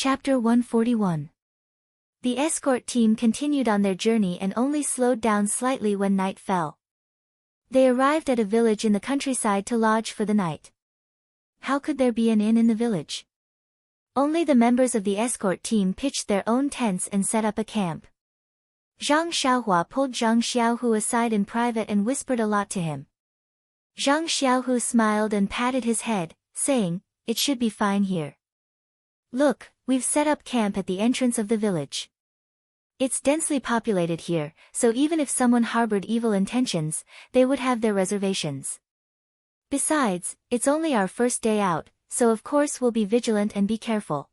Chapter 141. The escort team continued on their journey and only slowed down slightly when night fell. They arrived at a village in the countryside to lodge for the night. How could there be an inn in the village? Only the members of the escort team pitched their own tents and set up a camp. Zhang Xiaohua pulled Zhang Xiaohu aside in private and whispered a lot to him. Zhang Xiaohu smiled and patted his head, saying, "It should be fine here. Look, we've set up camp at the entrance of the village. It's densely populated here, so even if someone harbored evil intentions, they would have their reservations. Besides, it's only our first day out, so of course we'll be vigilant and be careful.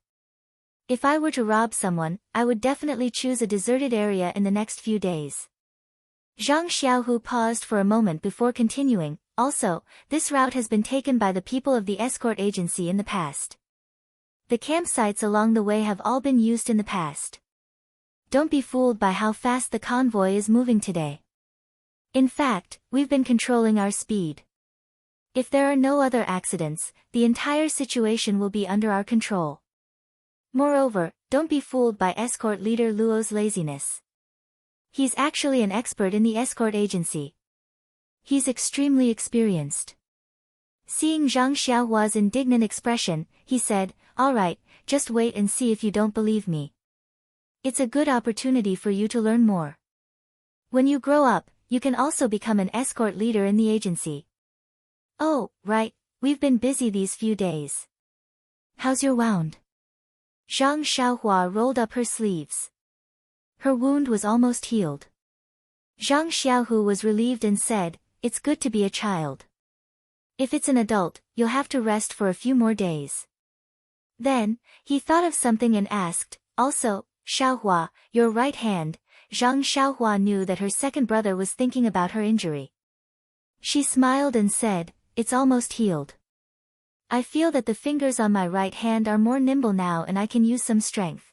If I were to rob someone, I would definitely choose a deserted area in the next few days." Zhang Xiaohu paused for a moment before continuing, "Also, this route has been taken by the people of the escort agency in the past. The campsites along the way have all been used in the past. Don't be fooled by how fast the convoy is moving today. In fact, we've been controlling our speed. If there are no other accidents, the entire situation will be under our control. Moreover, don't be fooled by escort leader Luo's laziness. He's actually an expert in the escort agency. He's extremely experienced." Seeing Zhang Xiaohua's indignant expression, he said, "All right, just wait and see if you don't believe me. It's a good opportunity for you to learn more. When you grow up, you can also become an escort leader in the agency." "Oh, right, we've been busy these few days. How's your wound?" Zhang Xiaohua rolled up her sleeves. Her wound was almost healed. Zhang Xiaohu was relieved and said, "It's good to be a child. If it's an adult, you'll have to rest for a few more days." Then, he thought of something and asked, "Also, Xiaohua, your right hand." Zhang Xiaohua knew that her second brother was thinking about her injury. She smiled and said, "It's almost healed. I feel that the fingers on my right hand are more nimble now and I can use some strength.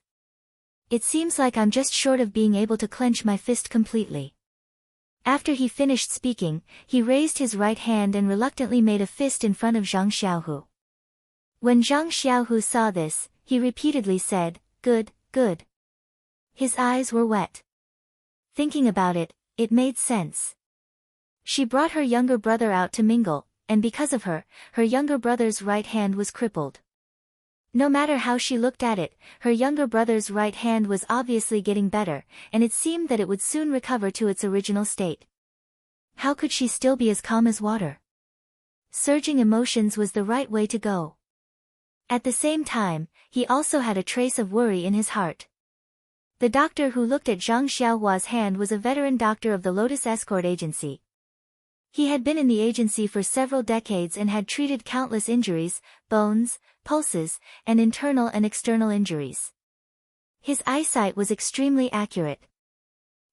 It seems like I'm just short of being able to clench my fist completely." After he finished speaking, he raised his right hand and reluctantly made a fist in front of Zhang Xiaohu. When Zhang Xiaohu saw this, he repeatedly said, "Good, good." His eyes were wet. Thinking about it, it made sense. She brought her younger brother out to mingle, and because of her, her younger brother's right hand was crippled. No matter how she looked at it, her younger brother's right hand was obviously getting better, and it seemed that it would soon recover to its original state. How could she still be as calm as water? Surging emotions was the right way to go. At the same time, he also had a trace of worry in his heart. The doctor who looked at Zhang Xiaohua's hand was a veteran doctor of the Lotus Escort Agency. He had been in the agency for several decades and had treated countless injuries, bones, pulses, and internal and external injuries. His eyesight was extremely accurate.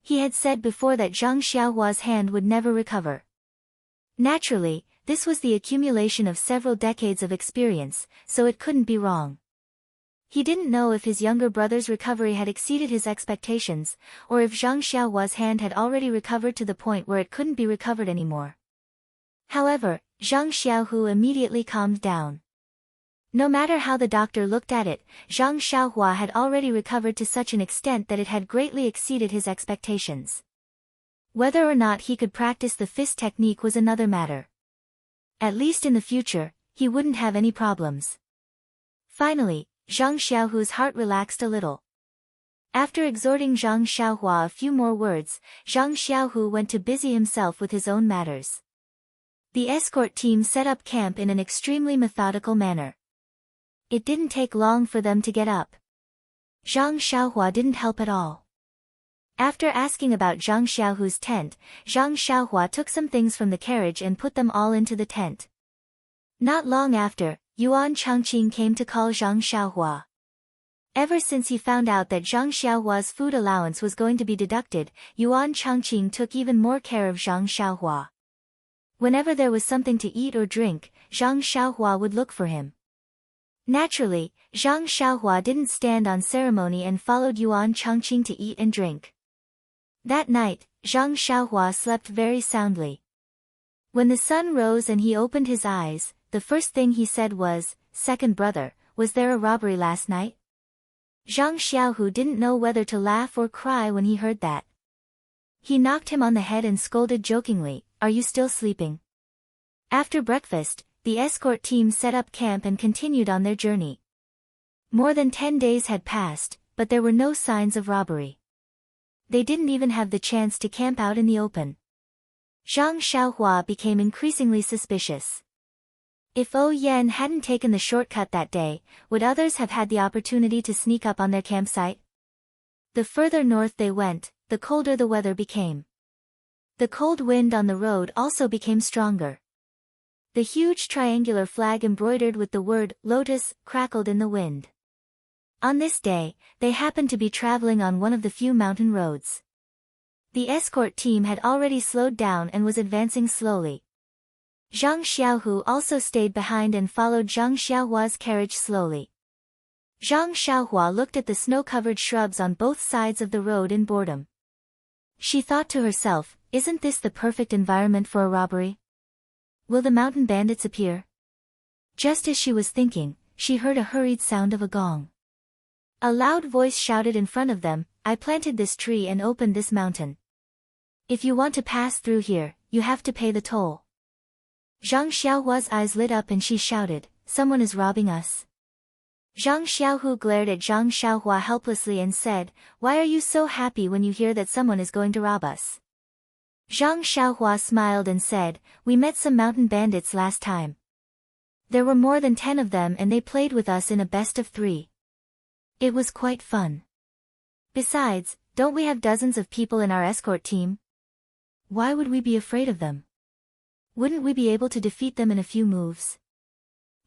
He had said before that Zhang Xiaohua's hand would never recover. Naturally, this was the accumulation of several decades of experience, so it couldn't be wrong. He didn't know if his younger brother's recovery had exceeded his expectations, or if Zhang Xiaohua's hand had already recovered to the point where it couldn't be recovered anymore. However, Zhang Xiaohu immediately calmed down. No matter how the doctor looked at it, Zhang Xiaohua had already recovered to such an extent that it had greatly exceeded his expectations. Whether or not he could practice the fist technique was another matter. At least in the future, he wouldn't have any problems. Finally, Zhang Xiaohu's heart relaxed a little. After exhorting Zhang Xiaohua a few more words, Zhang Xiaohu went to busy himself with his own matters. The escort team set up camp in an extremely methodical manner. It didn't take long for them to get up. Zhang Xiaohua didn't help at all. After asking about Zhang Xiaohu's tent, Zhang Xiaohua took some things from the carriage and put them all into the tent. Not long after, Yuan Changqing came to call Zhang Xiaohua. Ever since he found out that Zhang Xiaohua's food allowance was going to be deducted, Yuan Changqing took even more care of Zhang Xiaohua. Whenever there was something to eat or drink, Zhang Xiaohua would look for him. Naturally, Zhang Xiaohua didn't stand on ceremony and followed Yuan Changqing to eat and drink. That night, Zhang Xiaohua slept very soundly. When the sun rose and he opened his eyes, the first thing he said was, "Second brother, was there a robbery last night?" Zhang Xiaohu didn't know whether to laugh or cry when he heard that. He knocked him on the head and scolded jokingly, "Are you still sleeping?" After breakfast, the escort team set up camp and continued on their journey. More than 10 days had passed, but there were no signs of robbery. They didn't even have the chance to camp out in the open. Zhang Xiaohua became increasingly suspicious. If Ou Yan hadn't taken the shortcut that day, would others have had the opportunity to sneak up on their campsite? The further north they went, the colder the weather became. The cold wind on the road also became stronger. The huge triangular flag embroidered with the word "Lotus" crackled in the wind. On this day, they happened to be traveling on one of the few mountain roads. The escort team had already slowed down and was advancing slowly. Zhang Xiaohu also stayed behind and followed Zhang Xiaohua's carriage slowly. Zhang Xiaohua looked at the snow-covered shrubs on both sides of the road in boredom. She thought to herself, "Isn't this the perfect environment for a robbery? Will the mountain bandits appear?" Just as she was thinking, she heard a hurried sound of a gong. A loud voice shouted in front of them, "I planted this tree and opened this mountain. If you want to pass through here, you have to pay the toll." Zhang Xiaohua's eyes lit up and she shouted, "Someone is robbing us." Zhang Xiaohu glared at Zhang Xiaohua helplessly and said, "Why are you so happy when you hear that someone is going to rob us?" Zhang Xiaohua smiled and said, "We met some mountain bandits last time. There were more than 10 of them and they played with us in a best of 3. It was quite fun. Besides, don't we have dozens of people in our escort team? Why would we be afraid of them? Wouldn't we be able to defeat them in a few moves?"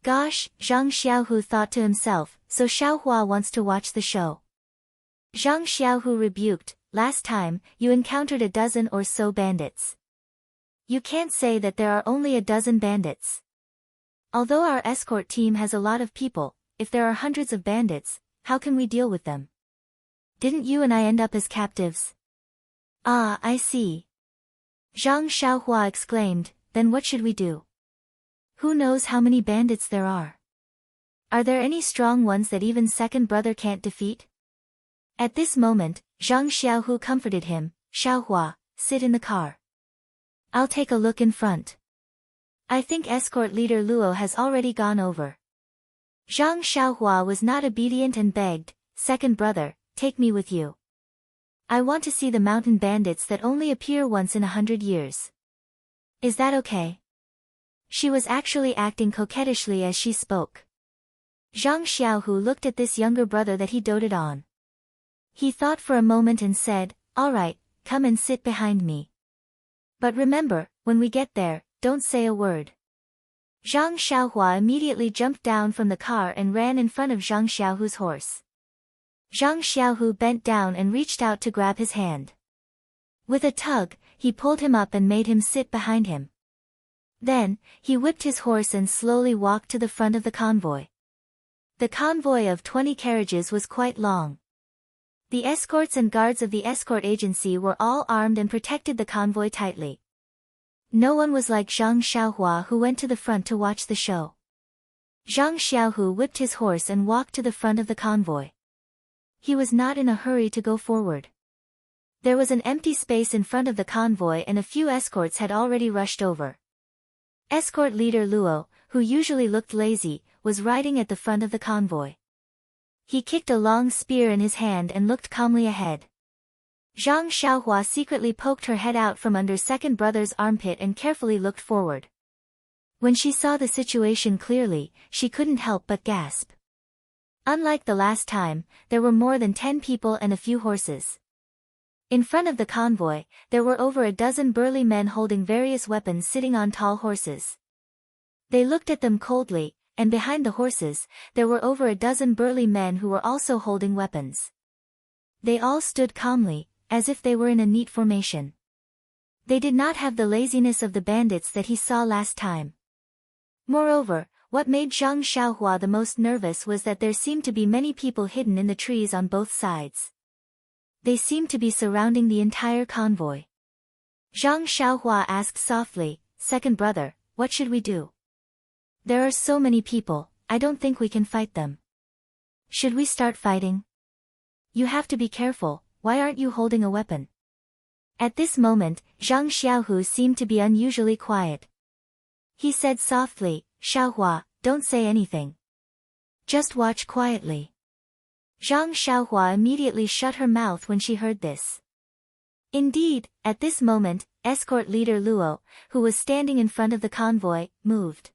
Gosh, Zhang Xiaohu thought to himself, so Xiaohua wants to watch the show. Zhang Xiaohu rebuked, "Last time, you encountered a dozen or so bandits. You can't say that there are only a dozen bandits. Although our escort team has a lot of people, if there are hundreds of bandits, how can we deal with them? Didn't you and I end up as captives?" "Ah, I see." Zhang Xiaohua exclaimed, "Then what should we do? Who knows how many bandits there are? Are there any strong ones that even second brother can't defeat?" At this moment, Zhang Xiaohu comforted him, "Xiaohua, sit in the car. I'll take a look in front. I think escort leader Luo has already gone over." Zhang Xiaohua was not obedient and begged, "Second brother, take me with you. I want to see the mountain bandits that only appear once in 100 years. Is that okay?" She was actually acting coquettishly as she spoke. Zhang Xiaohu looked at this younger brother that he doted on. He thought for a moment and said, "All right, come and sit behind me. But remember, when we get there, don't say a word." Zhang Xiaohua immediately jumped down from the car and ran in front of Zhang Xiaohu's horse. Zhang Xiaohu bent down and reached out to grab his hand. With a tug, he pulled him up and made him sit behind him. Then, he whipped his horse and slowly walked to the front of the convoy. The convoy of 20 carriages was quite long. The escorts and guards of the escort agency were all armed and protected the convoy tightly. No one was like Zhang Xiaohua, who went to the front to watch the show. Zhang Xiaohu whipped his horse and walked to the front of the convoy. He was not in a hurry to go forward. There was an empty space in front of the convoy and a few escorts had already rushed over. Escort leader Luo, who usually looked lazy, was riding at the front of the convoy. He kicked a long spear in his hand and looked calmly ahead. Zhang Xiaohua secretly poked her head out from under second brother's armpit and carefully looked forward. When she saw the situation clearly, she couldn't help but gasp. Unlike the last time, there were more than 10 people and a few horses. In front of the convoy, there were over a dozen burly men holding various weapons sitting on tall horses. They looked at them coldly, and behind the horses, there were over a dozen burly men who were also holding weapons. They all stood calmly, as if they were in a neat formation. They did not have the laziness of the bandits that he saw last time. Moreover, what made Zhang Xiaohua the most nervous was that there seemed to be many people hidden in the trees on both sides. They seemed to be surrounding the entire convoy. Zhang Xiaohua asked softly, "Second brother, what should we do? There are so many people, I don't think we can fight them. Should we start fighting?" You have to be careful, why aren't you holding a weapon? At this moment, Zhang Xiaohu seemed to be unusually quiet. He said softly, Xiaohua, don't say anything. Just watch quietly. Zhang Xiaohua immediately shut her mouth when she heard this. Indeed, at this moment, escort leader Luo, who was standing in front of the convoy, moved.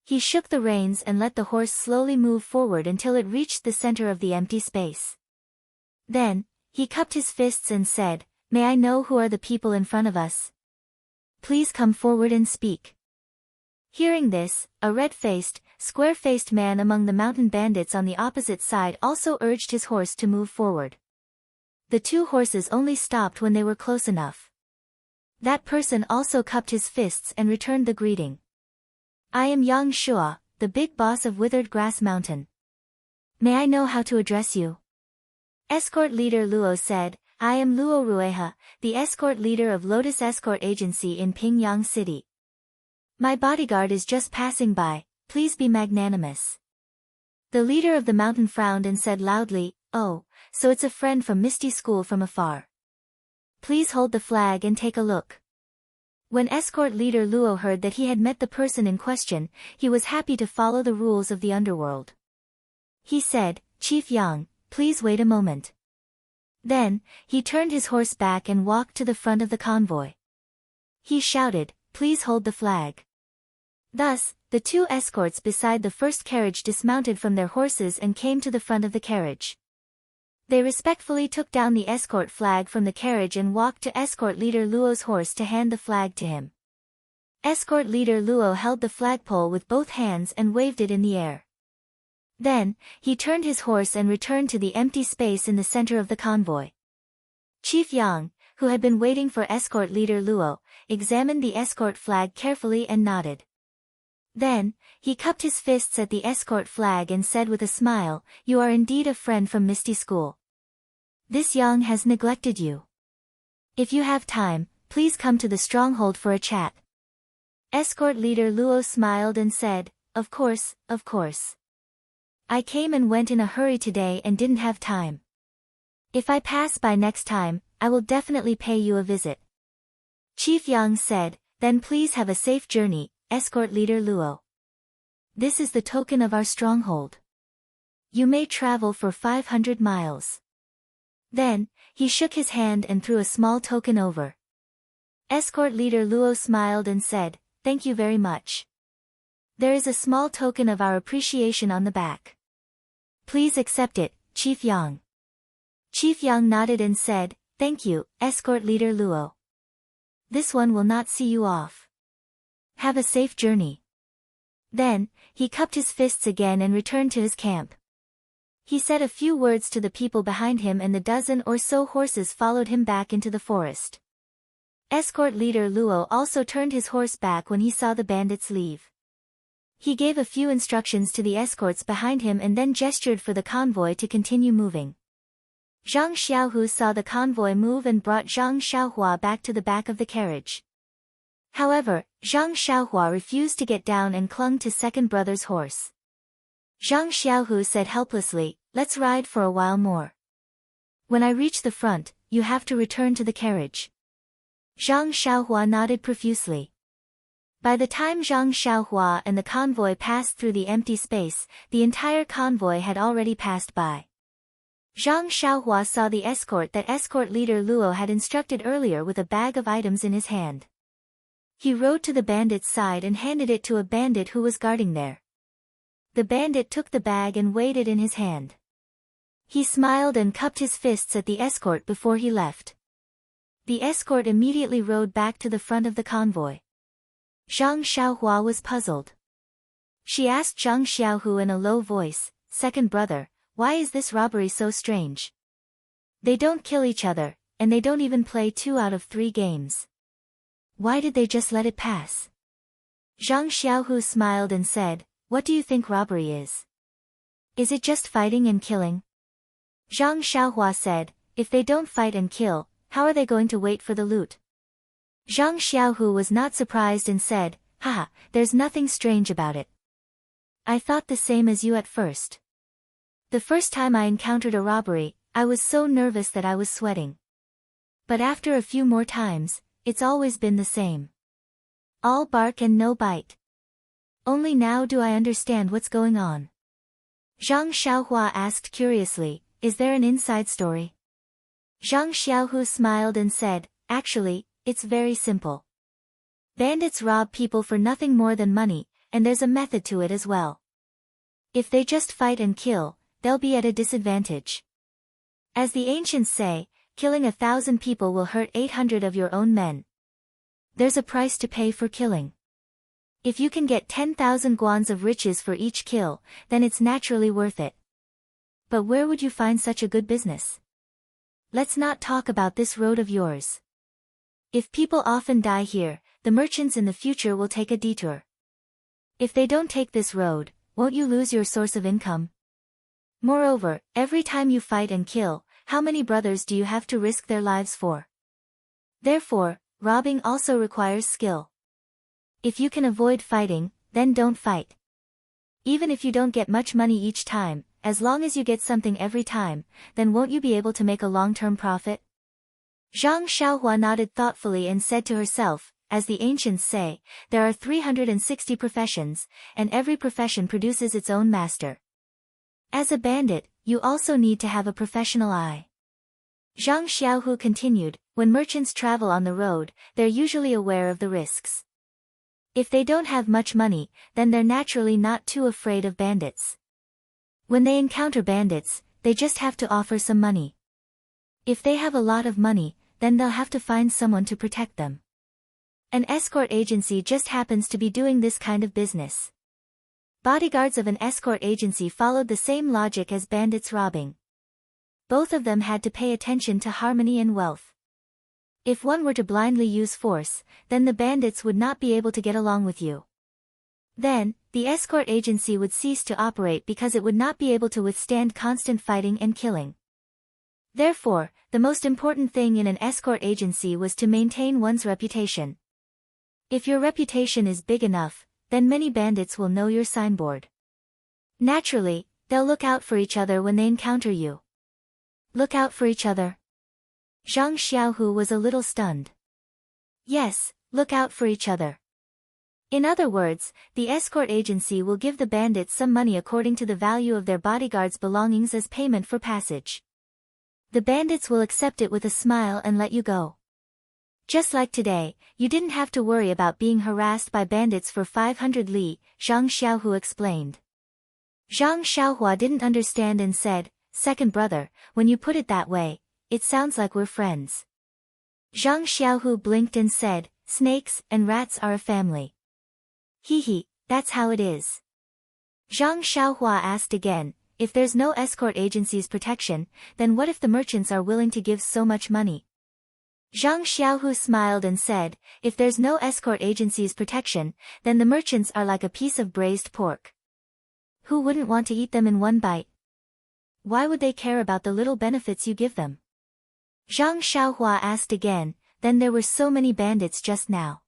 He shook the reins and let the horse slowly move forward until it reached the center of the empty space. Then, he cupped his fists and said, May I know who are the people in front of us? Please come forward and speak. Hearing this, a red-faced, square-faced man among the mountain bandits on the opposite side also urged his horse to move forward. The two horses only stopped when they were close enough. That person also cupped his fists and returned the greeting. I am Yang Shua, the big boss of Withered Grass Mountain. May I know how to address you? Escort leader Luo said, I am Luo Rueha, the escort leader of Lotus Escort Agency in Pingyang City. My bodyguard is just passing by, please be magnanimous. The leader of the mountain frowned and said loudly, Oh, so it's a friend from Misty School from afar. Please hold the flag and take a look. When escort leader Luo heard that he had met the person in question, he was happy to follow the rules of the underworld. He said, Chief Yang, please wait a moment. Then, he turned his horse back and walked to the front of the convoy. He shouted, Please hold the flag. Thus, the two escorts beside the first carriage dismounted from their horses and came to the front of the carriage. They respectfully took down the escort flag from the carriage and walked to escort leader Luo's horse to hand the flag to him. Escort leader Luo held the flagpole with both hands and waved it in the air. Then, he turned his horse and returned to the empty space in the center of the convoy. Chief Yang, who had been waiting for escort leader Luo, examined the escort flag carefully and nodded. Then, he cupped his fists at the escort flag and said with a smile, You are indeed a friend from Misty School. This Yang has neglected you. If you have time, please come to the stronghold for a chat. Escort leader Luo smiled and said, Of course, of course. I came and went in a hurry today and didn't have time. If I pass by next time, I will definitely pay you a visit. Chief Yang said, Then please have a safe journey, escort leader Luo. This is the token of our stronghold. You may travel for 500 miles. Then, he shook his hand and threw a small token over. Escort leader Luo smiled and said, Thank you very much. There is a small token of our appreciation on the back. Please accept it, Chief Yang. Chief Yang nodded and said, Thank you, escort leader Luo. This one will not see you off. Have a safe journey. Then, he cupped his fists again and returned to his camp. He said a few words to the people behind him and the dozen or so horses followed him back into the forest. Escort leader Luo also turned his horse back when he saw the bandits leave. He gave a few instructions to the escorts behind him and then gestured for the convoy to continue moving. Zhang Xiaohu saw the convoy move and brought Zhang Xiaohua back to the back of the carriage. However, Zhang Xiaohua refused to get down and clung to second brother's horse. Zhang Xiaohu said helplessly, Let's ride for a while more. When I reach the front, you have to return to the carriage. Zhang Xiaohua nodded profusely. By the time Zhang Xiaohua and the convoy passed through the empty space, the entire convoy had already passed by. Zhang Xiaohua saw the escort that escort leader Luo had instructed earlier with a bag of items in his hand. He rode to the bandit's side and handed it to a bandit who was guarding there. The bandit took the bag and weighed it in his hand. He smiled and cupped his fists at the escort before he left. The escort immediately rode back to the front of the convoy. Zhang Xiaohua was puzzled. She asked Zhang Xiaohu in a low voice, Second brother, why is this robbery so strange? They don't kill each other, and they don't even play 2 out of 3 games. Why did they just let it pass? Zhang Xiaohu smiled and said, What do you think robbery is? Is it just fighting and killing? Zhang Xiaohua said, If they don't fight and kill, how are they going to wait for the loot? Zhang Xiaohu was not surprised and said, Haha, there's nothing strange about it. I thought the same as you at first. The first time I encountered a robbery, I was so nervous that I was sweating. But after a few more times, it's always been the same. All bark and no bite. Only now do I understand what's going on. Zhang Xiaohua asked curiously, is there an inside story? Zhang Xiaohu smiled and said, actually, it's very simple. Bandits rob people for nothing more than money, and there's a method to it as well. If they just fight and kill, they'll be at a disadvantage. As the ancients say, killing 1,000 people will hurt 800 of your own men. There's a price to pay for killing. If you can get 10,000 guans of riches for each kill, then it's naturally worth it. But where would you find such a good business? Let's not talk about this road of yours. If people often die here, the merchants in the future will take a detour. If they don't take this road, won't you lose your source of income? Moreover, every time you fight and kill, how many brothers do you have to risk their lives for? Therefore, robbing also requires skill. If you can avoid fighting, then don't fight. Even if you don't get much money each time, as long as you get something every time, then won't you be able to make a long-term profit? Zhang Xiaohua nodded thoughtfully and said to herself, as the ancients say, there are 360 professions, and every profession produces its own master. As a bandit, you also need to have a professional eye. Zhang Xiaohu continued, when merchants travel on the road, they're usually aware of the risks. If they don't have much money, then they're naturally not too afraid of bandits. When they encounter bandits, they just have to offer some money. If they have a lot of money, then they'll have to find someone to protect them. An escort agency just happens to be doing this kind of business. Bodyguards of an escort agency followed the same logic as bandits robbing. Both of them had to pay attention to harmony and wealth. If one were to blindly use force, then the bandits would not be able to get along with you. Then, the escort agency would cease to operate because it would not be able to withstand constant fighting and killing. Therefore, the most important thing in an escort agency was to maintain one's reputation. If your reputation is big enough, then many bandits will know your signboard. Naturally, they'll look out for each other when they encounter you. Look out for each other? Zhang Xiaohu was a little stunned. Yes, look out for each other. In other words, the escort agency will give the bandits some money according to the value of their bodyguards' belongings as payment for passage. The bandits will accept it with a smile and let you go. Just like today, you didn't have to worry about being harassed by bandits for 500 li, Zhang Xiaohu explained. Zhang Xiaohua didn't understand and said, second brother, when you put it that way, it sounds like we're friends. Zhang Xiaohu blinked and said, snakes and rats are a family. Hee, that's how it is. Zhang Xiaohua asked again, if there's no escort agency's protection, then what if the merchants are willing to give so much money? Zhang Xiaohu smiled and said, if there's no escort agency's protection, then the merchants are like a piece of braised pork. Who wouldn't want to eat them in one bite? Why would they care about the little benefits you give them? Zhang Xiaohua asked again, then there were so many bandits just now.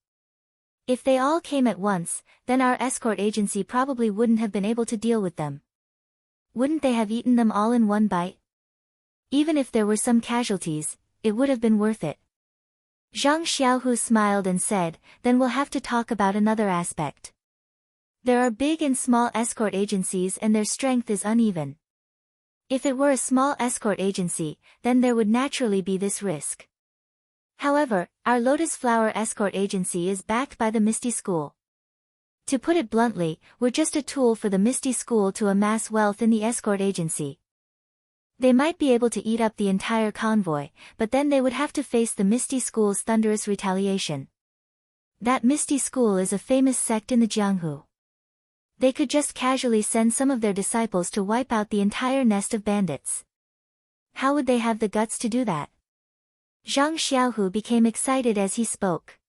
If they all came at once, then our escort agency probably wouldn't have been able to deal with them. Wouldn't they have eaten them all in one bite? Even if there were some casualties, it would have been worth it. Zhang Xiaohu smiled and said, then we'll have to talk about another aspect. There are big and small escort agencies and their strength is uneven. If it were a small escort agency, then there would naturally be this risk. However, our Lotus Flower Escort Agency is backed by the Misty School. To put it bluntly, we're just a tool for the Misty School to amass wealth in the escort agency. They might be able to eat up the entire convoy, but then they would have to face the Misty School's thunderous retaliation. That Misty School is a famous sect in the Jianghu. They could just casually send some of their disciples to wipe out the entire nest of bandits. How would they have the guts to do that? Zhang Xiaohu became excited as he spoke.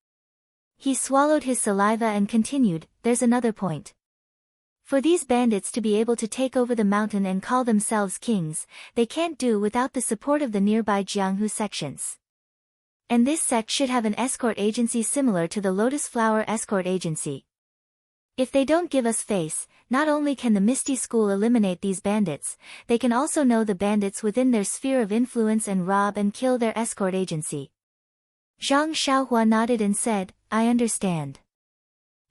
He swallowed his saliva and continued, there's another point. For these bandits to be able to take over the mountain and call themselves kings, they can't do without the support of the nearby Jianghu sections. And this sect should have an escort agency similar to the Lotus Flower Escort Agency. If they don't give us face, not only can the Misty School eliminate these bandits, they can also know the bandits within their sphere of influence and rob and kill their escort agency. Zhang Xiaohua nodded and said, I understand.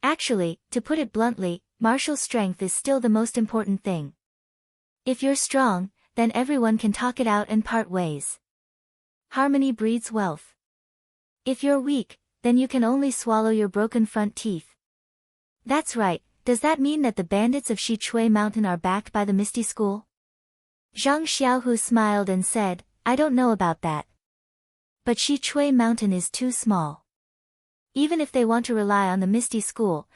Actually, to put it bluntly, martial strength is still the most important thing. If you're strong, then everyone can talk it out and part ways. Harmony breeds wealth. If you're weak, then you can only swallow your broken front teeth. That's right, does that mean that the bandits of Shichui Mountain are backed by the Misty School? Zhang Xiaohu smiled and said, I don't know about that. But Shichui Mountain is too small. Even if they want to rely on the Misty School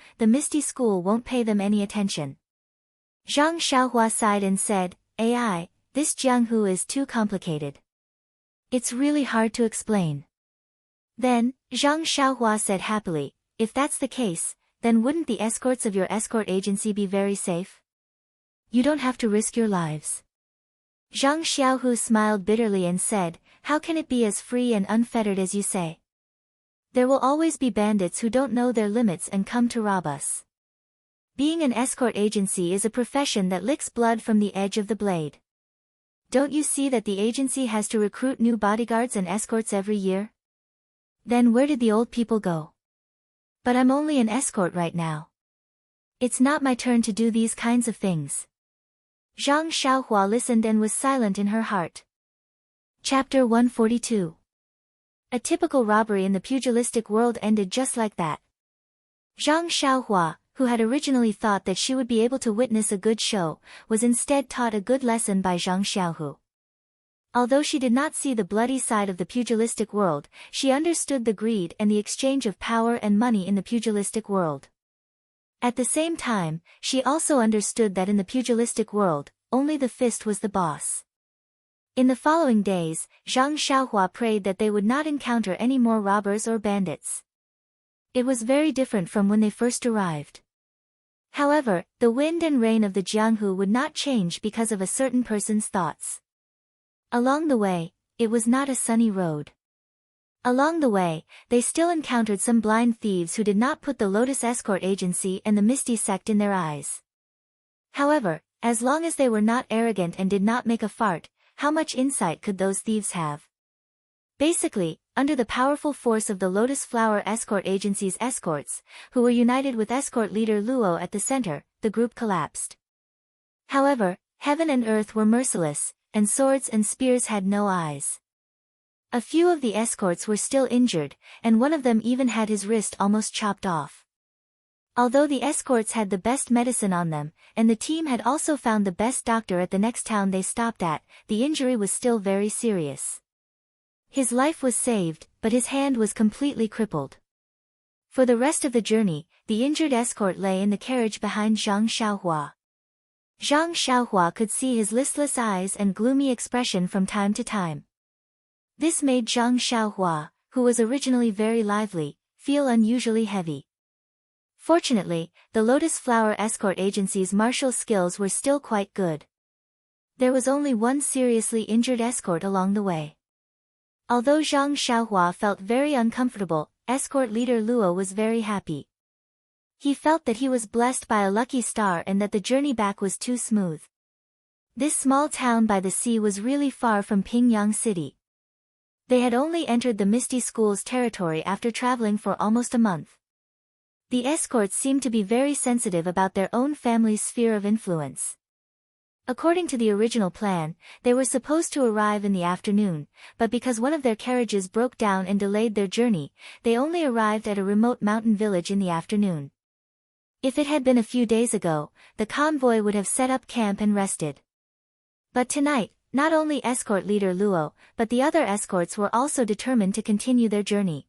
won't pay them any attention. Zhang Xiaohua sighed and said, AI, this Jianghu is too complicated. It's really hard to explain. Then, Zhang Xiaohua said happily, if that's the case, then wouldn't the escorts of your escort agency be very safe? You don't have to risk your lives. Zhang Xiaohu smiled bitterly and said, how can it be as free and unfettered as you say? There will always be bandits who don't know their limits and come to rob us. Being an escort agency is a profession that licks blood from the edge of the blade. Don't you see that the agency has to recruit new bodyguards and escorts every year? Then where did the old people go? But I'm only an escort right now. It's not my turn to do these kinds of things. Zhang Xiaohua listened and was silent in her heart. Chapter 142. A typical robbery in the pugilistic world ended just like that. Zhang Xiaohua, who had originally thought that she would be able to witness a good show, was instead taught a good lesson by Zhang Xiaohu. Although she did not see the bloody side of the pugilistic world, she understood the greed and the exchange of power and money in the pugilistic world. At the same time, she also understood that in the pugilistic world, only the fist was the boss. In the following days, Zhang Xiaohua prayed that they would not encounter any more robbers or bandits. It was very different from when they first arrived. However, the wind and rain of the Jianghu would not change because of a certain person's thoughts. Along the way, it was not a sunny road. Along the way, they still encountered some blind thieves who did not put the Lotus Escort Agency and the Misty Sect in their eyes. However, as long as they were not arrogant and did not make a fart, how much insight could those thieves have? Basically, under the powerful force of the Lotus Flower Escort Agency's escorts, who were united with escort leader Luo at the center, the group collapsed. However, heaven and earth were merciless, and swords and spears had no eyes. A few of the escorts were still injured, and one of them even had his wrist almost chopped off. Although the escorts had the best medicine on them, and the team had also found the best doctor at the next town they stopped at, the injury was still very serious. His life was saved, but his hand was completely crippled. For the rest of the journey, the injured escort lay in the carriage behind Zhang Xiaohua. Zhang Xiaohua could see his listless eyes and gloomy expression from time to time. This made Zhang Xiaohua, who was originally very lively, feel unusually heavy. Fortunately, the Lotus Flower Escort Agency's martial skills were still quite good. There was only one seriously injured escort along the way. Although Zhang Xiaohua felt very uncomfortable, escort leader Luo was very happy. He felt that he was blessed by a lucky star and that the journey back was too smooth. This small town by the sea was really far from Pingyang City. They had only entered the Misty School's territory after traveling for almost a month. The escorts seemed to be very sensitive about their own family's sphere of influence. According to the original plan, they were supposed to arrive in the afternoon, but because one of their carriages broke down and delayed their journey, they only arrived at a remote mountain village in the afternoon. If it had been a few days ago, the convoy would have set up camp and rested. But tonight, not only escort leader Luo, but the other escorts were also determined to continue their journey.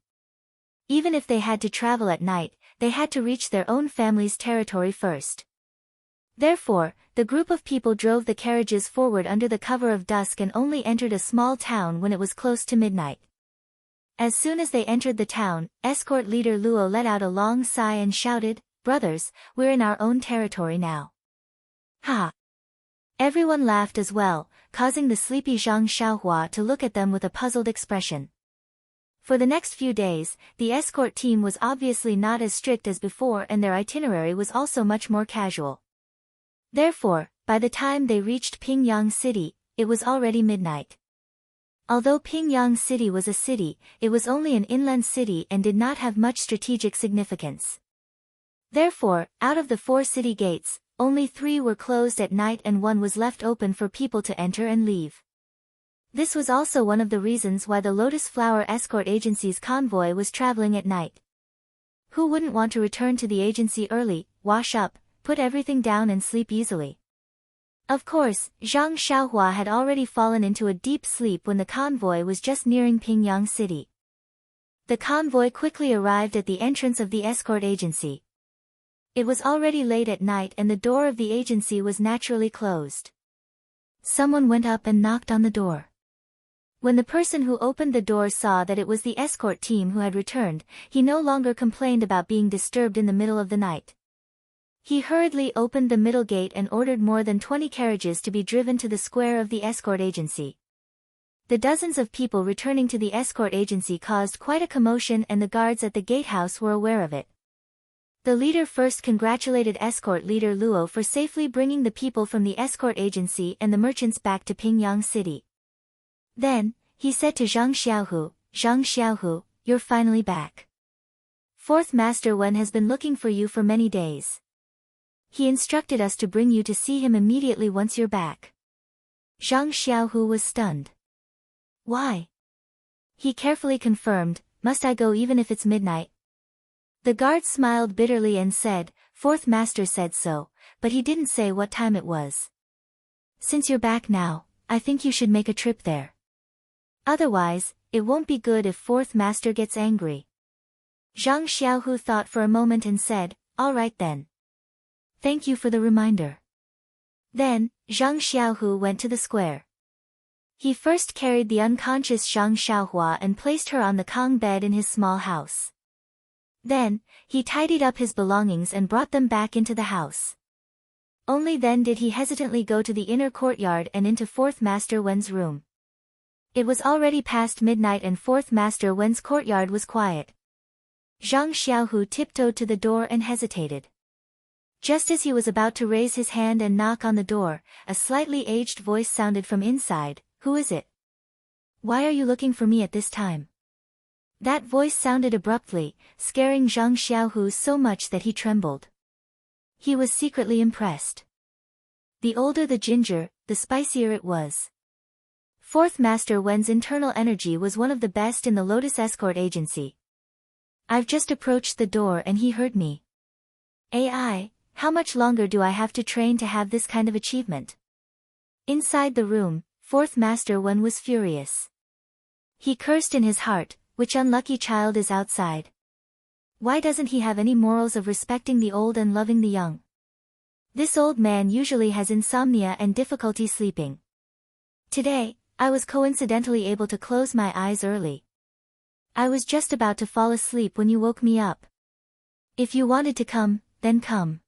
Even if they had to travel at night, they had to reach their own family's territory first. Therefore, the group of people drove the carriages forward under the cover of dusk and only entered a small town when it was close to midnight. As soon as they entered the town, escort leader Luo let out a long sigh and shouted, "Brothers, we're in our own territory now." Ha! Everyone laughed as well, causing the sleepy Zhang Xiaohua to look at them with a puzzled expression. For the next few days, the escort team was obviously not as strict as before and their itinerary was also much more casual. Therefore, by the time they reached Pingyang City, it was already midnight. Although Pingyang City was a city, it was only an inland city and did not have much strategic significance. Therefore, out of the 4 city gates, only 3 were closed at night and 1 was left open for people to enter and leave. This was also one of the reasons why the Lotus Flower Escort Agency's convoy was traveling at night. Who wouldn't want to return to the agency early, wash up, put everything down and sleep easily? Of course, Zhang Xiaohua had already fallen into a deep sleep when the convoy was just nearing Pingyang City. The convoy quickly arrived at the entrance of the escort agency. It was already late at night and the door of the agency was naturally closed. Someone went up and knocked on the door. When the person who opened the door saw that it was the escort team who had returned, he no longer complained about being disturbed in the middle of the night. He hurriedly opened the middle gate and ordered more than 20 carriages to be driven to the square of the escort agency. The dozens of people returning to the escort agency caused quite a commotion and the guards at the gatehouse were aware of it. The leader first congratulated escort leader Luo for safely bringing the people from the escort agency and the merchants back to Pingyang City. Then, he said to Zhang Xiaohu, "You're finally back. 4th Master Wen has been looking for you for many days. He instructed us to bring you to see him immediately once you're back." Zhang Xiaohu was stunned. "Why?" He carefully confirmed, "Must I go even if it's midnight?" The guard smiled bitterly and said, "4th Master said so, but he didn't say what time it was. Since you're back now, I think you should make a trip there. Otherwise, it won't be good if 4th Master gets angry." Zhang Xiaohu thought for a moment and said, "All right then. Thank you for the reminder." Then, Zhang Xiaohu went to the square. He first carried the unconscious Zhang Xiaohua and placed her on the Kong bed in his small house. Then, he tidied up his belongings and brought them back into the house. Only then did he hesitantly go to the inner courtyard and into 4th Master Wen's room. It was already past midnight and 4th Master Wen's courtyard was quiet. Zhang Xiaohu tiptoed to the door and hesitated. Just as he was about to raise his hand and knock on the door, a slightly aged voice sounded from inside, "Who is it? Why are you looking for me at this time?" That voice sounded abruptly, scaring Zhang Xiaohu so much that he trembled. He was secretly impressed. The older the ginger, the spicier it was. 4th Master Wen's internal energy was one of the best in the Lotus Escort Agency. "I've just approached the door and he heard me. AI, how much longer do I have to train to have this kind of achievement?" Inside the room, 4th Master Wen was furious. He cursed in his heart, "Which unlucky child is outside? Why doesn't he have any morals of respecting the old and loving the young? This old man usually has insomnia and difficulty sleeping. Today, I was coincidentally able to close my eyes early. I was just about to fall asleep when you woke me up. If you wanted to come, then come.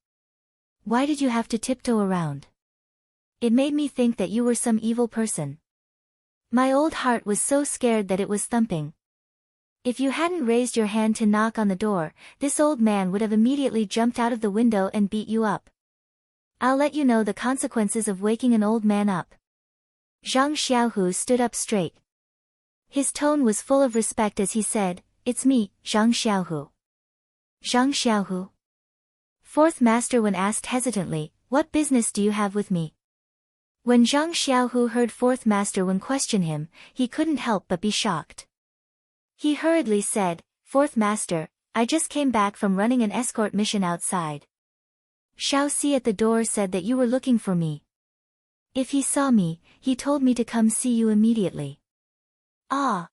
Why did you have to tiptoe around? It made me think that you were some evil person. My old heart was so scared that it was thumping. If you hadn't raised your hand to knock on the door, this old man would have immediately jumped out of the window and beat you up. I'll let you know the consequences of waking an old man up." Zhang Xiaohu stood up straight. His tone was full of respect as he said, "It's me, Zhang Xiaohu." "Zhang Xiaohu?" 4th Master Wen asked hesitantly, "What business do you have with me?" When Zhang Xiaohu heard 4th Master Wen question him, he couldn't help but be shocked. He hurriedly said, "4th Master, I just came back from running an escort mission outside. Shao Si at the door said that you were looking for me. If he saw me, he told me to come see you immediately." "Ah!"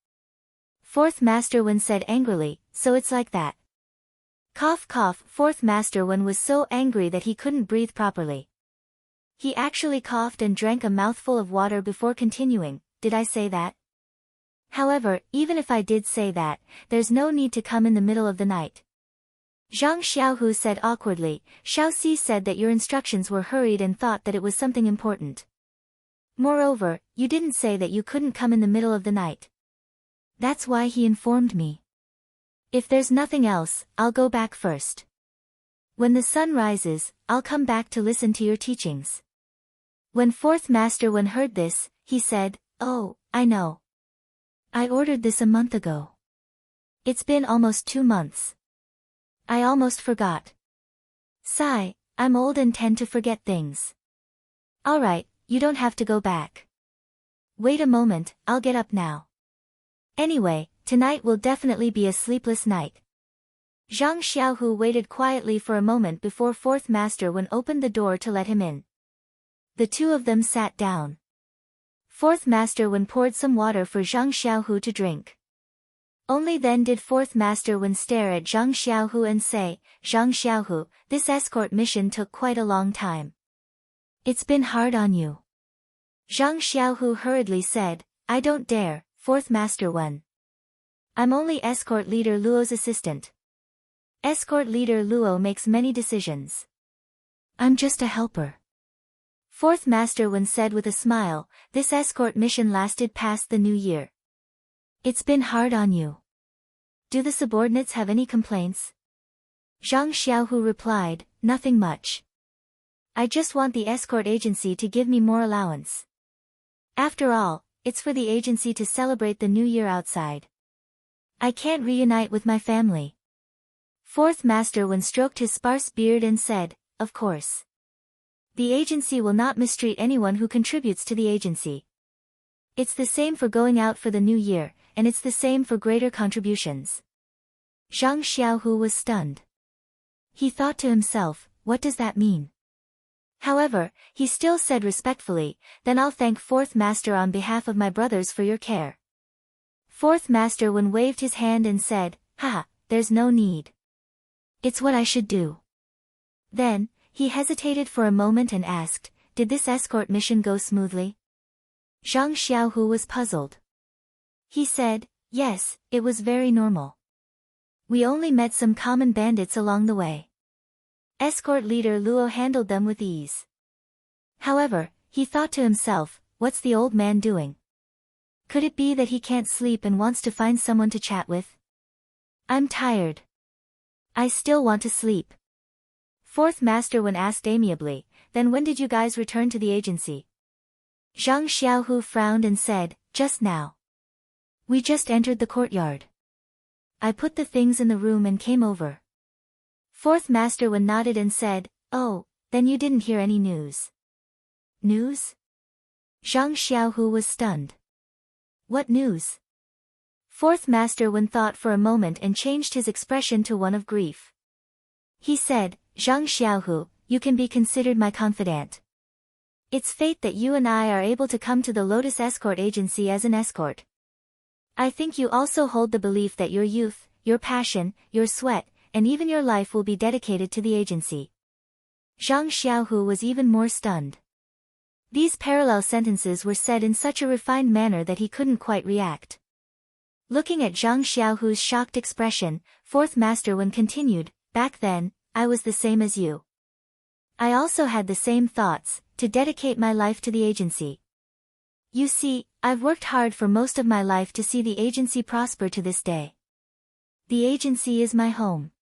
4th Master Wen said angrily, "So it's like that." Cough cough. 4th Master Wen was so angry that he couldn't breathe properly. He actually coughed and drank a mouthful of water before continuing, "Did I say that? However, even if I did say that, there's no need to come in the middle of the night." Zhang Xiaohu said awkwardly, "Shao Si said that your instructions were hurried and thought that it was something important. Moreover, you didn't say that you couldn't come in the middle of the night. That's why he informed me. If there's nothing else, I'll go back first." When the sun rises, I'll come back to listen to your teachings. When fourth master Wen heard this, he said, "Oh, I know. I ordered this a month ago. It's been almost 2 months. I almost forgot. Sigh, I'm old and tend to forget things. Alright, you don't have to go back. Wait a moment, I'll get up now. Anyway, tonight will definitely be a sleepless night." Zhang Xiaohu waited quietly for a moment before fourth master Wen opened the door to let him in. The two of them sat down. Fourth master Wen poured some water for Zhang Xiaohu to drink. Only then did fourth master Wen stare at Zhang Xiaohu and say, "Zhang Xiaohu, this escort mission took quite a long time. It's been hard on you." Zhang Xiaohu hurriedly said, "I don't dare, fourth master Wen. I'm only escort leader Luo's assistant. Escort leader Luo makes many decisions. I'm just a helper." Fourth master Wen said with a smile, "This escort mission lasted past the new year. It's been hard on you. Do the subordinates have any complaints?" Zhang Xiaohu replied, "Nothing much. I just want the escort agency to give me more allowance. After all, it's for the agency to celebrate the new year outside. I can't reunite with my family." Fourth master Wen stroked his sparse beard and said, "Of course. The agency will not mistreat anyone who contributes to the agency. It's the same for going out for the new year, and it's the same for greater contributions." Zhang Xiaohu was stunned. He thought to himself, what does that mean? However, he still said respectfully, "Then I'll thank fourth master on behalf of my brothers for your care." Fourth master Wen waved his hand and said, "Haha, there's no need. It's what I should do." Then, he hesitated for a moment and asked, "Did this escort mission go smoothly?" Zhang Xiaohu was puzzled. He said, "Yes, it was very normal. We only met some common bandits along the way. Escort leader Luo handled them with ease." However, he thought to himself, what's the old man doing? Could it be that he can't sleep and wants to find someone to chat with? I'm tired. I still want to sleep. Fourth master Wen asked amiably, "Then when did you guys return to the agency?" Zhang Xiaohu frowned and said, "Just now. We just entered the courtyard. I put the things in the room and came over." Fourth master Wen nodded and said, "Oh, then you didn't hear any news." "News?" Zhang Xiaohu was stunned. "What news?" Fourth master Wen thought for a moment and changed his expression to one of grief. He said, "Zhang Xiaohu, you can be considered my confidant. It's fate that you and I are able to come to the Lotus Escort Agency as an escort. I think you also hold the belief that your youth, your passion, your sweat, and even your life will be dedicated to the agency." Zhang Xiaohu was even more stunned. These parallel sentences were said in such a refined manner that he couldn't quite react. Looking at Zhang Xiaohu's shocked expression, fourth master Wen continued, "Back then, I was the same as you. I also had the same thoughts, to dedicate my life to the agency. You see, I've worked hard for most of my life to see the agency prosper to this day. The agency is my home.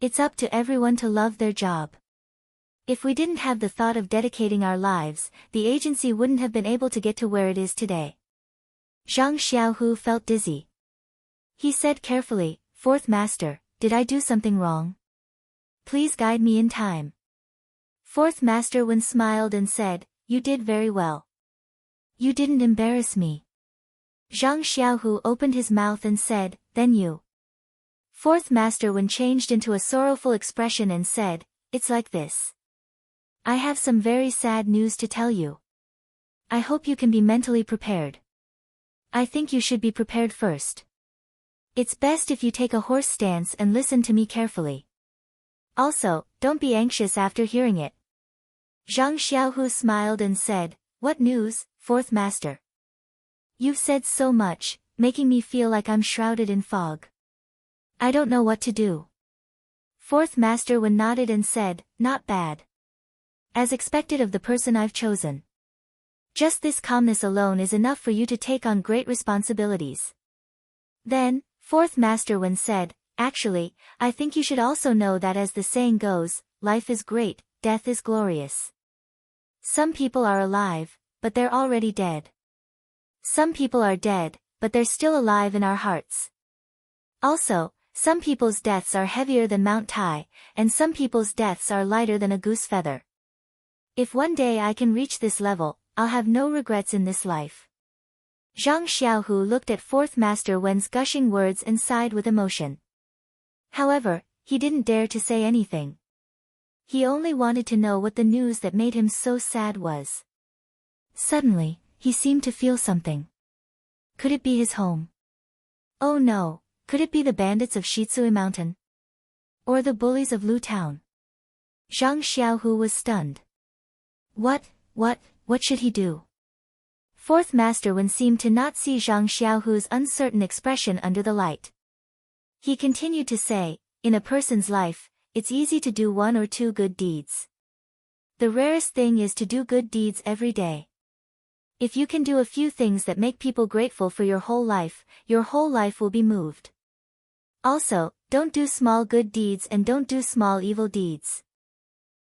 It's up to everyone to love their job. If we didn't have the thought of dedicating our lives, the agency wouldn't have been able to get to where it is today." Zhang Xiaohu felt dizzy. He said carefully, "Fourth master, did I do something wrong? Please guide me in time." Fourth master Wen smiled and said, "You did very well. You didn't embarrass me." Zhang Xiaohu opened his mouth and said, "Then you." Fourth master Wen changed into a sorrowful expression and said, "It's like this. I have some very sad news to tell you. I hope you can be mentally prepared. I think you should be prepared first. It's best if you take a horse stance and listen to me carefully. Also, don't be anxious after hearing it." Zhang Xiaohu smiled and said, "What news, fourth master? You've said so much, making me feel like I'm shrouded in fog. I don't know what to do." Fourth master Wen nodded and said, "Not bad. As expected of the person I've chosen. Just this calmness alone is enough for you to take on great responsibilities." Then, fourth master Wen said, Actually, I think you should also know that as the saying goes, life is great, death is glorious. Some people are alive, but they're already dead. Some people are dead, but they're still alive in our hearts. Also, some people's deaths are heavier than Mount Tai, and some people's deaths are lighter than a goose feather. If one day I can reach this level, I'll have no regrets in this life. Zhang Xiaohu looked at Fourth Master Wen's gushing words and sighed with emotion. However, he didn't dare to say anything. He only wanted to know what the news that made him so sad was. Suddenly, he seemed to feel something. Could it be his home? Oh no, could it be the bandits of Shitsui Mountain? Or the bullies of Lu Town? Zhang Xiaohu was stunned. What should he do? Fourth Master Wen seemed to not see Zhang Xiaohu's uncertain expression under the light. He continued to say, in a person's life, it's easy to do 1 or 2 good deeds. The rarest thing is to do good deeds every day. If you can do a few things that make people grateful for your whole life will be moved. Also, don't do small good deeds and don't do small evil deeds.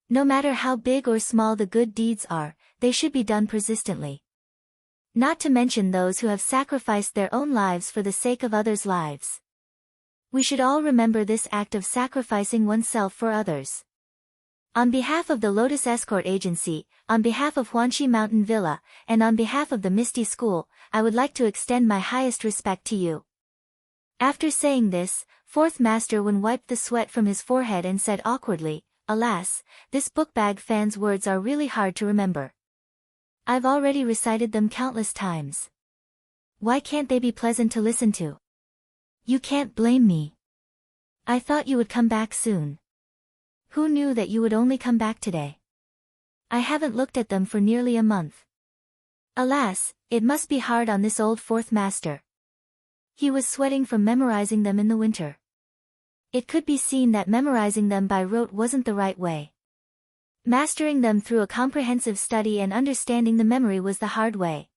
No matter how big or small the good deeds are, they should be done persistently. Not to mention those who have sacrificed their own lives for the sake of others' lives. We should all remember this act of sacrificing oneself for others. On behalf of the Lotus Escort Agency, on behalf of Huanxi Mountain Villa, and on behalf of the Misty School, I would like to extend my highest respect to you. After saying this, Fourth Master Wen wiped the sweat from his forehead and said awkwardly, alas, this bookbag fan's words are really hard to remember. I've already recited them countless times. Why can't they be pleasant to listen to? You can't blame me. I thought you would come back soon. Who knew that you would only come back today? I haven't looked at them for nearly a month. Alas, it must be hard on this old Fourth Master. He was sweating from memorizing them in the winter. It could be seen that memorizing them by rote wasn't the right way. Mastering them through a comprehensive study and understanding the memory was the hard way.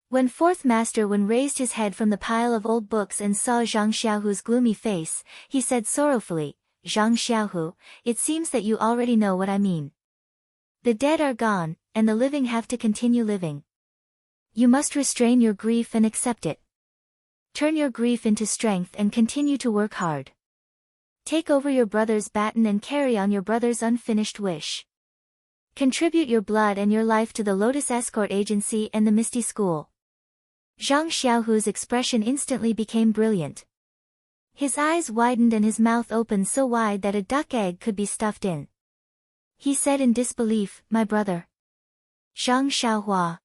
When Fourth Master Wen raised his head from the pile of old books and saw Zhang Xiaohu's gloomy face, he said sorrowfully, Zhang Xiaohu, it seems that you already know what I mean. The dead are gone, and the living have to continue living. You must restrain your grief and accept it. Turn your grief into strength and continue to work hard. Take over your brother's baton and carry on your brother's unfinished wish. Contribute your blood and your life to the Lotus Escort Agency and the Misty School. Zhang Xiaohu's expression instantly became brilliant. His eyes widened and his mouth opened so wide that a duck egg could be stuffed in. He said in disbelief, my brother. Zhang Xiaohua.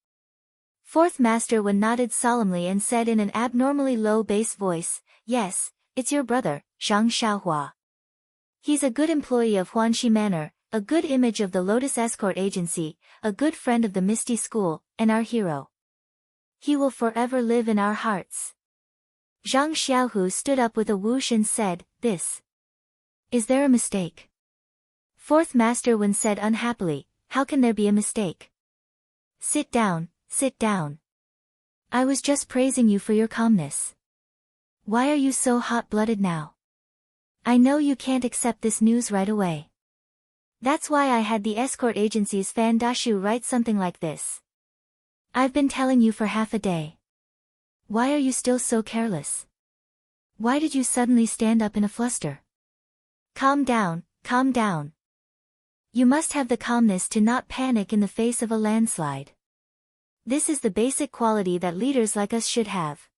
Fourth Master Wen nodded solemnly and said in an abnormally low bass voice, yes, it's your brother, Zhang Xiaohua. He's a good employee of Huanxi Manor, a good image of the Lotus Escort Agency, a good friend of the Misty School, and our hero. He will forever live in our hearts. Zhang Xiaohu stood up with a whoosh and said, this. Is there a mistake? Fourth Master Wen said unhappily, how can there be a mistake? Sit down, sit down. I was just praising you for your calmness. Why are you so hot-blooded now? I know you can't accept this news right away. That's why I had the escort agency's Fan Dashu write something like this. I've been telling you for half a day. Why are you still so careless? Why did you suddenly stand up in a fluster? Calm down, calm down. You must have the calmness to not panic in the face of a landslide. This is the basic quality that leaders like us should have.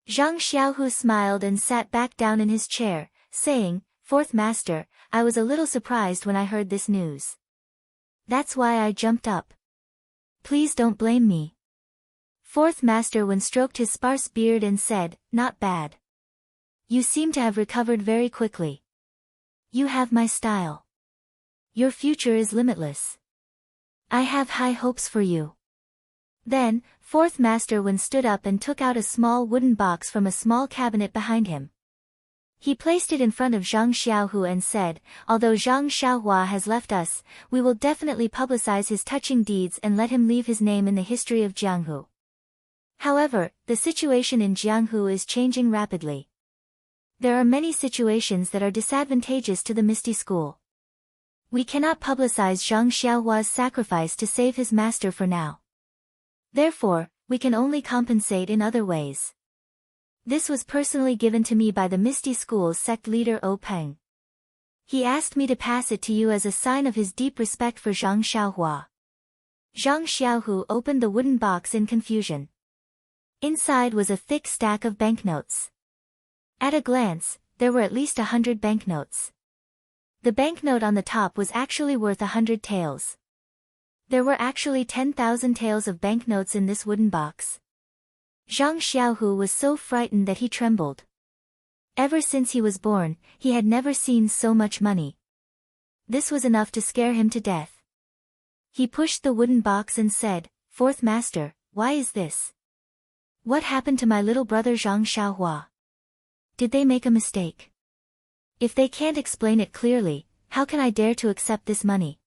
Zhang Xiaohu smiled and sat back down in his chair, saying, Fourth Master, I was a little surprised when I heard this news. That's why I jumped up. Please don't blame me. Fourth Master Wen stroked his sparse beard and said, not bad. You seem to have recovered very quickly. You have my style. Your future is limitless. I have high hopes for you. Then, Fourth Master Wen stood up and took out a small wooden box from a small cabinet behind him. He placed it in front of Zhang Xiaohu and said, although Zhang Xiaohua has left us, we will definitely publicize his touching deeds and let him leave his name in the history of Jianghu. However, the situation in Jianghu is changing rapidly. There are many situations that are disadvantageous to the Misty School. We cannot publicize Zhang Xiaohua's sacrifice to save his master for now. Therefore, we can only compensate in other ways. This was personally given to me by the Misty School's sect leader O Peng. He asked me to pass it to you as a sign of his deep respect for Zhang Xiaohua. Zhang Xiaohu opened the wooden box in confusion. Inside was a thick stack of banknotes. At a glance, there were at least 100 banknotes. The banknote on the top was actually worth 100 taels. There were actually 10,000 taels of banknotes in this wooden box. Zhang Xiaohu was so frightened that he trembled. Ever since he was born, he had never seen so much money. This was enough to scare him to death. He pushed the wooden box and said, "Fourth Master, why is this? What happened to my little brother Zhang Xiaohua? Did they make a mistake? If they can't explain it clearly, how can I dare to accept this money?"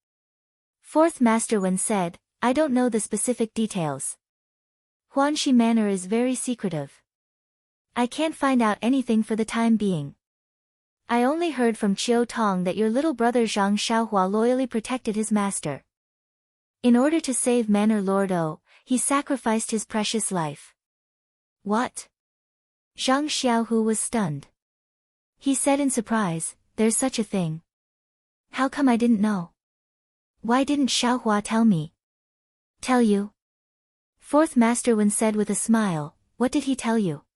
Fourth Master Wen said, "I don't know the specific details. Huanxi Manor is very secretive. I can't find out anything for the time being. I only heard from Chiu Tong that your little brother Zhang Xiaohua loyally protected his master. In order to save Manor Lord O, he sacrificed his precious life." "What?" Zhang Xiaohu was stunned. He said in surprise, "There's such a thing. How come I didn't know? Why didn't Xiaohua tell me?" "Tell you?" Fourth Master Wen said with a smile, "What did he tell you?"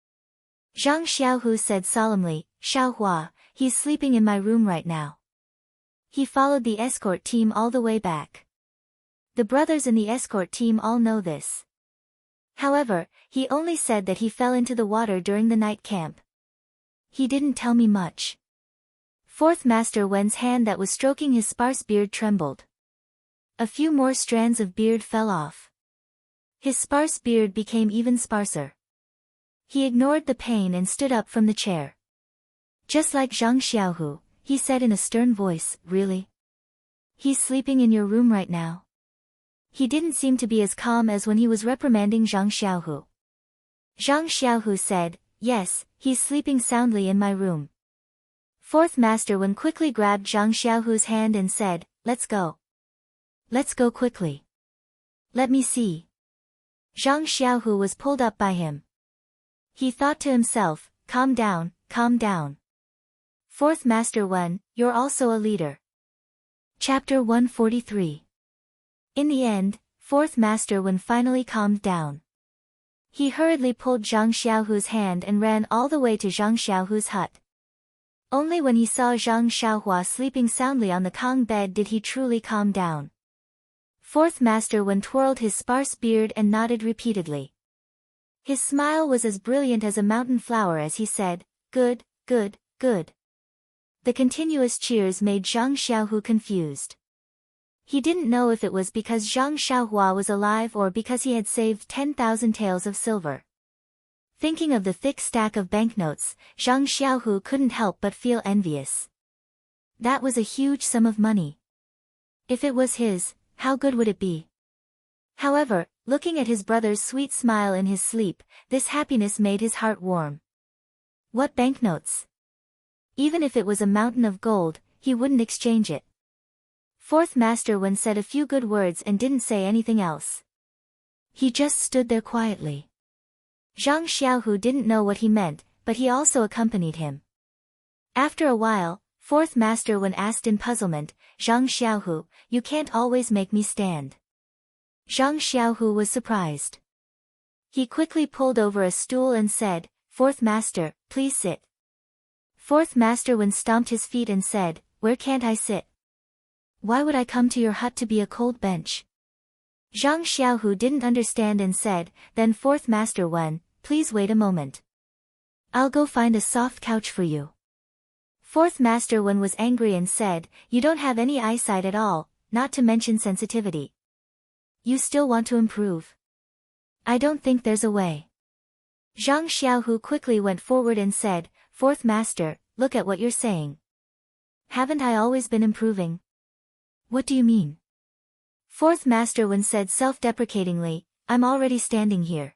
Zhang Xiaohu said solemnly, "Xiaohua, he's sleeping in my room right now." He followed the escort team all the way back. The brothers in the escort team all know this. However, he only said that he fell into the water during the night camp. He didn't tell me much. Fourth Master Wen's hand that was stroking his sparse beard trembled. A few more strands of beard fell off. His sparse beard became even sparser. He ignored the pain and stood up from the chair. Just like Zhang Xiaohu, he said in a stern voice, "Really? He's sleeping in your room right now?" He didn't seem to be as calm as when he was reprimanding Zhang Xiaohu. Zhang Xiaohu said, "Yes, he's sleeping soundly in my room." Fourth Master Wen quickly grabbed Zhang Xiaohu's hand and said, "Let's go. Let's go quickly. Let me see." Zhang Xiaohu was pulled up by him. He thought to himself, calm down, calm down. Fourth Master Wen, you're also a leader. Chapter 143. In the end, Fourth Master Wen finally calmed down. He hurriedly pulled Zhang Xiaohu's hand and ran all the way to Zhang Xiaohu's hut. Only when he saw Zhang Xiaohua sleeping soundly on the Kong bed did he truly calm down. Fourth Master Wen twirled his sparse beard and nodded repeatedly. His smile was as brilliant as a mountain flower as he said, "Good, good, good." The continuous cheers made Zhang Xiaohu confused. He didn't know if it was because Zhang Xiaohua was alive or because he had saved 10,000 taels of silver. Thinking of the thick stack of banknotes, Zhang Xiaohu couldn't help but feel envious. That was a huge sum of money. If it was his, how good would it be? However, looking at his brother's sweet smile in his sleep, this happiness made his heart warm. What banknotes? Even if it was a mountain of gold, he wouldn't exchange it. Fourth Master Wen said a few good words and didn't say anything else. He just stood there quietly. Zhang Xiaohu didn't know what he meant, but he also accompanied him. After a while, Fourth Master Wen asked in puzzlement, "Zhang Xiaohu, you can't always make me stand." Zhang Xiaohu was surprised. He quickly pulled over a stool and said, "Fourth Master, please sit." Fourth Master Wen stomped his feet and said, "Where can't I sit? Why would I come to your hut to be a cold bench?" Zhang Xiaohu didn't understand and said, "Then Fourth Master Wen, please wait a moment. I'll go find a soft couch for you." Fourth Master Wen was angry and said, "You don't have any eyesight at all, not to mention sensitivity. You still want to improve? I don't think there's a way." Zhang Xiaohu quickly went forward and said, "Fourth Master, look at what you're saying. Haven't I always been improving?" "What do you mean?" Fourth Master Wen said self-deprecatingly, "I'm already standing here.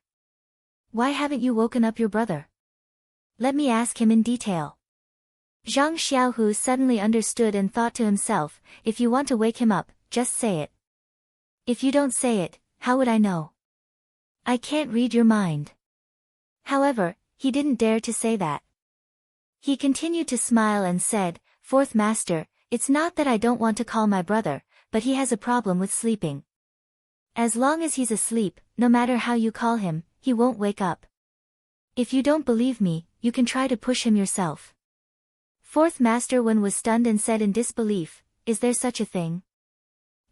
Why haven't you woken up your brother? Let me ask him in detail." Zhang Xiaohu suddenly understood and thought to himself, if you want to wake him up, just say it. If you don't say it, how would I know? I can't read your mind. However, he didn't dare to say that. He continued to smile and said, Fourth Master, it's not that I don't want to call my brother, but he has a problem with sleeping. As long as he's asleep, no matter how you call him, he won't wake up. If you don't believe me, you can try to push him yourself. Fourth Master Wen was stunned and said in disbelief, is there such a thing?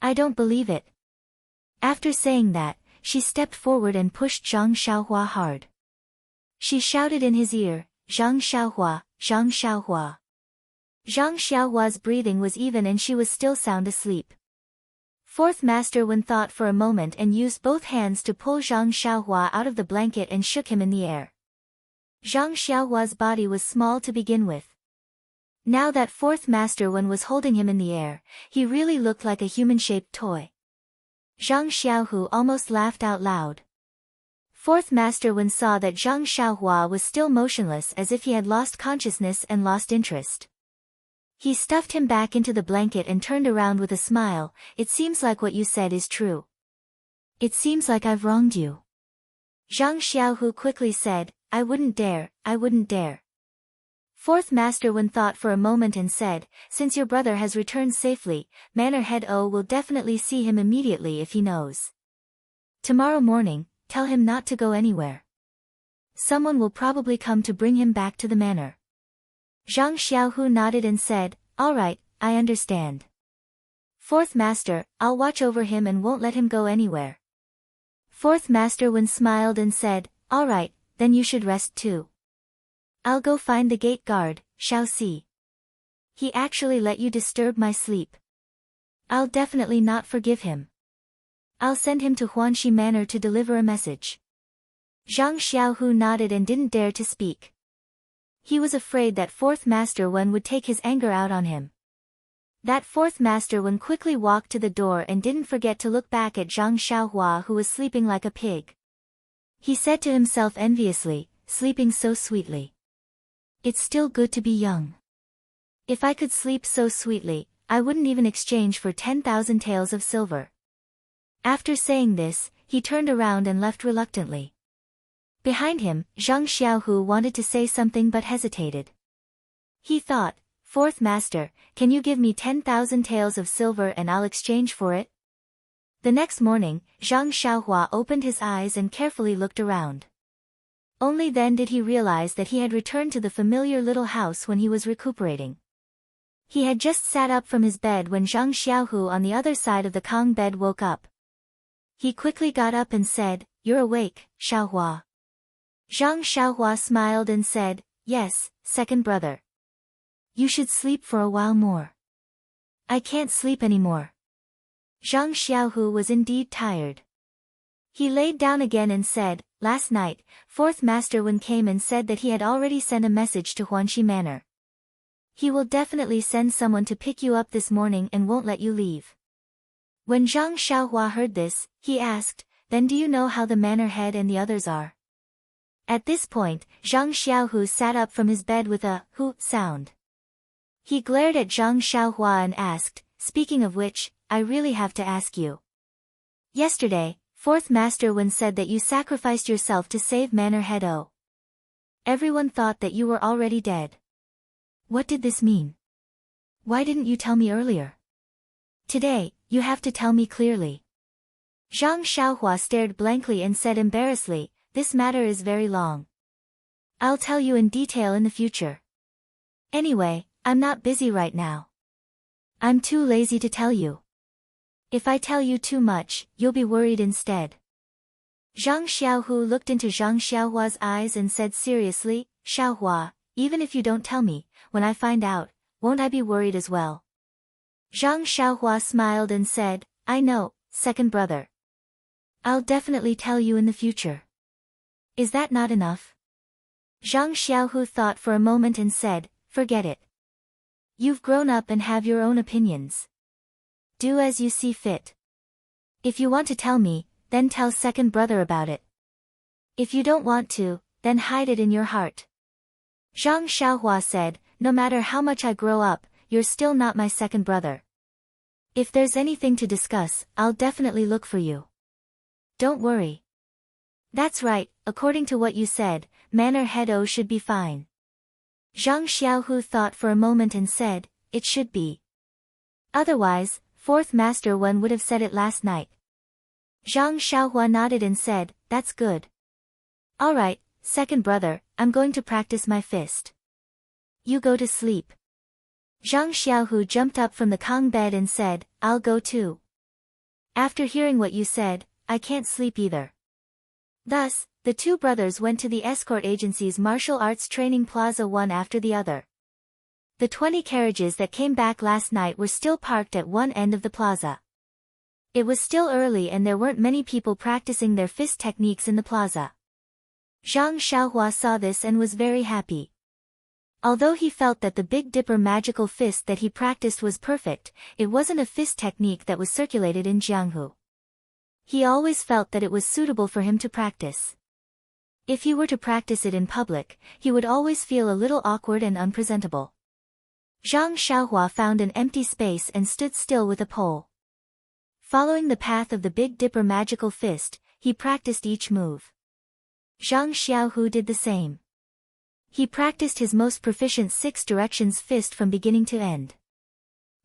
I don't believe it. After saying that, she stepped forward and pushed Zhang Xiaohua hard. She shouted in his ear, Zhang Xiaohua, Zhang Xiaohua. Zhang Xiaohua's breathing was even and she was still sound asleep. Fourth Master Wen thought for a moment and used both hands to pull Zhang Xiaohua out of the blanket and shook him in the air. Zhang Xiaohua's body was small to begin with. Now that Fourth Master Wen was holding him in the air, he really looked like a human-shaped toy. Zhang Xiaohu almost laughed out loud. Fourth Master Wen saw that Zhang Xiaohua was still motionless as if he had lost consciousness and lost interest. He stuffed him back into the blanket and turned around with a smile, it seems like what you said is true. It seems like I've wronged you. Zhang Xiaohu quickly said, I wouldn't dare, I wouldn't dare. Fourth Master Wen thought for a moment and said, since your brother has returned safely, Manor Head O will definitely see him immediately if he knows. Tomorrow morning, tell him not to go anywhere. Someone will probably come to bring him back to the manor. Zhang Xiaohu nodded and said, all right, I understand. Fourth Master, I'll watch over him and won't let him go anywhere. Fourth Master Wen smiled and said, all right, then you should rest too. I'll go find the gate guard, Shao Si. He actually let you disturb my sleep. I'll definitely not forgive him. I'll send him to Huanxi Manor to deliver a message. Zhang Xiaohu nodded and didn't dare to speak. He was afraid that Fourth Master Wen would take his anger out on him. That Fourth Master Wen quickly walked to the door and didn't forget to look back at Zhang Xiaohua who was sleeping like a pig. He said to himself enviously, sleeping so sweetly. It's still good to be young. If I could sleep so sweetly, I wouldn't even exchange for 10,000 taels of silver. After saying this, he turned around and left reluctantly. Behind him, Zhang Xiaohu wanted to say something but hesitated. He thought, Fourth Master, can you give me 10,000 taels of silver and I'll exchange for it? The next morning, Zhang Xiaohua opened his eyes and carefully looked around. Only then did he realize that he had returned to the familiar little house when he was recuperating. He had just sat up from his bed when Zhang Xiaohu on the other side of the Kong bed woke up. He quickly got up and said, You're awake, Xiaohua. Zhang Xiaohua smiled and said, Yes, second brother. You should sleep for a while more. I can't sleep anymore. Zhang Xiaohu was indeed tired. He laid down again and said, Last night, Fourth Master Wen came and said that he had already sent a message to Huanxi Manor. He will definitely send someone to pick you up this morning and won't let you leave. When Zhang Xiaohua heard this, he asked, Then do you know how the manor head and the others are? At this point, Zhang Xiaohu sat up from his bed with a "hu" sound. He glared at Zhang Xiaohua and asked, Speaking of which, I really have to ask you. Yesterday, Fourth Master Wen said that you sacrificed yourself to save Manor Head O. Everyone thought that you were already dead. What did this mean? Why didn't you tell me earlier? Today, you have to tell me clearly. Zhang Xiaohua stared blankly and said embarrassedly, This matter is very long. I'll tell you in detail in the future. Anyway, I'm not busy right now. I'm too lazy to tell you. If I tell you too much, you'll be worried instead. Zhang Xiaohu looked into Zhang Xiaohua's eyes and said seriously, Xiaohua, even if you don't tell me, when I find out, won't I be worried as well? Zhang Xiaohua smiled and said, I know, second brother. I'll definitely tell you in the future. Is that not enough? Zhang Xiaohu thought for a moment and said, Forget it. You've grown up and have your own opinions. Do as you see fit. If you want to tell me, then tell second brother about it. If you don't want to, then hide it in your heart. Zhang Xiaohua said, no matter how much I grow up, you're still not my second brother. If there's anything to discuss, I'll definitely look for you. Don't worry. That's right, according to what you said, Manor Head O should be fine. Zhang Xiaohu thought for a moment and said, it should be. Otherwise, Fourth Master Wen would have said it last night. Zhang Xiaohua nodded and said, that's good. Alright, second brother, I'm going to practice my fist. You go to sleep. Zhang Xiaohu jumped up from the Kong bed and said, I'll go too. After hearing what you said, I can't sleep either. Thus, the two brothers went to the escort agency's martial arts training plaza one after the other. The 20 carriages that came back last night were still parked at one end of the plaza. It was still early and there weren't many people practicing their fist techniques in the plaza. Zhang Xiaohua saw this and was very happy. Although he felt that the Big Dipper magical fist that he practiced was perfect, it wasn't a fist technique that was circulated in Jianghu. He always felt that it was suitable for him to practice. If he were to practice it in public, he would always feel a little awkward and unpresentable. Zhang Xiaohua found an empty space and stood still with a pole. Following the path of the Big Dipper magical fist, he practiced each move. Zhang Xiaohu did the same. He practiced his most proficient 6 directions fist from beginning to end.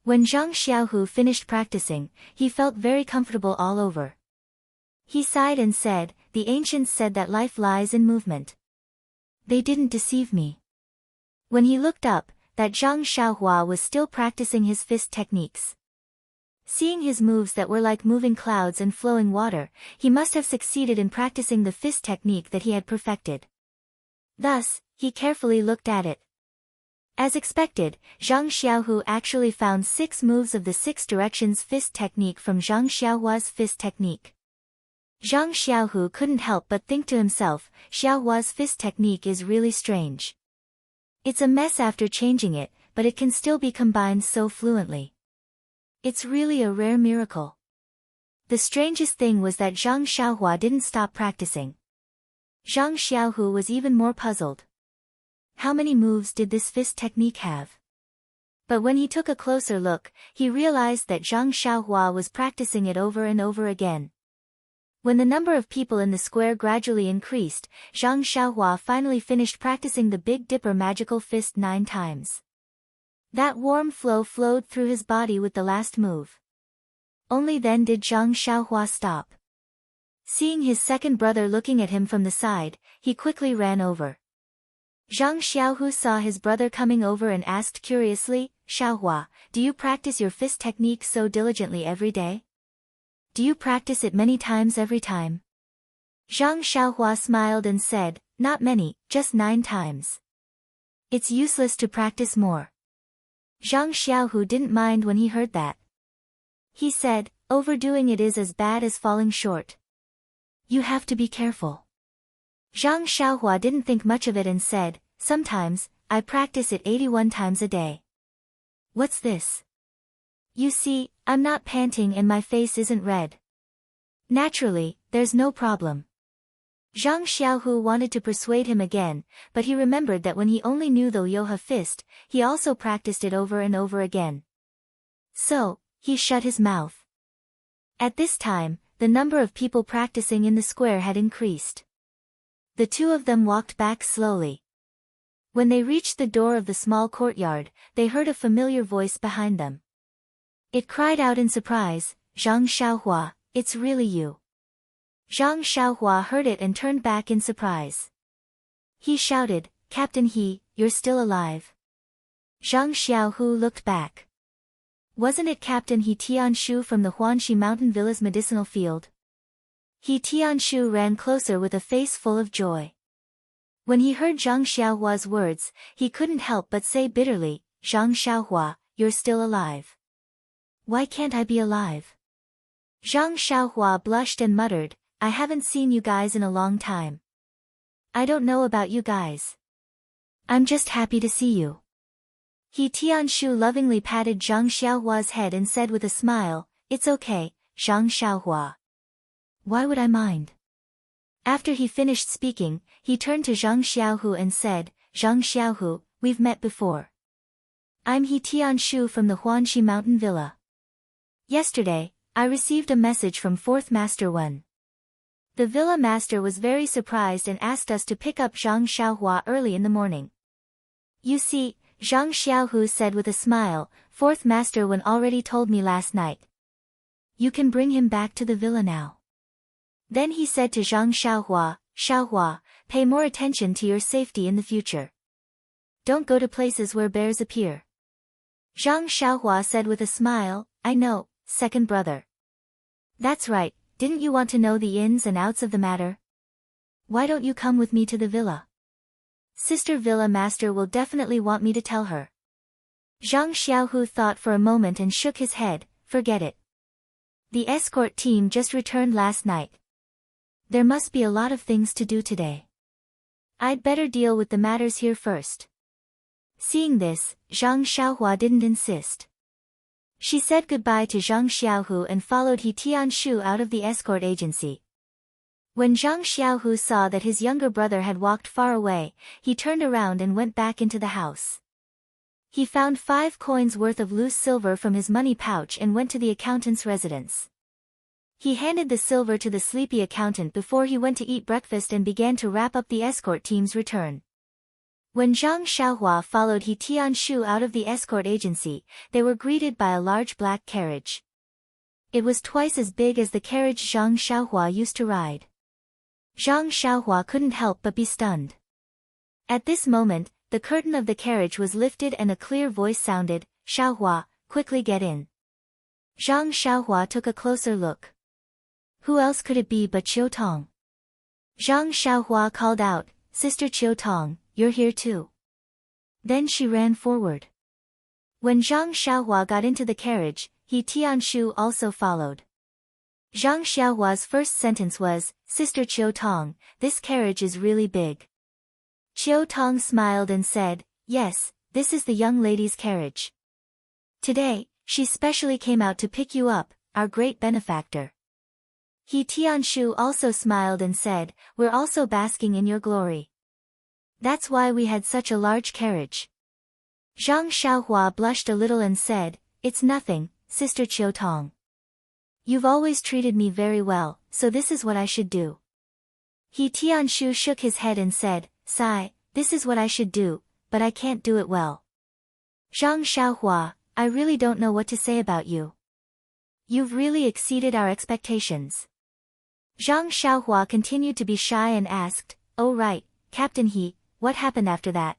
When Zhang Xiaohu finished practicing, he felt very comfortable all over. He sighed and said, the ancients said that life lies in movement. They didn't deceive me. When he looked up, that Zhang Xiaohua was still practicing his fist techniques. Seeing his moves that were like moving clouds and flowing water, he must have succeeded in practicing the fist technique that he had perfected. Thus, he carefully looked at it. As expected, Zhang Xiaohu actually found 6 moves of the 6 directions fist technique from Zhang Xiaohua's fist technique. Zhang Xiaohu couldn't help but think to himself, Xiaohua's fist technique is really strange. It's a mess after changing it, but it can still be combined so fluently. It's really a rare miracle. The strangest thing was that Zhang Xiaohua didn't stop practicing. Zhang Xiaohu was even more puzzled. How many moves did this fist technique have? But when he took a closer look, he realized that Zhang Xiaohua was practicing it over and over again. When the number of people in the square gradually increased, Zhang Xiaohua finally finished practicing the Big Dipper magical fist 9 times. That warm flow flowed through his body with the last move. Only then did Zhang Xiaohua stop. Seeing his second brother looking at him from the side, he quickly ran over. Zhang Xiaohu saw his brother coming over and asked curiously, Xiaohua, do you practice your fist technique so diligently every day? Do you practice it many times every time? Zhang Xiaohua smiled and said, not many, just 9 times. It's useless to practice more. Zhang Xiaohu didn't mind when he heard that. He said, overdoing it is as bad as falling short. You have to be careful. Zhang Xiaohua didn't think much of it and said, sometimes, I practice it 81 times a day. What's this? You see, I'm not panting and my face isn't red. Naturally, there's no problem. Zhang Xiaohu wanted to persuade him again, but he remembered that when he only knew the Liuhe fist, he also practiced it over and over again. So, he shut his mouth. At this time, the number of people practicing in the square had increased. The two of them walked back slowly. When they reached the door of the small courtyard, they heard a familiar voice behind them. It cried out in surprise, Zhang Xiaohua, it's really you. Zhang Xiaohua heard it and turned back in surprise. He shouted, Captain He, you're still alive. Zhang Xiaohu looked back. Wasn't it Captain He Tianshu from the Huanxi Mountain Villa's medicinal field? He Tianshu ran closer with a face full of joy. When he heard Zhang Xiaohua's words, he couldn't help but say bitterly, Zhang Xiaohua, you're still alive. Why can't I be alive? Zhang Xiaohua blushed and muttered, I haven't seen you guys in a long time. I don't know about you guys. I'm just happy to see you. He Tianshu lovingly patted Zhang Xiaohua's head and said with a smile, it's okay, Zhang Xiaohua. Why would I mind? After he finished speaking, he turned to Zhang Xiaohu and said, Zhang Xiaohu, we've met before. I'm He Tianshu from the Huanxi Mountain Villa. Yesterday, I received a message from 4th Master 1. The villa master was very surprised and asked us to pick up Zhang Xiaohua early in the morning. You see, Zhang Xiaohu said with a smile, 4th Master 1 already told me last night. You can bring him back to the villa now. Then he said to Zhang Xiaohua, Xiaohua, pay more attention to your safety in the future. Don't go to places where bears appear. Zhang Xiaohua said with a smile, I know, second brother. That's right, didn't you want to know the ins and outs of the matter? Why don't you come with me to the villa? Sister Villa Master will definitely want me to tell her. Zhang Xiaohu thought for a moment and shook his head, forget it. The escort team just returned last night. There must be a lot of things to do today. I'd better deal with the matters here first. Seeing this, Zhang Xiaohua didn't insist. She said goodbye to Zhang Xiaohu and followed He Tianshu out of the escort agency. When Zhang Xiaohu saw that his younger brother had walked far away, he turned around and went back into the house. He found 5 coins worth of loose silver from his money pouch and went to the accountant's residence. He handed the silver to the sleepy accountant before he went to eat breakfast and began to wrap up the escort team's return. When Zhang Xiaohua followed He Tianshu out of the escort agency, they were greeted by a large black carriage. It was twice as big as the carriage Zhang Xiaohua used to ride. Zhang Xiaohua couldn't help but be stunned. At this moment, the curtain of the carriage was lifted and a clear voice sounded, Xiaohua, quickly get in. Zhang Xiaohua took a closer look. Who else could it be but Qiu Tong? Zhang Xiaohua called out, Sister Qiu Tong, you're here too. Then she ran forward. When Zhang Xiaohua got into the carriage, He Tianshu also followed. Zhang Xiaohua's first sentence was, Sister Qiu Tong, this carriage is really big. Qiu Tong smiled and said, yes, this is the young lady's carriage. Today, she specially came out to pick you up, our great benefactor. He Tianshu also smiled and said, we're also basking in your glory. That's why we had such a large carriage. Zhang Xiaohua blushed a little and said, it's nothing, Sister Qiu Tong. You've always treated me very well, so this is what I should do. He Tianshu shook his head and said, Sai, this is what I should do, but I can't do it well. Zhang Xiaohua, I really don't know what to say about you. You've really exceeded our expectations. Zhang Xiaohua continued to be shy and asked, oh right, Captain He, what happened after that?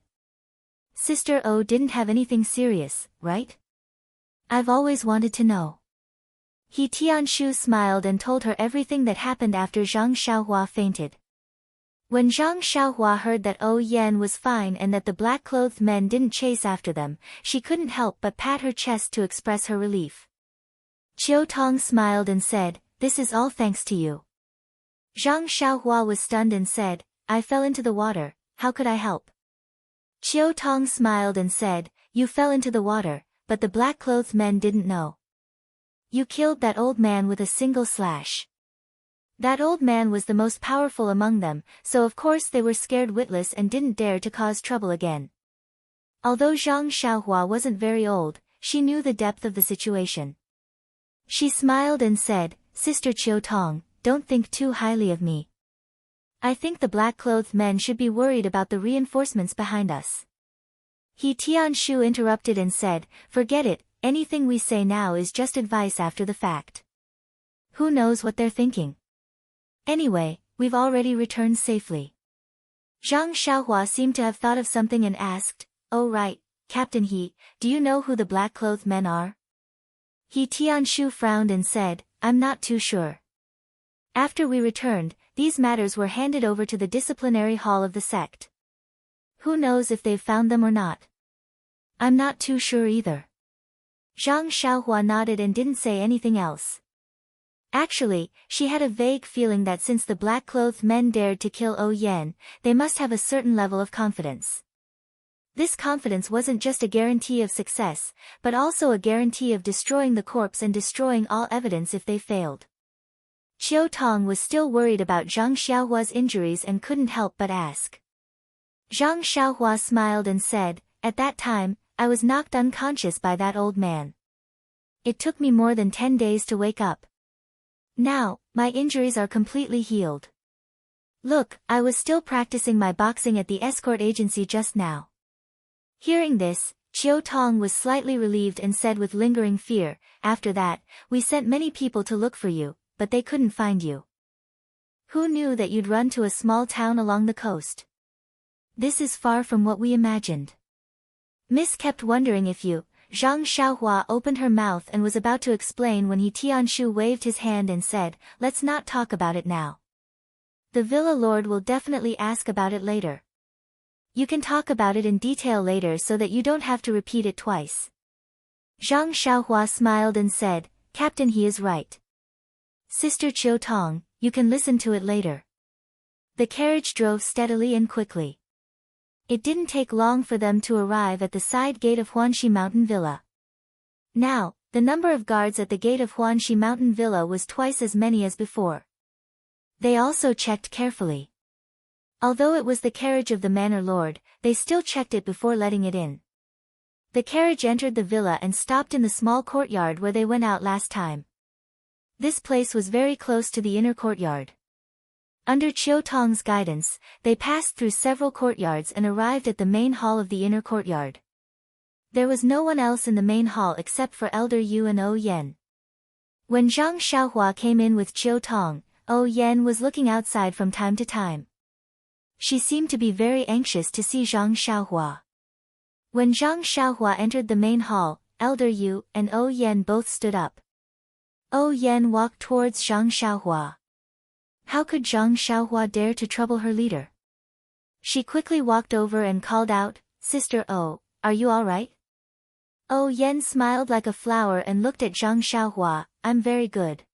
Sister O didn't have anything serious, right? I've always wanted to know. He Tianshu smiled and told her everything that happened after Zhang Xiaohua fainted. When Zhang Xiaohua heard that O Yan was fine and that the black-clothed men didn't chase after them, she couldn't help but pat her chest to express her relief. Qiu Tong smiled and said, this is all thanks to you. Zhang Xiaohua was stunned and said, I fell into the water, how could I help? Qiu Tong smiled and said, you fell into the water, but the black-clothed men didn't know. You killed that old man with a single slash. That old man was the most powerful among them, so of course they were scared witless and didn't dare to cause trouble again. Although Zhang Xiaohua wasn't very old, she knew the depth of the situation. She smiled and said, Sister Qiu Tong, don't think too highly of me. I think the black-clothed men should be worried about the reinforcements behind us. He Tianshu interrupted and said, forget it, anything we say now is just advice after the fact. Who knows what they're thinking? Anyway, we've already returned safely. Zhang Xiaohua seemed to have thought of something and asked, oh right, Captain He, do you know who the black-clothed men are? He Tianshu frowned and said, I'm not too sure. After we returned, these matters were handed over to the disciplinary hall of the sect. Who knows if they've found them or not? I'm not too sure either. Zhang Xiaohua nodded and didn't say anything else. Actually, she had a vague feeling that since the black-clothed men dared to kill O Yan, they must have a certain level of confidence. This confidence wasn't just a guarantee of success, but also a guarantee of destroying the corpse and destroying all evidence if they failed. Qiu Tong was still worried about Zhang Xiaohua's injuries and couldn't help but ask. Zhang Xiaohua smiled and said, at that time, I was knocked unconscious by that old man. It took me more than 10 days to wake up. Now, my injuries are completely healed. Look, I was still practicing my boxing at the escort agency just now. Hearing this, Chiu Tong was slightly relieved and said with lingering fear, after that, we sent many people to look for you, but they couldn't find you. Who knew that you'd run to a small town along the coast? This is far from what we imagined. Miss kept wondering if you. Zhang Xiaohua opened her mouth and was about to explain when Tianshu waved his hand and said, let's not talk about it now. The villa lord will definitely ask about it later. You can talk about it in detail later so that you don't have to repeat it twice. Zhang Xiaohua smiled and said, Captain, he is right. Sister Chiu Tong, you can listen to it later. The carriage drove steadily and quickly. It didn't take long for them to arrive at the side gate of Huanxi Mountain Villa. Now, the number of guards at the gate of Huanxi Mountain Villa was twice as many as before. They also checked carefully. Although it was the carriage of the manor lord, they still checked it before letting it in. The carriage entered the villa and stopped in the small courtyard where they went out last time. This place was very close to the inner courtyard. Under Chiu Tong's guidance, they passed through several courtyards and arrived at the main hall of the inner courtyard. There was no one else in the main hall except for Elder Yu and O Yen. When Zhang Xiaohua came in with Chiu Tong, O Yen was looking outside from time to time. She seemed to be very anxious to see Zhang Xiaohua. When Zhang Xiaohua entered the main hall, Elder Yu and O Yen both stood up. O Yen walked towards Zhang Xiaohua. How could Zhang Xiaohua dare to trouble her leader? She quickly walked over and called out, Sister O, are you all right? O Yen smiled like a flower and looked at Zhang Xiaohua, I'm very good.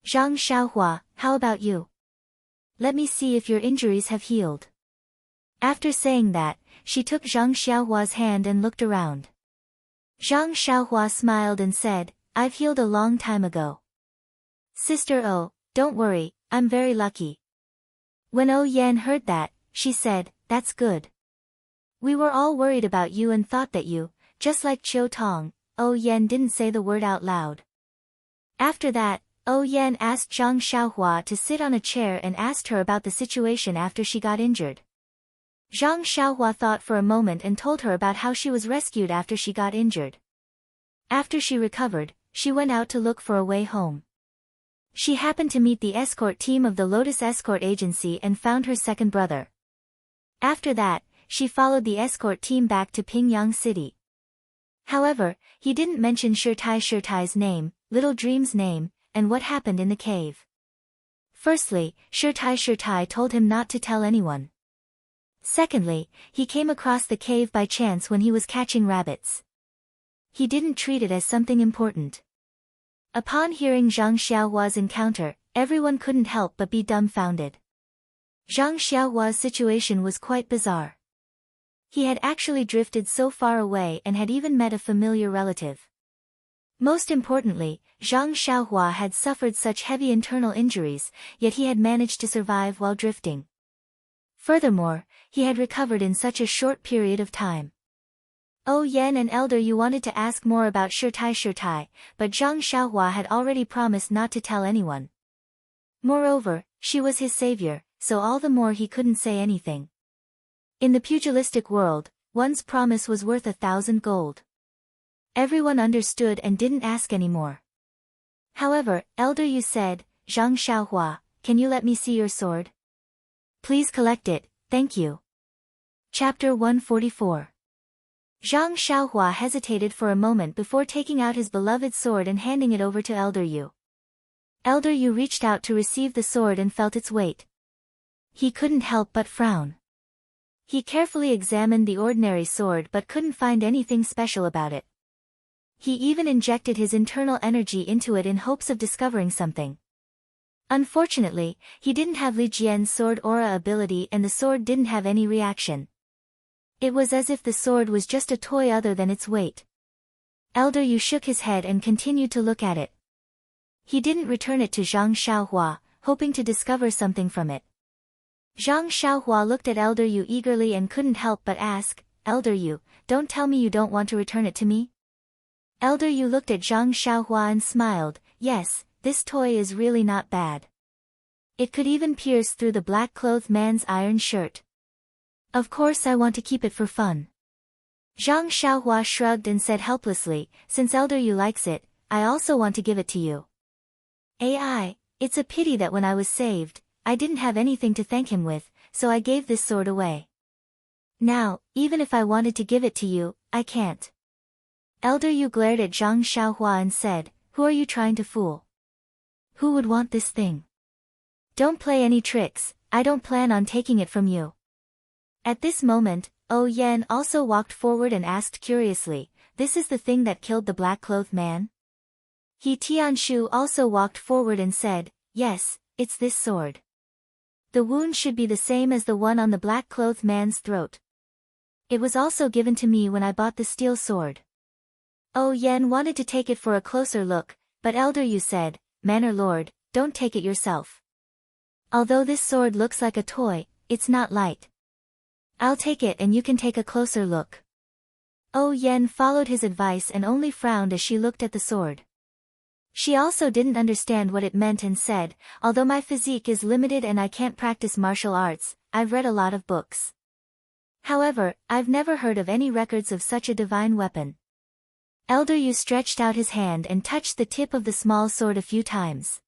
Zhang Xiaohua, how about you? Let me see if your injuries have healed. After saying that, she took Zhang Xiaohua's hand and looked around. Zhang Xiaohua smiled and said, I've healed a long time ago. Sister O, don't worry, I'm very lucky. When O Yen heard that, she said, that's good. We were all worried about you and thought that you, just like Chiu Tong. O Yen didn't say the word out loud. After that, O Yen asked Zhang Xiaohua to sit on a chair and asked her about the situation after she got injured. Zhang Xiaohua thought for a moment and told her about how she was rescued after she got injured. After she recovered, she went out to look for a way home. She happened to meet the escort team of the Lotus Escort Agency and found her second brother. After that, she followed the escort team back to Pingyang City. However, he didn't mention Shirtai's name, Little Dream's name, and what happened in the cave. Firstly, Shirtai told him not to tell anyone. Secondly, he came across the cave by chance when he was catching rabbits. He didn't treat it as something important. Upon hearing Zhang Xiaohua's encounter, everyone couldn't help but be dumbfounded. Zhang Xiaohua's situation was quite bizarre. He had actually drifted so far away and had even met a familiar relative. Most importantly, Zhang Xiaohua had suffered such heavy internal injuries, yet he had managed to survive while drifting. Furthermore, he had recovered in such a short period of time. O Yen and Elder Yu wanted to ask more about Shirtai, but Zhang Xiaohua had already promised not to tell anyone. Moreover, she was his savior, so all the more he couldn't say anything. In the pugilistic world, one's promise was worth 1,000 gold. Everyone understood and didn't ask anymore. However, Elder Yu said, Zhang Xiaohua, can you let me see your sword? Please collect it, thank you. Chapter 144. Zhang Xiaohua hesitated for a moment before taking out his beloved sword and handing it over to Elder Yu. Elder Yu reached out to receive the sword and felt its weight. He couldn't help but frown. He carefully examined the ordinary sword but couldn't find anything special about it. He even injected his internal energy into it in hopes of discovering something. Unfortunately, he didn't have Li Jian's sword aura ability and the sword didn't have any reaction. It was as if the sword was just a toy other than its weight. Elder Yu shook his head and continued to look at it. He didn't return it to Zhang Xiaohua, hoping to discover something from it. Zhang Xiaohua looked at Elder Yu eagerly and couldn't help but ask, Elder Yu, don't tell me you don't want to return it to me? Elder Yu looked at Zhang Xiaohua and smiled. Yes, this toy is really not bad. It could even pierce through the black-clothed man's iron shirt. Of course I want to keep it for fun. Zhang Xiaohua shrugged and said helplessly, since Elder Yu likes it, I also want to give it to you. AI, it's a pity that when I was saved, I didn't have anything to thank him with, so I gave this sword away. Now, even if I wanted to give it to you, I can't. Elder Yu glared at Zhang Xiaohua and said, who are you trying to fool? Who would want this thing? Don't play any tricks, I don't plan on taking it from you. At this moment, Oh Yan also walked forward and asked curiously, this is the thing that killed the black-clothed man? He Tianshu also walked forward and said, yes, it's this sword. The wound should be the same as the one on the black-clothed man's throat. It was also given to me when I bought the steel sword. Oh Yan wanted to take it for a closer look, but Elder Yu said, Manor Lord, don't take it yourself. Although this sword looks like a toy, it's not light. I'll take it and you can take a closer look. Oh Yan followed his advice and only frowned as she looked at the sword. She also didn't understand what it meant and said, although my physique is limited and I can't practice martial arts, I've read a lot of books. However, I've never heard of any records of such a divine weapon. Elder Yu stretched out his hand and touched the tip of the small sword a few times.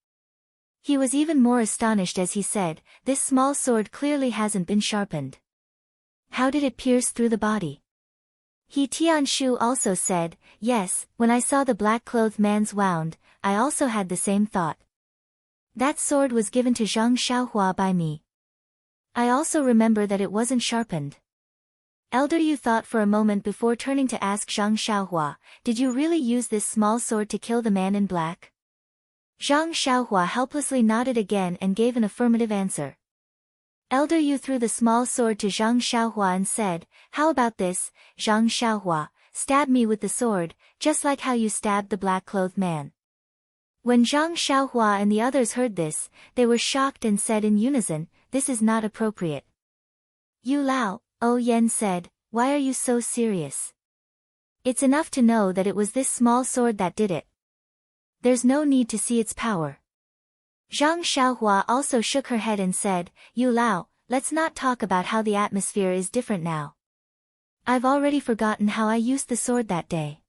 He was even more astonished as he said, this small sword clearly hasn't been sharpened. How did it pierce through the body? He Tianshu also said, yes, when I saw the black-clothed man's wound, I also had the same thought. That sword was given to Zhang Xiaohua by me. I also remember that it wasn't sharpened. Elder Yu thought for a moment before turning to ask Zhang Xiaohua, did you really use this small sword to kill the man in black? Zhang Xiaohua helplessly nodded again and gave an affirmative answer. Elder Yu threw the small sword to Zhang Xiaohua and said, how about this, Zhang Xiaohua, stab me with the sword, just like how you stabbed the black-clothed man. When Zhang Xiaohua and the others heard this, they were shocked and said in unison, this is not appropriate. Yu Lao, Oh Yan said, why are you so serious? It's enough to know that it was this small sword that did it. There's no need to see its power. Zhang Xiaohua also shook her head and said, Yu Lao, let's not talk about how the atmosphere is different now. I've already forgotten how I used the sword that day.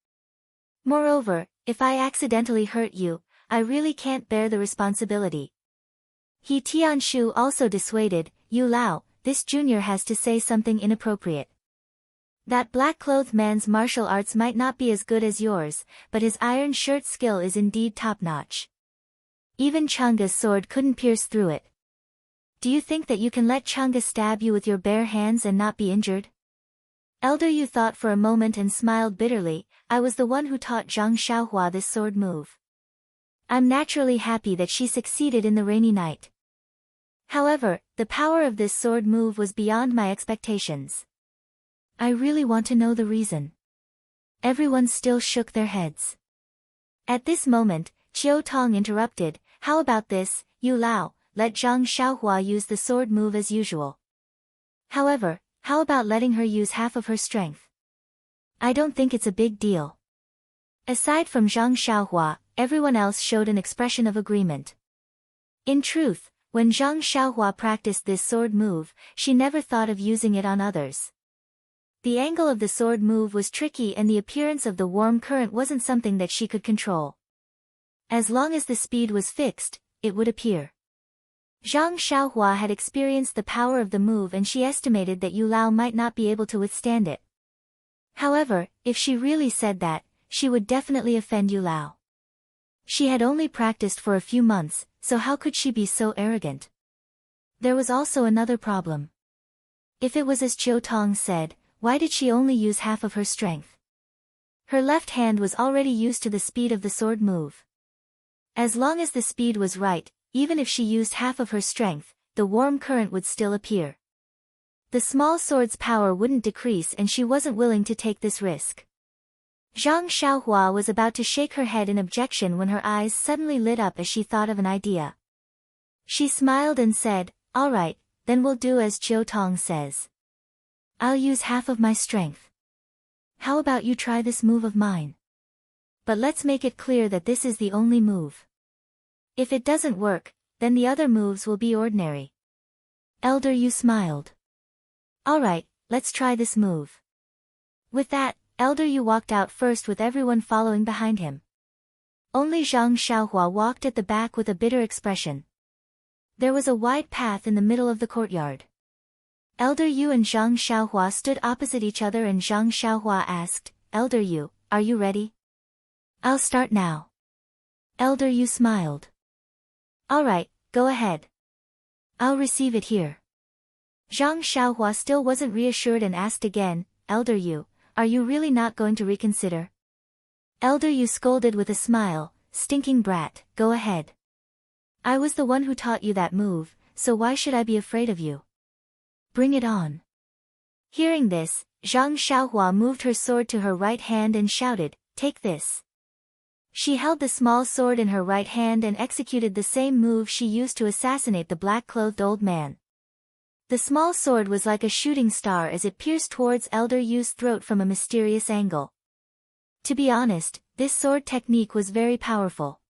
Moreover, if I accidentally hurt you, I really can't bear the responsibility. He Tianshu also dissuaded, Yu Lao, this junior has to say something inappropriate. That black-clothed man's martial arts might not be as good as yours, but his iron shirt skill is indeed top-notch. Even Chang'e's sword couldn't pierce through it. Do you think that you can let Chang'e stab you with your bare hands and not be injured? Elder Yu thought for a moment and smiled bitterly, I was the one who taught Zhang Xiaohua this sword move. I'm naturally happy that she succeeded in the rainy night. However, the power of this sword move was beyond my expectations. I really want to know the reason. Everyone still shook their heads. At this moment, Qiu Tong interrupted, how about this, Yu Lao, let Zhang Xiaohua use the sword move as usual. However, how about letting her use half of her strength? I don't think it's a big deal. Aside from Zhang Xiaohua, everyone else showed an expression of agreement. In truth, when Zhang Xiaohua practiced this sword move, she never thought of using it on others. The angle of the sword move was tricky and the appearance of the warm current wasn't something that she could control. As long as the speed was fixed, it would appear. Zhang Xiaohua had experienced the power of the move and she estimated that Yu Lao might not be able to withstand it. However, if she really said that, she would definitely offend Yu Lao. She had only practiced for a few months, so how could she be so arrogant? There was also another problem. If it was as Qiu Tong said, why did she only use half of her strength? Her left hand was already used to the speed of the sword move. As long as the speed was right, even if she used half of her strength, the warm current would still appear. The small sword's power wouldn't decrease and she wasn't willing to take this risk. Zhang Xiaohua was about to shake her head in objection when her eyes suddenly lit up as she thought of an idea. She smiled and said, all right, then we'll do as Qiu Tong says. I'll use half of my strength. How about you try this move of mine? But let's make it clear that this is the only move. If it doesn't work, then the other moves will be ordinary. Elder Yu smiled. Alright, let's try this move. With that, Elder Yu walked out first with everyone following behind him. Only Zhang Xiaohua walked at the back with a bitter expression. There was a wide path in the middle of the courtyard. Elder Yu and Zhang Xiaohua stood opposite each other and Zhang Xiaohua asked, Elder Yu, are you ready? I'll start now. Elder Yu smiled. Alright, go ahead. I'll receive it here. Zhang Xiaohua still wasn't reassured and asked again, Elder Yu, are you really not going to reconsider? Elder Yu scolded with a smile, stinking brat, go ahead. I was the one who taught you that move, so why should I be afraid of you? Bring it on. Hearing this, Zhang Xiaohua moved her sword to her right hand and shouted, take this. She held the small sword in her right hand and executed the same move she used to assassinate the black-clothed old man. The small sword was like a shooting star as it pierced towards Elder Yu's throat from a mysterious angle. To be honest, this sword technique was very powerful.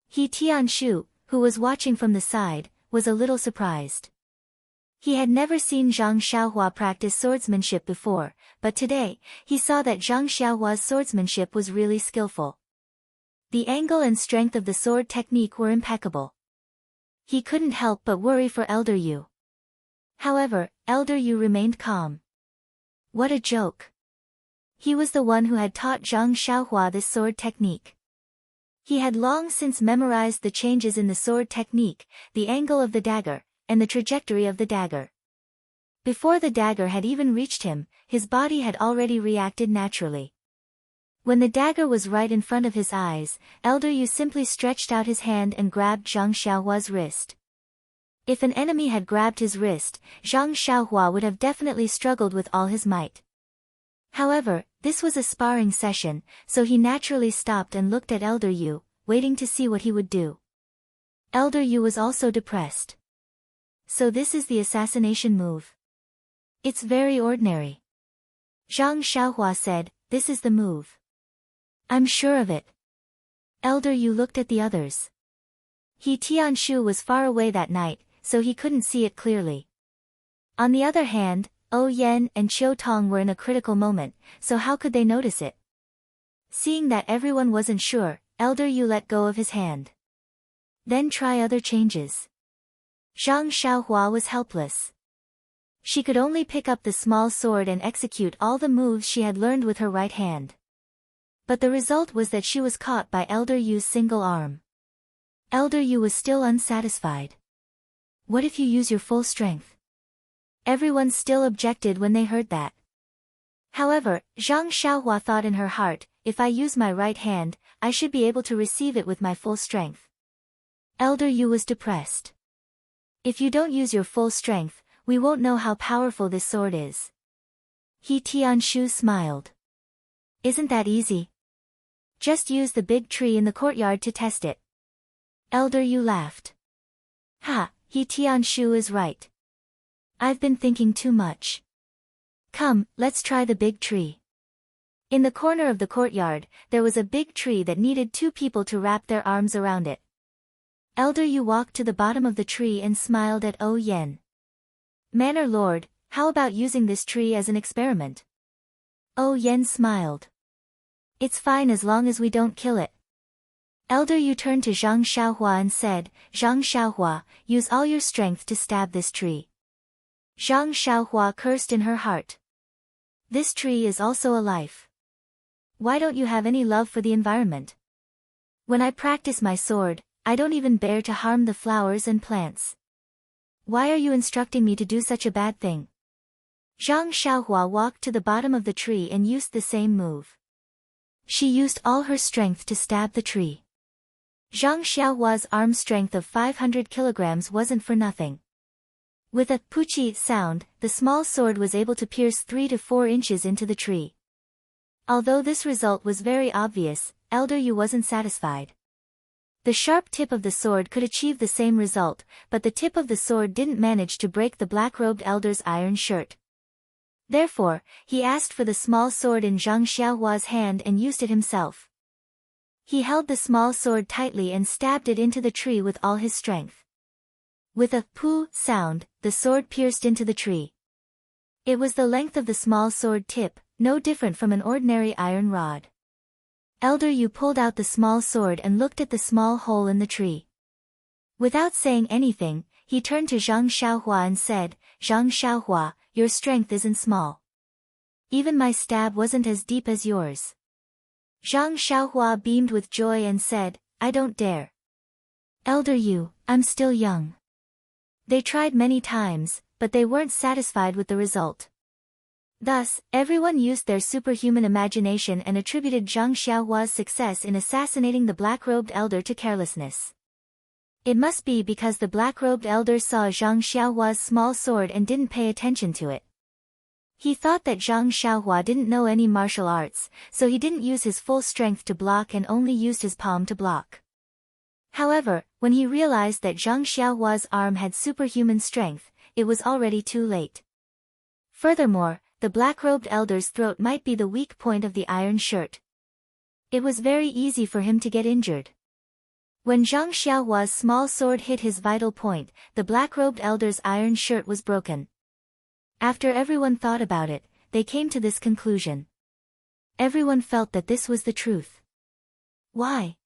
He Tianshu, who was watching from the side, was a little surprised. He had never seen Zhang Xiaohua practice swordsmanship before, but today, he saw that Zhang Xiaohua's swordsmanship was really skillful. The angle and strength of the sword technique were impeccable. He couldn't help but worry for Elder Yu. However, Elder Yu remained calm. What a joke. He was the one who had taught Zhang Xiaohua this sword technique. He had long since memorized the changes in the sword technique, the angle of the dagger, and the trajectory of the dagger. Before the dagger had even reached him, his body had already reacted naturally. When the dagger was right in front of his eyes, Elder Yu simply stretched out his hand and grabbed Zhang Xiaohua's wrist. If an enemy had grabbed his wrist, Zhang Xiaohua would have definitely struggled with all his might. However, this was a sparring session, so he naturally stopped and looked at Elder Yu, waiting to see what he would do. Elder Yu was also depressed. So this is the assassination move. It's very ordinary. Zhang Xiaohua said, this is the move. I'm sure of it. Elder Yu looked at the others. He Tianshu was far away that night, so he couldn't see it clearly. On the other hand, O Yen and Qiu Tong were in a critical moment, so how could they notice it? Seeing that everyone wasn't sure, Elder Yu let go of his hand. Then try other changes. Zhang Xiaohua was helpless. She could only pick up the small sword and execute all the moves she had learned with her right hand. But the result was that she was caught by Elder Yu's single arm. Elder Yu was still unsatisfied. What if you use your full strength? Everyone still objected when they heard that. However, Zhang Xiaohua thought in her heart, if I use my right hand, I should be able to receive it with my full strength. Elder Yu was depressed. If you don't use your full strength, we won't know how powerful this sword is. He Tianshu smiled. Isn't that easy? Just use the big tree in the courtyard to test it. Elder Yu laughed. Ha, He Tianshu is right. I've been thinking too much. Come, let's try the big tree. In the corner of the courtyard, there was a big tree that needed 2 people to wrap their arms around it. Elder Yu walked to the bottom of the tree and smiled at O Yen. Manor Lord, how about using this tree as an experiment? O Yen smiled. It's fine as long as we don't kill it. Elder Yu turned to Zhang Xiaohua and said, Zhang Xiaohua, use all your strength to stab this tree. Zhang Xiaohua cursed in her heart. This tree is also a life. Why don't you have any love for the environment? When I practice my sword, I don't even bear to harm the flowers and plants. Why are you instructing me to do such a bad thing? Zhang Xiaohua walked to the bottom of the tree and used the same move. She used all her strength to stab the tree. Zhang Xiaohua's arm strength of 500 kilograms wasn't for nothing. With a puchi sound, the small sword was able to pierce 3 to 4 inches into the tree. Although this result was very obvious, Elder Yu wasn't satisfied. The sharp tip of the sword could achieve the same result, but the tip of the sword didn't manage to break the black-robed elder's iron shirt. Therefore, he asked for the small sword in Zhang Xiaohua's hand and used it himself. He held the small sword tightly and stabbed it into the tree with all his strength. With a "poo" sound, the sword pierced into the tree. It was the length of the small sword tip, no different from an ordinary iron rod. Elder Yu pulled out the small sword and looked at the small hole in the tree. Without saying anything, he turned to Zhang Xiaohua and said, "Zhang Xiaohua, your strength isn't small. Even my stab wasn't as deep as yours." Zhang Xiaohua beamed with joy and said, "I don't dare. Elder Yu, I'm still young." They tried many times, but they weren't satisfied with the result. Thus, everyone used their superhuman imagination and attributed Zhang Xiaohua's success in assassinating the black-robed elder to carelessness. It must be because the black-robed elder saw Zhang Xiaohua's small sword and didn't pay attention to it. He thought that Zhang Xiaohua didn't know any martial arts, so he didn't use his full strength to block and only used his palm to block. However, when he realized that Zhang Xiaohua's arm had superhuman strength, it was already too late. Furthermore, the black-robed elder's throat might be the weak point of the iron shirt. It was very easy for him to get injured. When Zhang Xiaohua's small sword hit his vital point, the black-robed elder's iron shirt was broken. After everyone thought about it, they came to this conclusion. Everyone felt that this was the truth. Why?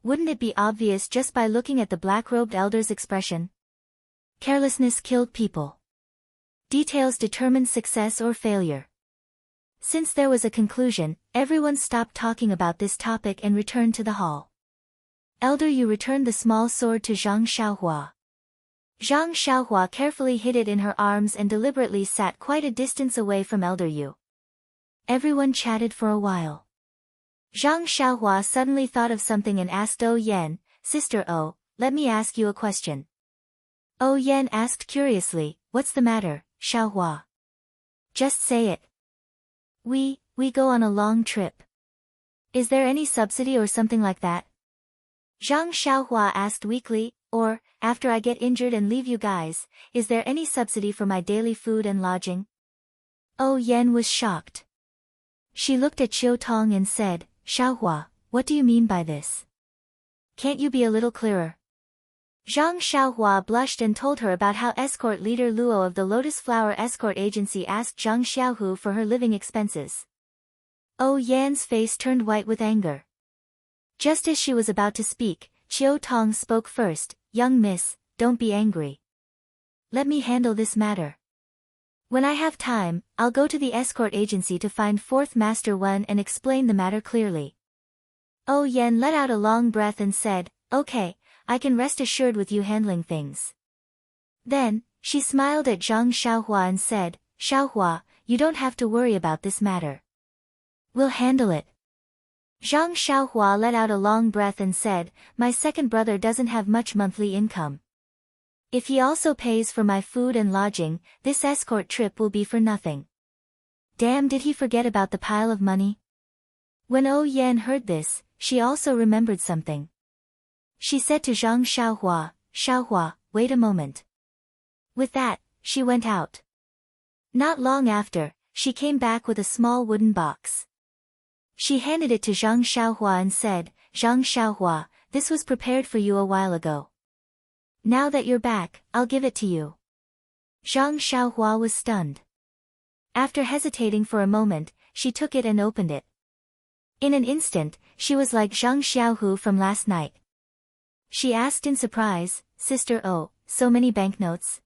Wouldn't it be obvious just by looking at the black-robed elder's expression? Carelessness killed people. Details determined success or failure. Since there was a conclusion, everyone stopped talking about this topic and returned to the hall. Elder Yu returned the small sword to Zhang Xiaohua. Zhang Xiaohua carefully hid it in her arms and deliberately sat quite a distance away from Elder Yu. Everyone chatted for a while. Zhang Xiaohua suddenly thought of something and asked O Yan, "Sister O, let me ask you a question." O Yan asked curiously, "What's the matter, Xiaohua?" "Just say it." We go on a long trip. Is there any subsidy or something like that?" Zhang Xiaohua asked weakly, "Or, after I get injured and leave you guys, is there any subsidy for my daily food and lodging?" O Yan was shocked. She looked at Qiu Tong and said, "Xiaohua, what do you mean by this? Can't you be a little clearer?" Zhang Xiaohua blushed and told her about how escort leader Luo of the Lotus Flower Escort Agency asked Zhang Xiaohu for her living expenses. O Yan's face turned white with anger. Just as she was about to speak, Qiu Tong spoke first, "Young miss, don't be angry. Let me handle this matter. When I have time, I'll go to the escort agency to find Fourth Master Wen and explain the matter clearly." O Yan let out a long breath and said, "Okay, I can rest assured with you handling things." Then, she smiled at Zhang Xiaohua and said, "Xiaohua, you don't have to worry about this matter. We'll handle it." Zhang Xiaohua let out a long breath and said, "My second brother doesn't have much monthly income. If he also pays for my food and lodging, this escort trip will be for nothing. Damn, did he forget about the pile of money?" When O Yan heard this, she also remembered something. She said to Zhang Xiaohua, "Xiaohua, wait a moment." With that, she went out. Not long after, she came back with a small wooden box. She handed it to Zhang Xiaohua and said, "Zhang Xiaohua, this was prepared for you a while ago. Now that you're back, I'll give it to you." Zhang Xiaohua was stunned. After hesitating for a moment, she took it and opened it. In an instant, she was like Zhang Xiaohu from last night. She asked in surprise, "Sister O, so many banknotes?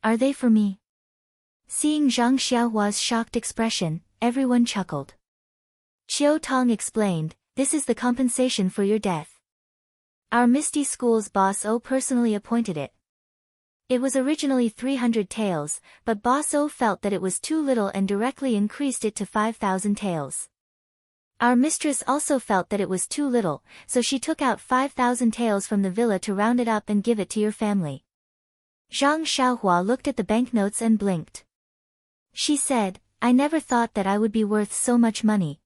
Are they for me?" Seeing Zhang Xiaohua's shocked expression, everyone chuckled. Qiu Tong explained, "This is the compensation for your death. Our Misty School's Boss O personally appointed it. It was originally 300 taels, but Boss O felt that it was too little and directly increased it to 5,000 taels. Our mistress also felt that it was too little, so she took out 5,000 taels from the villa to round it up and give it to your family." Zhang Xiaohua looked at the banknotes and blinked. She said, "I never thought that I would be worth so much money.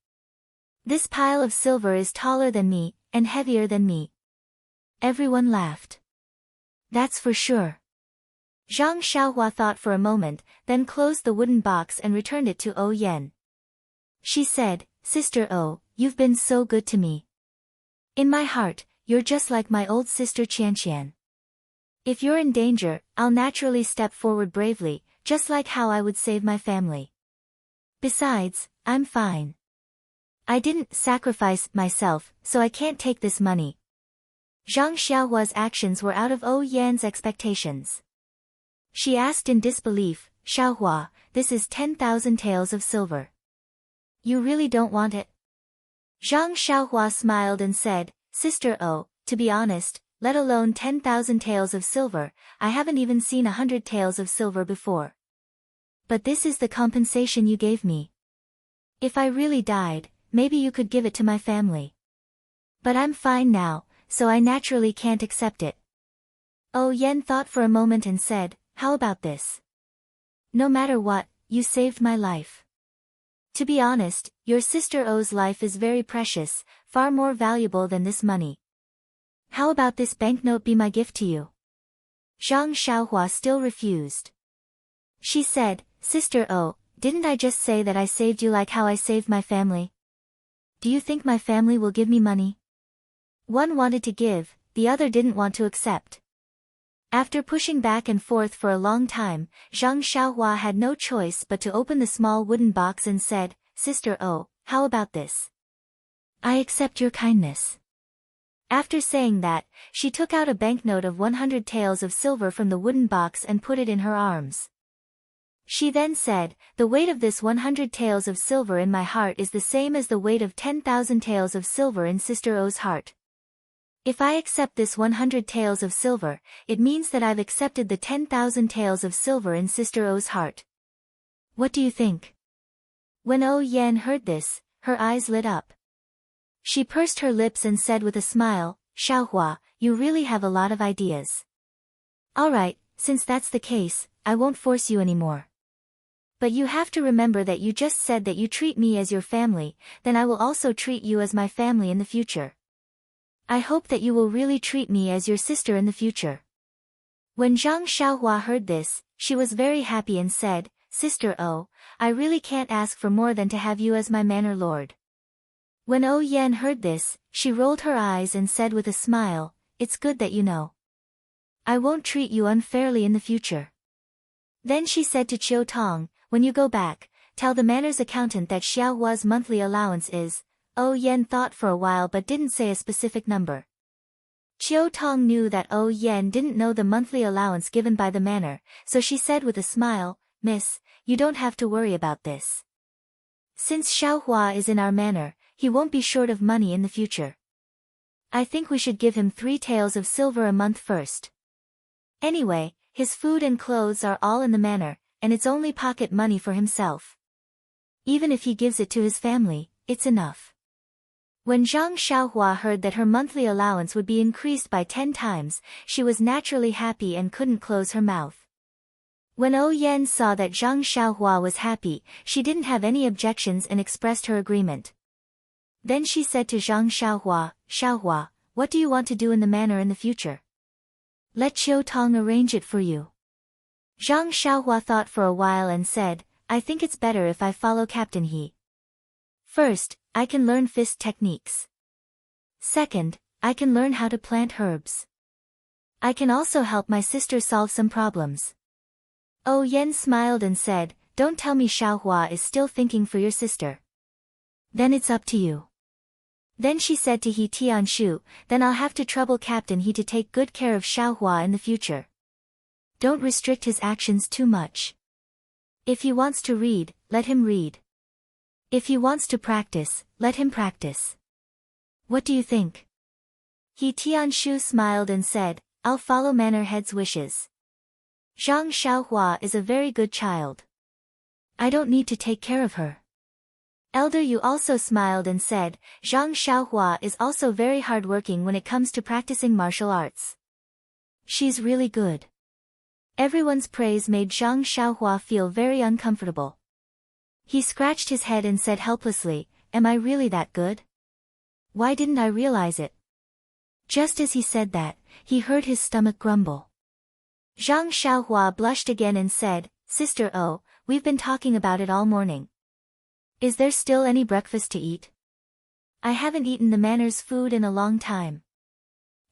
This pile of silver is taller than me, and heavier than me." Everyone laughed. "That's for sure." Zhang Xiaohua thought for a moment, then closed the wooden box and returned it to O Yan. She said, "Sister O, you've been so good to me. In my heart, you're just like my old sister Qianqian. If you're in danger, I'll naturally step forward bravely, just like how I would save my family. Besides, I'm fine. I didn't sacrifice myself, so I can't take this money." Zhang Xiaohua's actions were out of O Yan's expectations. She asked in disbelief, "Xiaohua, this is 10,000 taels of silver. You really don't want it?" Zhang Xiaohua smiled and said, "Sister O, to be honest, let alone 10,000 taels of silver, I haven't even seen 100 taels of silver before. But this is the compensation you gave me. If I really died, maybe you could give it to my family. But I'm fine now, so I naturally can't accept it." O Yan thought for a moment and said, "How about this? No matter what, you saved my life. To be honest, your sister O's life is very precious, far more valuable than this money. How about this banknote be my gift to you?" Zhang Xiaohua still refused. She said, "Sister O, didn't I just say that I saved you like how I saved my family? Do you think my family will give me money?" One wanted to give, the other didn't want to accept. After pushing back and forth for a long time, Zhang Xiaohua had no choice but to open the small wooden box and said, "Sister O, how about this? I accept your kindness." After saying that, she took out a banknote of 100 taels of silver from the wooden box and put it in her arms. She then said, "The weight of this 100 taels of silver in my heart is the same as the weight of 10,000 taels of silver in Sister O's heart. If I accept this 100 taels of silver, it means that I've accepted the 10,000 taels of silver in Sister O's heart. What do you think?" When O Yan heard this, her eyes lit up. She pursed her lips and said with a smile, "Xiaohua, you really have a lot of ideas. Alright, since that's the case, I won't force you anymore. But you have to remember that you just said that you treat me as your family, then I will also treat you as my family in the future. I hope that you will really treat me as your sister in the future." When Zhang Xiaohua heard this, she was very happy and said, "Sister O, I really can't ask for more than to have you as my manor lord." When O Yan heard this, she rolled her eyes and said with a smile, "It's good that you know. I won't treat you unfairly in the future." Then she said to Qiu Tong, "When you go back, tell the manor's accountant that Xiaohua's monthly allowance is—" O Yan thought for a while but didn't say a specific number. Qiu Tong knew that O Yan didn't know the monthly allowance given by the manor, so she said with a smile, "Miss, you don't have to worry about this. Since Xiaohua is in our manor, he won't be short of money in the future. I think we should give him 3 taels of silver a month first. Anyway, his food and clothes are all in the manor, and it's only pocket money for himself. Even if he gives it to his family, it's enough." When Zhang Xiaohua heard that her monthly allowance would be increased by 10 times, she was naturally happy and couldn't close her mouth. When O Yan saw that Zhang Xiaohua was happy, she didn't have any objections and expressed her agreement. Then she said to Zhang Xiaohua, "Xiaohua, what do you want to do in the manor in the future? Let Qiu Tong arrange it for you." Zhang Xiaohua thought for a while and said, "I think it's better if I follow Captain He. First, I can learn fist techniques. Second, I can learn how to plant herbs. I can also help my sister solve some problems." O Yan smiled and said, "Don't tell me Xiaohua is still thinking for your sister. Then it's up to you." Then she said to He Tianshu, "Then I'll have to trouble Captain He to take good care of Xiaohua in the future. Don't restrict his actions too much. If he wants to read, let him read. If he wants to practice, let him practice. What do you think?" He Tianshu smiled and said, "I'll follow manor head's wishes. Zhang Xiaohua is a very good child. I don't need to take care of her." Elder Yu also smiled and said, "Zhang Xiaohua is also very hardworking when it comes to practicing martial arts. She's really good." Everyone's praise made Zhang Xiaohua feel very uncomfortable. He scratched his head and said helplessly, "Am I really that good? Why didn't I realize it?" Just as he said that, he heard his stomach grumble. Zhang Xiaohua blushed again and said, Sister Oh, we've been talking about it all morning. Is there still any breakfast to eat? I haven't eaten the manor's food in a long time.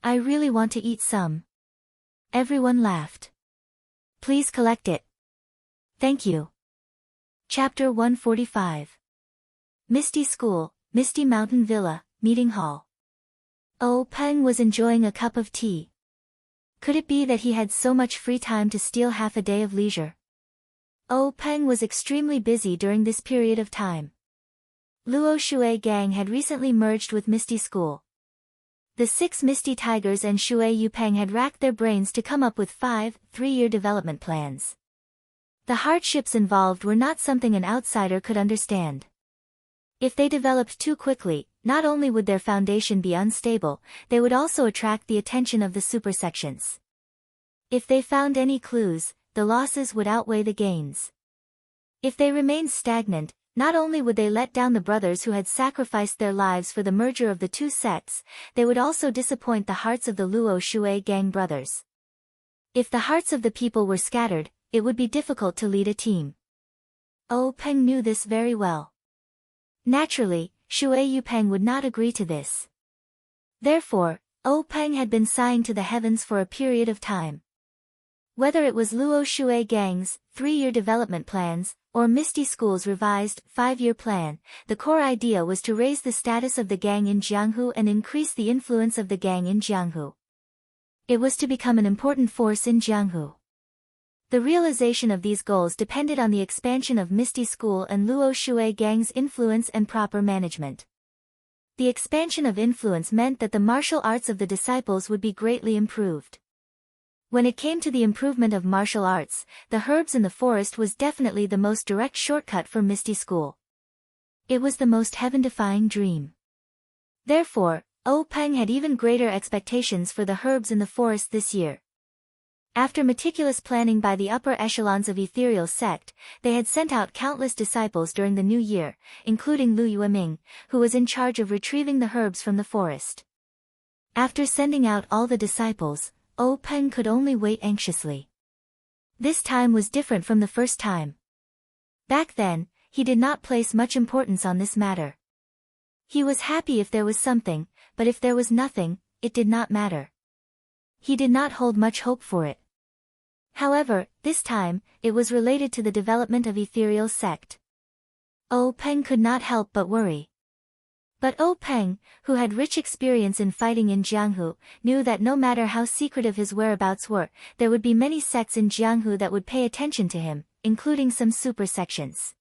I really want to eat some. Everyone laughed. Please collect it. Thank you. Chapter 145. Misty School, Misty Mountain Villa, Meeting Hall. Oh Peng was enjoying a cup of tea. Could it be that he had so much free time to steal half a day of leisure? Oh Peng was extremely busy during this period of time. Luo Shui gang had recently merged with Misty School. The 6 Misty Tigers and Shui Yupeng had racked their brains to come up with 5 3-year development plans. The hardships involved were not something an outsider could understand. If they developed too quickly, not only would their foundation be unstable, they would also attract the attention of the super sections. If they found any clues, the losses would outweigh the gains. If they remained stagnant, not only would they let down the brothers who had sacrificed their lives for the merger of the two sects, they would also disappoint the hearts of the Luo Shui gang brothers. If the hearts of the people were scattered, it would be difficult to lead a team. Oh Peng knew this very well. Naturally, Shui Yupeng would not agree to this. Therefore, Oh Peng had been sighing to the heavens for a period of time. Whether it was Luo Shui gang's 3-year development plans, or Misty School's revised 5-year plan, the core idea was to raise the status of the gang in Jianghu and increase the influence of the gang in Jianghu. It was to become an important force in Jianghu. The realization of these goals depended on the expansion of Misty School and Luo Shui gang's influence and proper management. The expansion of influence meant that the martial arts of the disciples would be greatly improved. When it came to the improvement of martial arts, the herbs in the forest was definitely the most direct shortcut for Misty School. It was the most heaven-defying dream. Therefore, Oh Peng had even greater expectations for the herbs in the forest this year. After meticulous planning by the upper echelons of Ethereal Sect, they had sent out countless disciples during the new year, including Lu Yueming, who was in charge of retrieving the herbs from the forest. After sending out all the disciples, Oh Peng could only wait anxiously. This time was different from the first time. Back then, he did not place much importance on this matter. He was happy if there was something, but if there was nothing, it did not matter. He did not hold much hope for it. However, this time, it was related to the development of Ethereal Sect. Oh Peng could not help but worry. But Oh Peng, who had rich experience in fighting in Jianghu, knew that no matter how secretive his whereabouts were, there would be many sects in Jianghu that would pay attention to him, including some super sections.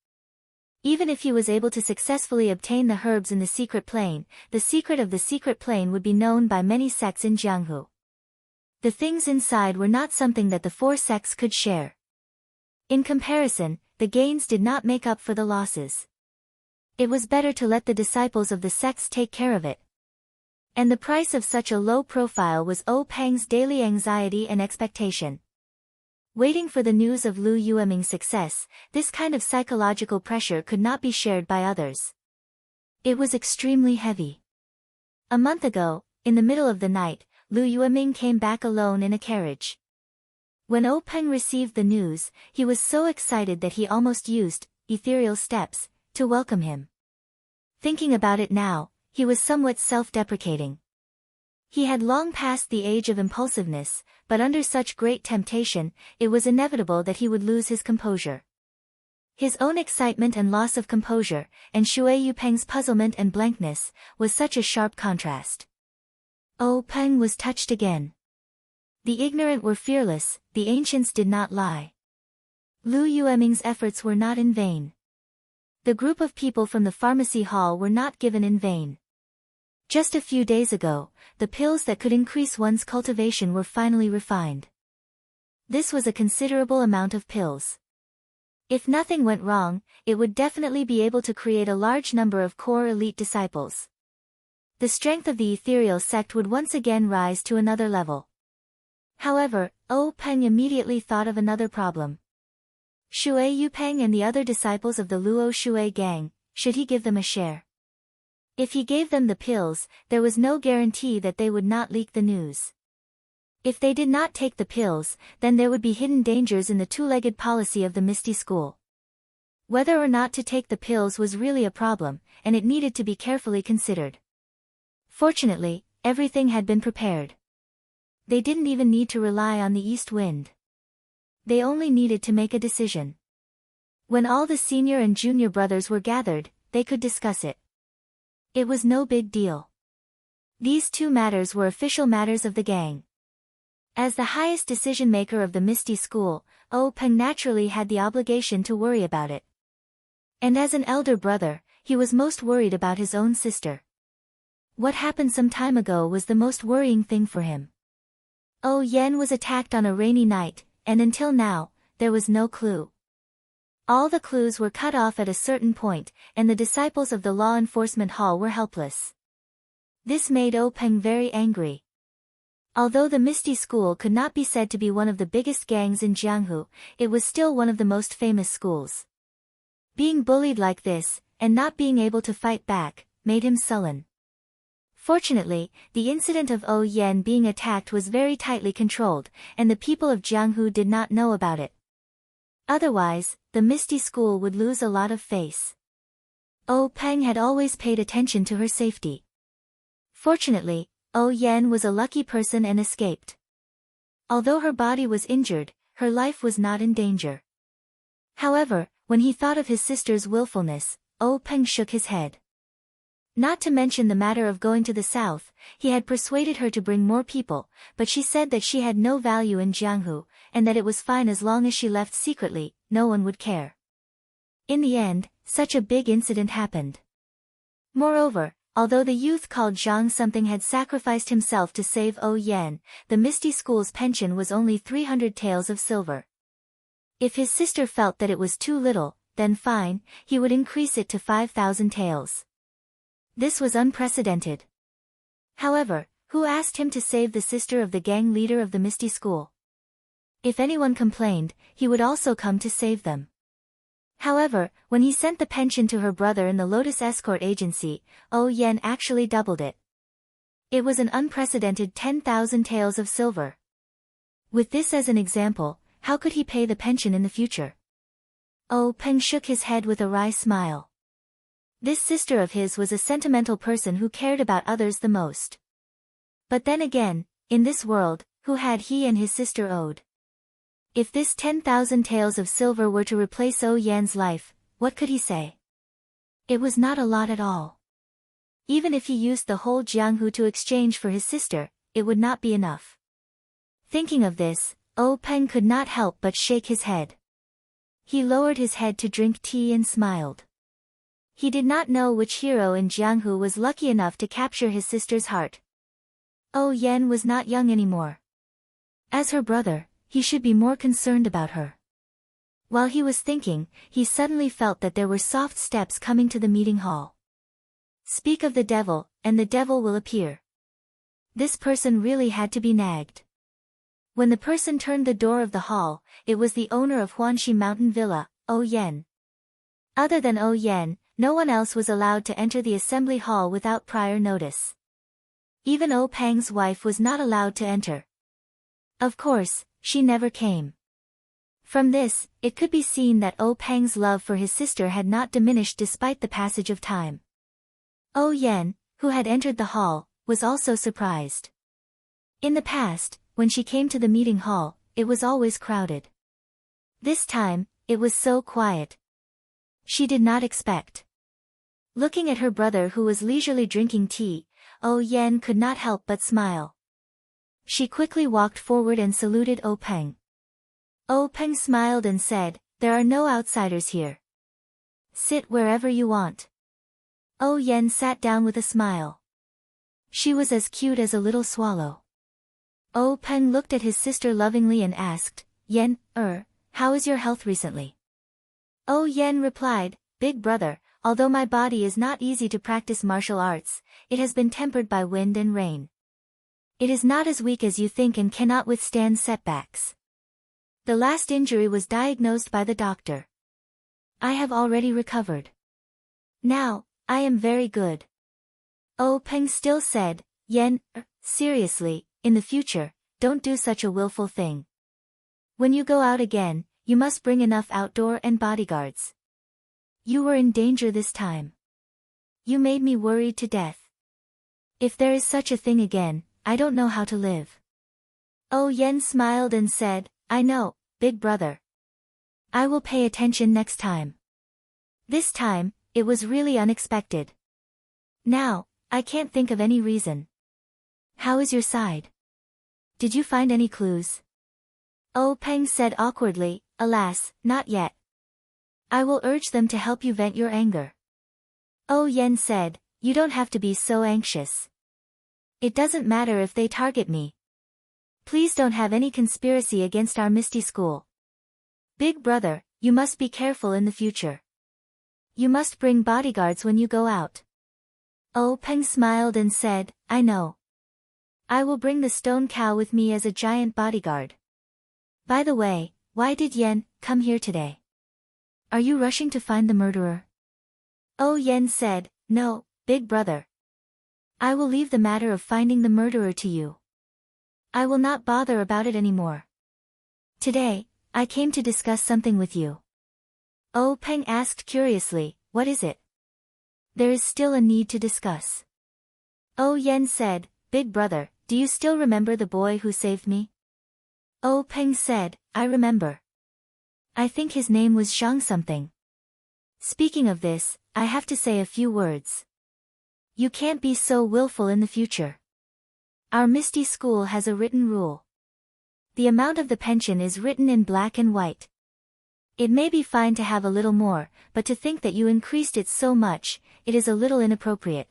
Even if he was able to successfully obtain the herbs in the secret plane, the secret of the secret plane would be known by many sects in Jianghu. The things inside were not something that the 4 sects could share. In comparison, the gains did not make up for the losses. It was better to let the disciples of the sects take care of it. And the price of such a low profile was Oh Peng's daily anxiety and expectation. Waiting for the news of Lu Yueming's success, this kind of psychological pressure could not be shared by others. It was extremely heavy. A month ago, in the middle of the night, Lu Yueming came back alone in a carriage. When Oh Peng received the news, he was so excited that he almost used ethereal steps to welcome him. Thinking about it now, he was somewhat self-deprecating. He had long passed the age of impulsiveness, but under such great temptation, it was inevitable that he would lose his composure. His own excitement and loss of composure, and Shui Yupeng's puzzlement and blankness, was such a sharp contrast. Oh Peng was touched again. The ignorant were fearless, the ancients did not lie. Lu Yueming's efforts were not in vain. The group of people from the pharmacy hall were not given in vain. Just a few days ago, the pills that could increase one's cultivation were finally refined. This was a considerable amount of pills. If nothing went wrong, it would definitely be able to create a large number of core elite disciples. The strength of the ethereal sect would once again rise to another level. However, Oh Peng immediately thought of another problem. Shui Yupeng and the other disciples of the Luo Shui gang, should he give them a share? If he gave them the pills, there was no guarantee that they would not leak the news. If they did not take the pills, then there would be hidden dangers in the two-legged policy of the Misty School. Whether or not to take the pills was really a problem, and it needed to be carefully considered. Fortunately, everything had been prepared. They didn't even need to rely on the east wind. They only needed to make a decision. When all the senior and junior brothers were gathered, they could discuss it. It was no big deal. These two matters were official matters of the gang. As the highest decision-maker of the Misty School, Peng naturally had the obligation to worry about it. And as an elder brother, he was most worried about his own sister. What happened some time ago was the most worrying thing for him. Yen was attacked on a rainy night, and until now, there was no clue. All the clues were cut off at a certain point, and the disciples of the law enforcement hall were helpless. This made Peng very angry. Although the Misty School could not be said to be one of the biggest gangs in Jianghu, it was still one of the most famous schools. Being bullied like this, and not being able to fight back, made him sullen. Fortunately, the incident of Yen being attacked was very tightly controlled, and the people of Jianghu did not know about it. Otherwise, the Misty School would lose a lot of face. Peng had always paid attention to her safety. Fortunately, Yen was a lucky person and escaped. Although her body was injured, her life was not in danger. However, when he thought of his sister's willfulness, Peng shook his head. Not to mention the matter of going to the south, he had persuaded her to bring more people, but she said that she had no value in Jianghu, and that it was fine as long as she left secretly, no one would care. In the end, such a big incident happened. Moreover, although the youth called Zhang something had sacrificed himself to save Yen, the Misty School's pension was only 300 taels of silver. If his sister felt that it was too little, then fine, he would increase it to 5,000 taels. This was unprecedented. However, who asked him to save the sister of the gang leader of the Misty School? If anyone complained, he would also come to save them. However, when he sent the pension to her brother in the Lotus Escort Agency, Yen actually doubled it. It was an unprecedented 10,000 taels of silver. With this as an example, how could he pay the pension in the future? Peng shook his head with a wry smile. This sister of his was a sentimental person who cared about others the most. But then again, in this world, who had he and his sister owed? If this 10,000 taels of silver were to replace Yen's life, what could he say? It was not a lot at all. Even if he used the whole Jianghu to exchange for his sister, it would not be enough. Thinking of this, Peng could not help but shake his head. He lowered his head to drink tea and smiled. He did not know which hero in Jianghu was lucky enough to capture his sister's heart. Yen was not young anymore. As her brother, he should be more concerned about her. While he was thinking, he suddenly felt that there were soft steps coming to the meeting hall. Speak of the devil, and the devil will appear. This person really had to be nagged. When the person turned the door of the hall, it was the owner of Huanxi Mountain Villa, Yen. Other than Yen, no one else was allowed to enter the assembly hall without prior notice. Even Peng's wife was not allowed to enter. Of course, she never came. From this, it could be seen that Peng's love for his sister had not diminished despite the passage of time. Yen, who had entered the hall, was also surprised. In the past, when she came to the meeting hall, it was always crowded. This time, it was so quiet. She did not expect. Looking at her brother who was leisurely drinking tea, Yen could not help but smile. She quickly walked forward and saluted Peng. Peng smiled and said, "There are no outsiders here. Sit wherever you want." Yen sat down with a smile. She was as cute as a little swallow. Peng looked at his sister lovingly and asked, "Yen, how is your health recently?" Yen replied, "Big brother, although my body is not easy to practice martial arts, it has been tempered by wind and rain. It is not as weak as you think and cannot withstand setbacks. The last injury was diagnosed by the doctor. I have already recovered. Now, I am very good." Peng still said, "Yen, seriously, in the future, don't do such a willful thing. When you go out again, you must bring enough outdoor and bodyguards. You were in danger this time. You made me worried to death. If there is such a thing again, I don't know how to live. Oh Yen smiled and said, I know, big brother. I will pay attention next time. This time, it was really unexpected. Now, I can't think of any reason. How is your side? Did you find any clues? Oh Peng said awkwardly, alas, not yet. I will urge them to help you vent your anger. Oh Yen said, you don't have to be so anxious. It doesn't matter if they target me. Please don't have any conspiracy against our Misty School. Big brother, you must be careful in the future. You must bring bodyguards when you go out. Oh Peng smiled and said, I know. I will bring the stone cow with me as a giant bodyguard. By the way, why did Yen come here today? Are you rushing to find the murderer? Oh Yen said, no, big brother. I will leave the matter of finding the murderer to you. I will not bother about it anymore. Today, I came to discuss something with you. Oh Peng asked curiously, what is it? There is still a need to discuss. Oh Yen said, big brother, do you still remember the boy who saved me? Oh Peng said, I remember. I think his name was Zhang something. Speaking of this, I have to say a few words. You can't be so willful in the future. Our Misty School has a written rule. The amount of the pension is written in black and white. It may be fine to have a little more, but to think that you increased it so much, it is a little inappropriate.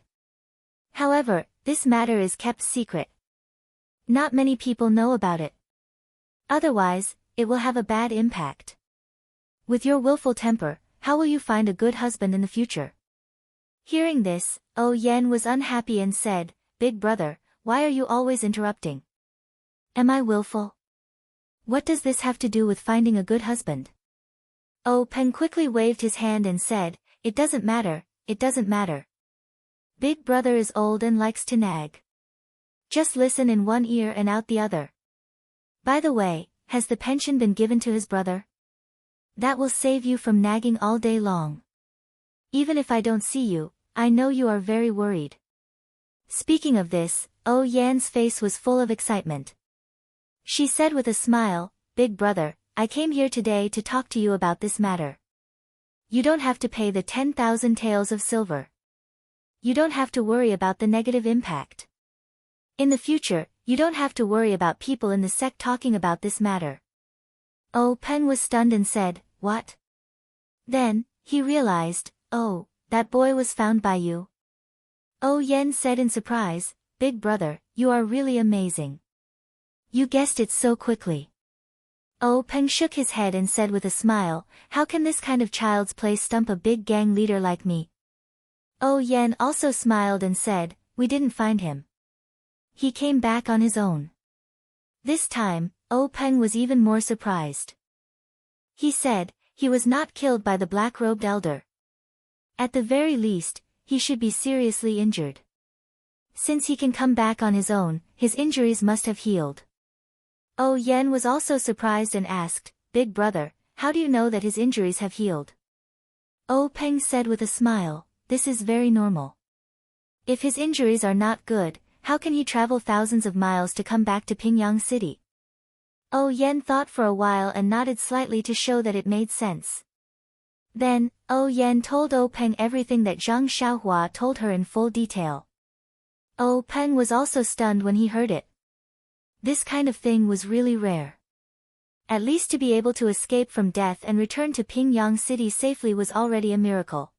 However, this matter is kept secret. Not many people know about it. Otherwise, it will have a bad impact. With your willful temper, how will you find a good husband in the future? Hearing this, Oh Yen was unhappy and said, big brother, why are you always interrupting? Am I willful? What does this have to do with finding a good husband? Oh Peng quickly waved his hand and said, it doesn't matter, it doesn't matter. Big brother is old and likes to nag. Just listen in one ear and out the other. By the way, has the pension been given to his brother? That will save you from nagging all day long. Even if I don't see you, I know you are very worried. Speaking of this, Oh Yan's face was full of excitement. She said with a smile, big brother, I came here today to talk to you about this matter. You don't have to pay the 10,000 taels of silver. You don't have to worry about the negative impact. In the future, you don't have to worry about people in the sect talking about this matter. Oh Peng was stunned and said, what? Then, he realized, oh, that boy was found by you. Oh Yen said in surprise, big brother, you are really amazing. You guessed it so quickly. Oh Peng shook his head and said with a smile, how can this kind of child's play stump a big gang leader like me? Oh Yen also smiled and said, we didn't find him. He came back on his own. This time, Oh Peng was even more surprised. He said, he was not killed by the black-robed elder. At the very least, he should be seriously injured. Since he can come back on his own, his injuries must have healed. Oh Yen was also surprised and asked, big brother, how do you know that his injuries have healed? Oh Peng said with a smile, this is very normal. If his injuries are not good, how can he travel thousands of miles to come back to Pingyang City? Oh Yen thought for a while and nodded slightly to show that it made sense. Then, Oh Yen told Oh Peng everything that Zhang Xiaohua told her in full detail. Oh Peng was also stunned when he heard it. This kind of thing was really rare. At least to be able to escape from death and return to Pingyang City safely was already a miracle.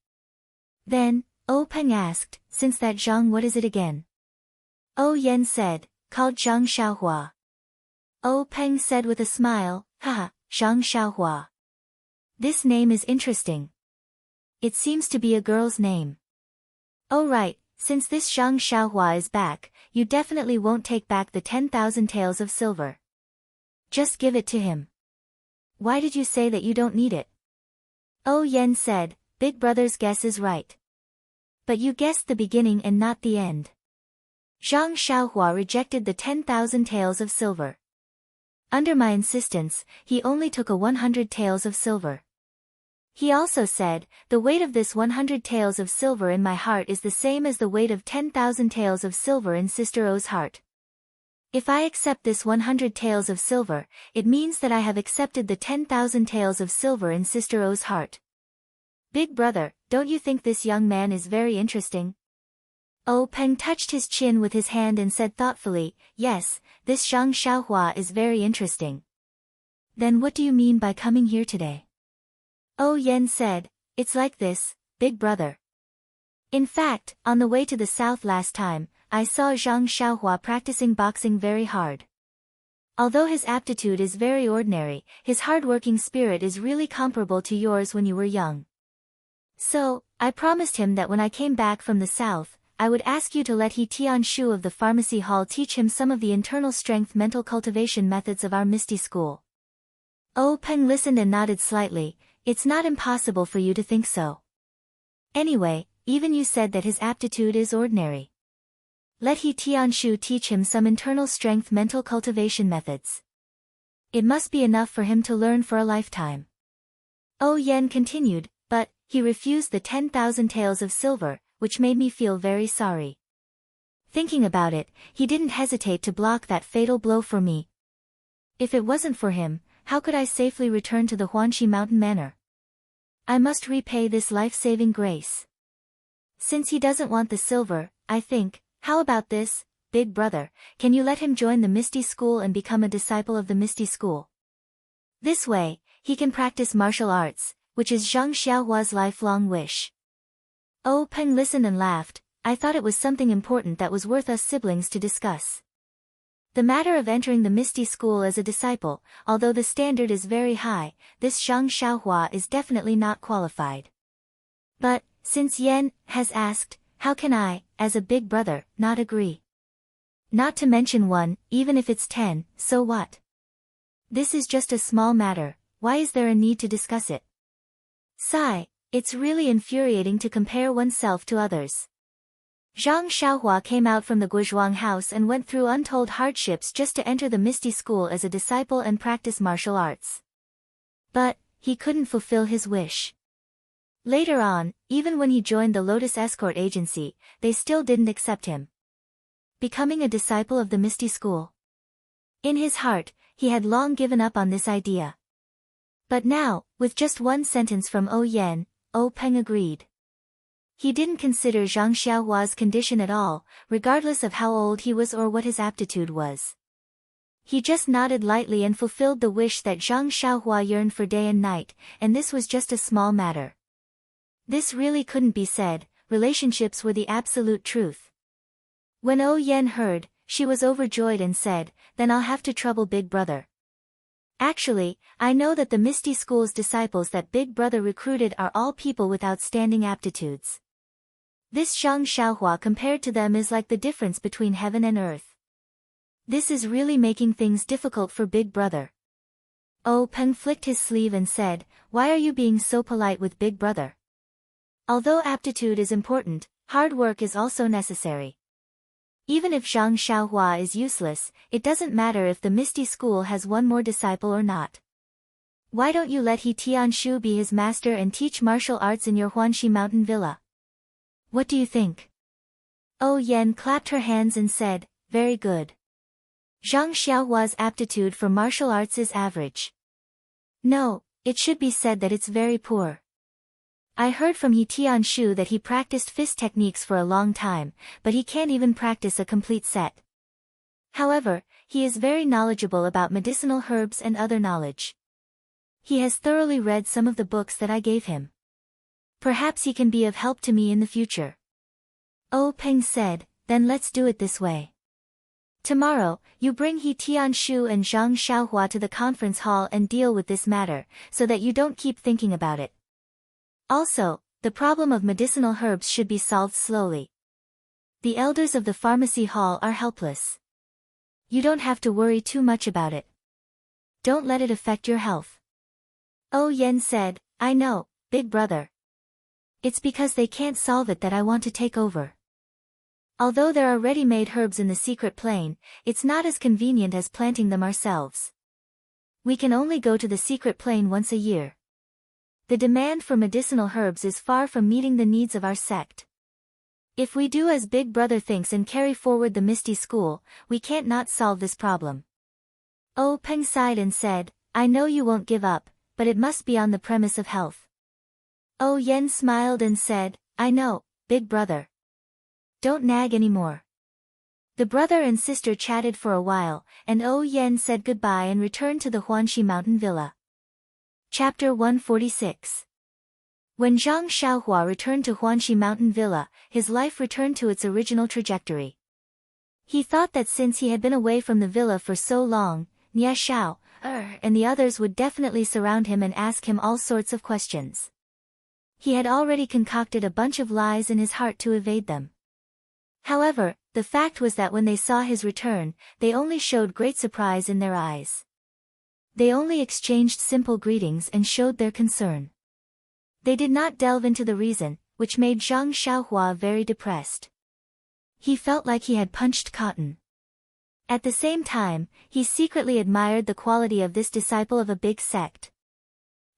Then, Oh Peng asked, since that Zhang, what is it again? Oh Yen said, called Zhang Xiaohua. Oh Peng said with a smile, haha, Zhang Xiaohua. This name is interesting. It seems to be a girl's name. Oh right, since this Zhang Xiaohua is back, you definitely won't take back the 10,000 taels of silver. Just give it to him. Why did you say that you don't need it? Oh Yen said, big brother's guess is right. But you guessed the beginning and not the end. Zhang Xiaohua rejected the 10,000 taels of silver. Under my insistence, he only took 100 taels of silver. He also said, the weight of this 100 taels of silver in my heart is the same as the weight of 10,000 taels of silver in Sister O's heart. If I accept this 100 taels of silver, it means that I have accepted the 10,000 taels of silver in Sister O's heart. Big brother, don't you think this young man is very interesting? Oh Peng touched his chin with his hand and said thoughtfully, yes, this Zhang Xiaohua is very interesting. Then what do you mean by coming here today? Oh Yen said, it's like this, big brother. In fact, on the way to the south last time, I saw Zhang Xiaohua practicing boxing very hard. Although his aptitude is very ordinary, his hard-working spirit is really comparable to yours when you were young. So, I promised him that when I came back from the south, I would ask you to let He Tianshu of the pharmacy hall teach him some of the internal strength mental cultivation methods of our Misty School. Oh Peng listened and nodded slightly. It's not impossible for you to think so. Anyway, even you said that his aptitude is ordinary. Let He Tianshu teach him some internal strength mental cultivation methods. It must be enough for him to learn for a lifetime. Oh Yen continued, but he refused the 10,000 taels of silver, which made me feel very sorry. Thinking about it, he didn't hesitate to block that fatal blow for me. If it wasn't for him, how could I safely return to the Huanxi Mountain Manor? I must repay this life-saving grace. Since he doesn't want the silver, I think, how about this, big brother, can you let him join the Misty School and become a disciple of the Misty School? This way, he can practice martial arts, which is Zhang Xiaohua's lifelong wish. Oh Peng listened and laughed. I thought it was something important that was worth us siblings to discuss. The matter of entering the Misty School as a disciple, although the standard is very high, this Zhang Xiaohua is definitely not qualified. But, since Yen has asked, how can I, as a big brother, not agree? Not to mention one, even if it's 10, so what? This is just a small matter, why is there a need to discuss it? Sigh, it's really infuriating to compare oneself to others. Zhang Xiaohua came out from the Guozhuang house and went through untold hardships just to enter the Misty School as a disciple and practice martial arts. But, he couldn't fulfill his wish. Later on, even when he joined the Lotus Escort Agency, they still didn't accept him. Becoming a disciple of the Misty School. In his heart, he had long given up on this idea. But now, with just one sentence from Oh Yen, Oh Peng agreed. He didn't consider Zhang Xiaohua's condition at all, regardless of how old he was or what his aptitude was. He just nodded lightly and fulfilled the wish that Zhang Xiaohua yearned for day and night, and this was just a small matter. This really couldn't be said, relationships were the absolute truth. When Oh Yen heard, she was overjoyed and said, then I'll have to trouble Big Brother. Actually, I know that the Misty School's disciples that Big Brother recruited are all people with outstanding aptitudes. This Zhang Xiaohua compared to them is like the difference between heaven and earth. This is really making things difficult for Big Brother. Oh Peng flicked his sleeve and said, why are you being so polite with Big Brother? Although aptitude is important, hard work is also necessary. Even if Zhang Xiaohua is useless, it doesn't matter if the Misty School has one more disciple or not. Why don't you let He Tianshu be his master and teach martial arts in your Huanxi Mountain Villa? What do you think? Oh Yen clapped her hands and said, very good. Zhang Xiaohua's aptitude for martial arts is average. No, it should be said that it's very poor. I heard from He Tianshu that he practiced fist techniques for a long time, but he can't even practice a complete set. However, he is very knowledgeable about medicinal herbs and other knowledge. He has thoroughly read some of the books that I gave him. Perhaps he can be of help to me in the future. Oh Peng said, then let's do it this way. Tomorrow, you bring He Tianshu and Zhang Xiaohua to the conference hall and deal with this matter, so that you don't keep thinking about it. Also, the problem of medicinal herbs should be solved slowly. The elders of the pharmacy hall are helpless. You don't have to worry too much about it. Don't let it affect your health. Oh Yen said, I know, Big Brother. It's because they can't solve it that I want to take over. Although there are ready-made herbs in the secret plane, it's not as convenient as planting them ourselves. We can only go to the secret plane once a year. The demand for medicinal herbs is far from meeting the needs of our sect. If we do as Big Brother thinks and carry forward the Misty School, we can't not solve this problem. Oh Peng sighed and said, I know you won't give up, but it must be on the premise of health. Oh Yen smiled and said, I know, Big Brother. Don't nag anymore. The brother and sister chatted for a while, and Oh Yen said goodbye and returned to the Huanxi Mountain Villa. Chapter 146. When Zhang Xiaohua returned to Huanxi Mountain Villa, his life returned to its original trajectory. He thought that since he had been away from the villa for so long, Nia Xiao, and the others would definitely surround him and ask him all sorts of questions. He had already concocted a bunch of lies in his heart to evade them. However, the fact was that when they saw his return, they only showed great surprise in their eyes. They only exchanged simple greetings and showed their concern. They did not delve into the reason, which made Zhang Xiaohua very depressed. He felt like he had punched cotton. At the same time, he secretly admired the quality of this disciple of a big sect.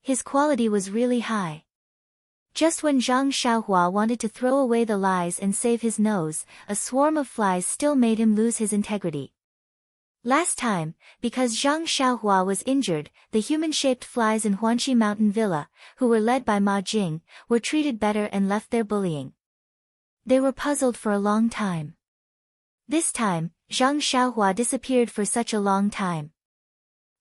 His quality was really high. Just when Zhang Xiaohua wanted to throw away the lies and save his nose, a swarm of flies still made him lose his integrity. Last time, because Zhang Xiaohua was injured, the human-shaped flies in Huanxi Mountain Villa, who were led by Ma Jing, were treated better and left their bullying. They were puzzled for a long time. This time, Zhang Xiaohua disappeared for such a long time.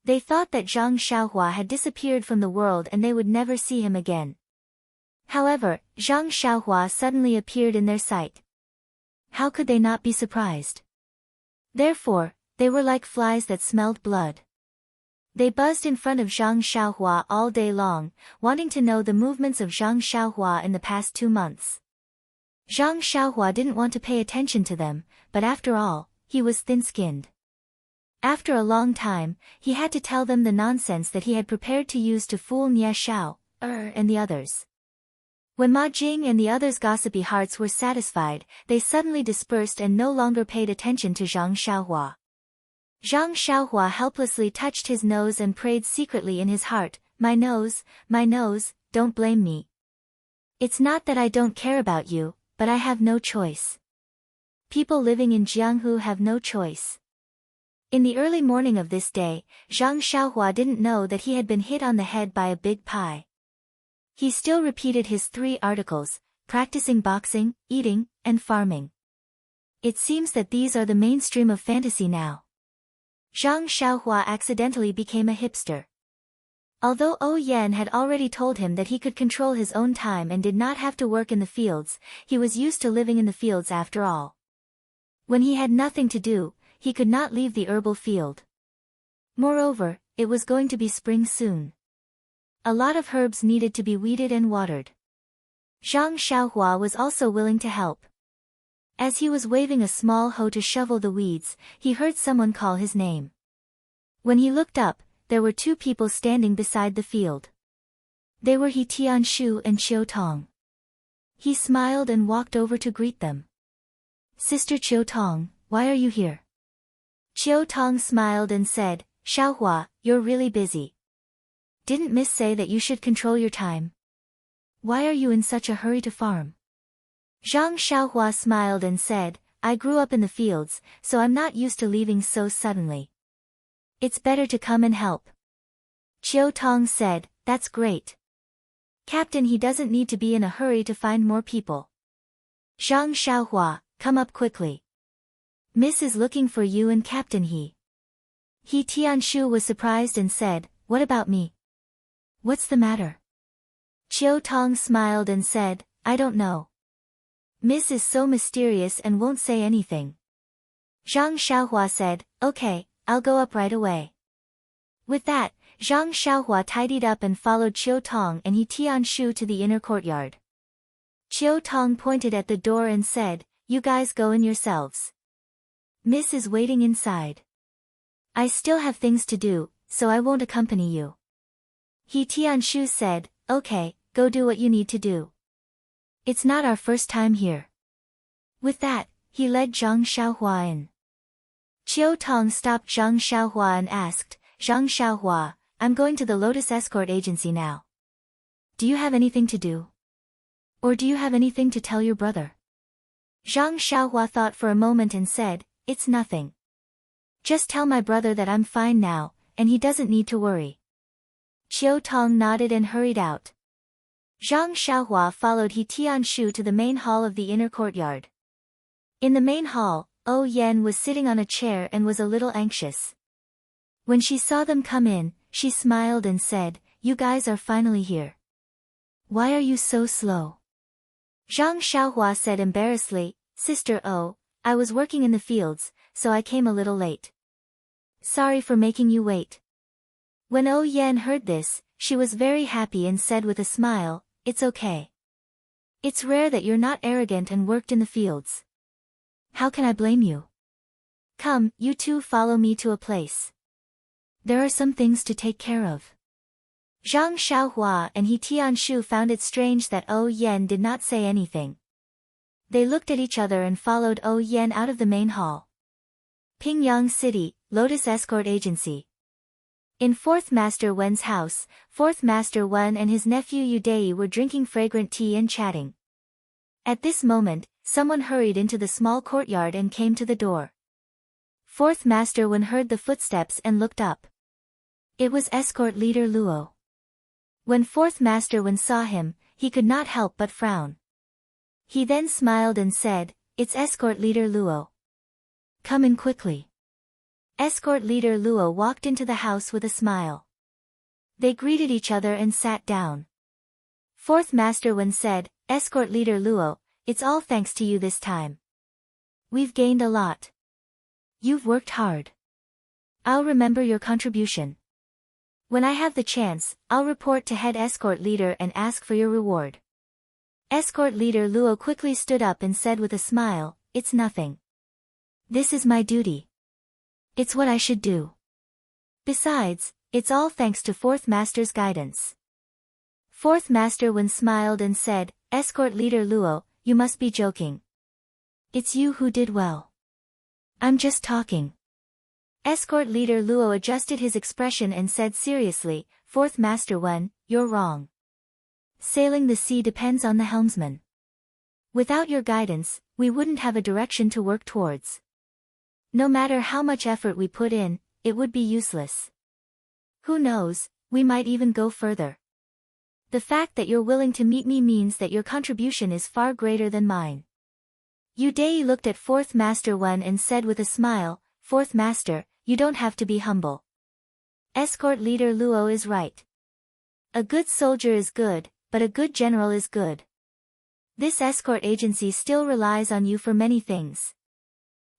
They thought that Zhang Xiaohua had disappeared from the world and they would never see him again. However, Zhang Xiaohua suddenly appeared in their sight. How could they not be surprised? Therefore, they were like flies that smelled blood. They buzzed in front of Zhang Xiaohua all day long, wanting to know the movements of Zhang Xiaohua in the past 2 months. Zhang Xiaohua didn't want to pay attention to them, but after all, he was thin-skinned. After a long time, he had to tell them the nonsense that he had prepared to use to fool Nia Xiao, and the others. When Ma Jing and the others' gossipy hearts were satisfied, they suddenly dispersed and no longer paid attention to Zhang Xiaohua. Zhang Xiaohua helplessly touched his nose and prayed secretly in his heart, my nose, don't blame me. It's not that I don't care about you, but I have no choice. People living in Jianghu have no choice. In the early morning of this day, Zhang Xiaohua didn't know that he had been hit on the head by a big pie. He still repeated his 3 articles, practicing boxing, eating, and farming. It seems that these are the mainstream of fantasy now. Zhang Xiaohua accidentally became a hipster. Although Oh Yen had already told him that he could control his own time and did not have to work in the fields, he was used to living in the fields after all. When he had nothing to do, he could not leave the herbal field. Moreover, it was going to be spring soon. A lot of herbs needed to be weeded and watered. Zhang Xiaohua was also willing to help. As he was waving a small hoe to shovel the weeds, he heard someone call his name. When he looked up, there were 2 people standing beside the field. They were He Tianshu and Qiu Tong. He smiled and walked over to greet them. Sister Qiu Tong, why are you here? Qiu Tong smiled and said, Xiaohua, you're really busy. Didn't Miss say that you should control your time? Why are you in such a hurry to farm? Zhang Xiaohua smiled and said, I grew up in the fields, so I'm not used to leaving so suddenly. It's better to come and help. Qiu Tong said, that's great. Captain, he doesn't need to be in a hurry to find more people. Zhang Xiaohua, come up quickly. Miss is looking for you and Captain He. He Tianshu was surprised and said, what about me? What's the matter? Qiu Tong smiled and said, I don't know. Miss is so mysterious and won't say anything. Zhang Xiaohua said, okay, I'll go up right away. With that, Zhang Xiaohua tidied up and followed Qiu Tong and He Tianshu to the inner courtyard. Qiu Tong pointed at the door and said, you guys go in yourselves. Miss is waiting inside. I still have things to do, so I won't accompany you. He Tianshu said, okay, go do what you need to do. It's not our first time here. With that, he led Zhang Xiaohua in. Qiu Tong stopped Zhang Xiaohua and asked, Zhang Xiaohua, I'm going to the Lotus Escort Agency now. Do you have anything to do? Or do you have anything to tell your brother? Zhang Xiaohua thought for a moment and said, It's nothing. Just tell my brother that I'm fine now, and he doesn't need to worry. Qiu Tong nodded and hurried out. Zhang Xiaohua followed He Tianshu to the main hall of the inner courtyard. In the main hall, O Yen was sitting on a chair and was a little anxious. When she saw them come in, she smiled and said, You guys are finally here. Why are you so slow? Zhang Xiaohua said embarrassedly, Sister O, I was working in the fields, so I came a little late. Sorry for making you wait. When O Yen heard this, she was very happy and said with a smile, It's okay. It's rare that you're not arrogant and worked in the fields. How can I blame you? Come, you two follow me to a place. There are some things to take care of. Zhang Xiaohua and He Tianshu found it strange that O Yen did not say anything. They looked at each other and followed O Yen out of the main hall. Pingyang City, Lotus Escort Agency. In Fourth Master Wen's house, Fourth Master Wen and his nephew Yudei were drinking fragrant tea and chatting. At this moment, someone hurried into the small courtyard and came to the door. Fourth Master Wen heard the footsteps and looked up. It was escort leader Luo. When Fourth Master Wen saw him, he could not help but frown. He then smiled and said, It's escort leader Luo. Come in quickly. Escort leader Luo walked into the house with a smile. They greeted each other and sat down. Fourth Master Wen said, Escort leader Luo, it's all thanks to you this time. We've gained a lot. You've worked hard. I'll remember your contribution. When I have the chance, I'll report to head escort leader and ask for your reward. Escort leader Luo quickly stood up and said with a smile, It's nothing. This is my duty. It's what I should do. Besides, it's all thanks to Fourth Master's guidance. Fourth Master Wen smiled and said, Escort leader Luo, you must be joking. It's you who did well. I'm just talking. Escort leader Luo adjusted his expression and said seriously, Fourth Master Wen, you're wrong. Sailing the sea depends on the helmsman. Without your guidance, we wouldn't have a direction to work towards. No matter how much effort we put in, it would be useless. Who knows, we might even go further. The fact that you're willing to meet me means that your contribution is far greater than mine. Yudei looked at Fourth Master Wen and said with a smile, Fourth Master, you don't have to be humble. Escort leader Luo is right. A good soldier is good, but a good general is good. This escort agency still relies on you for many things.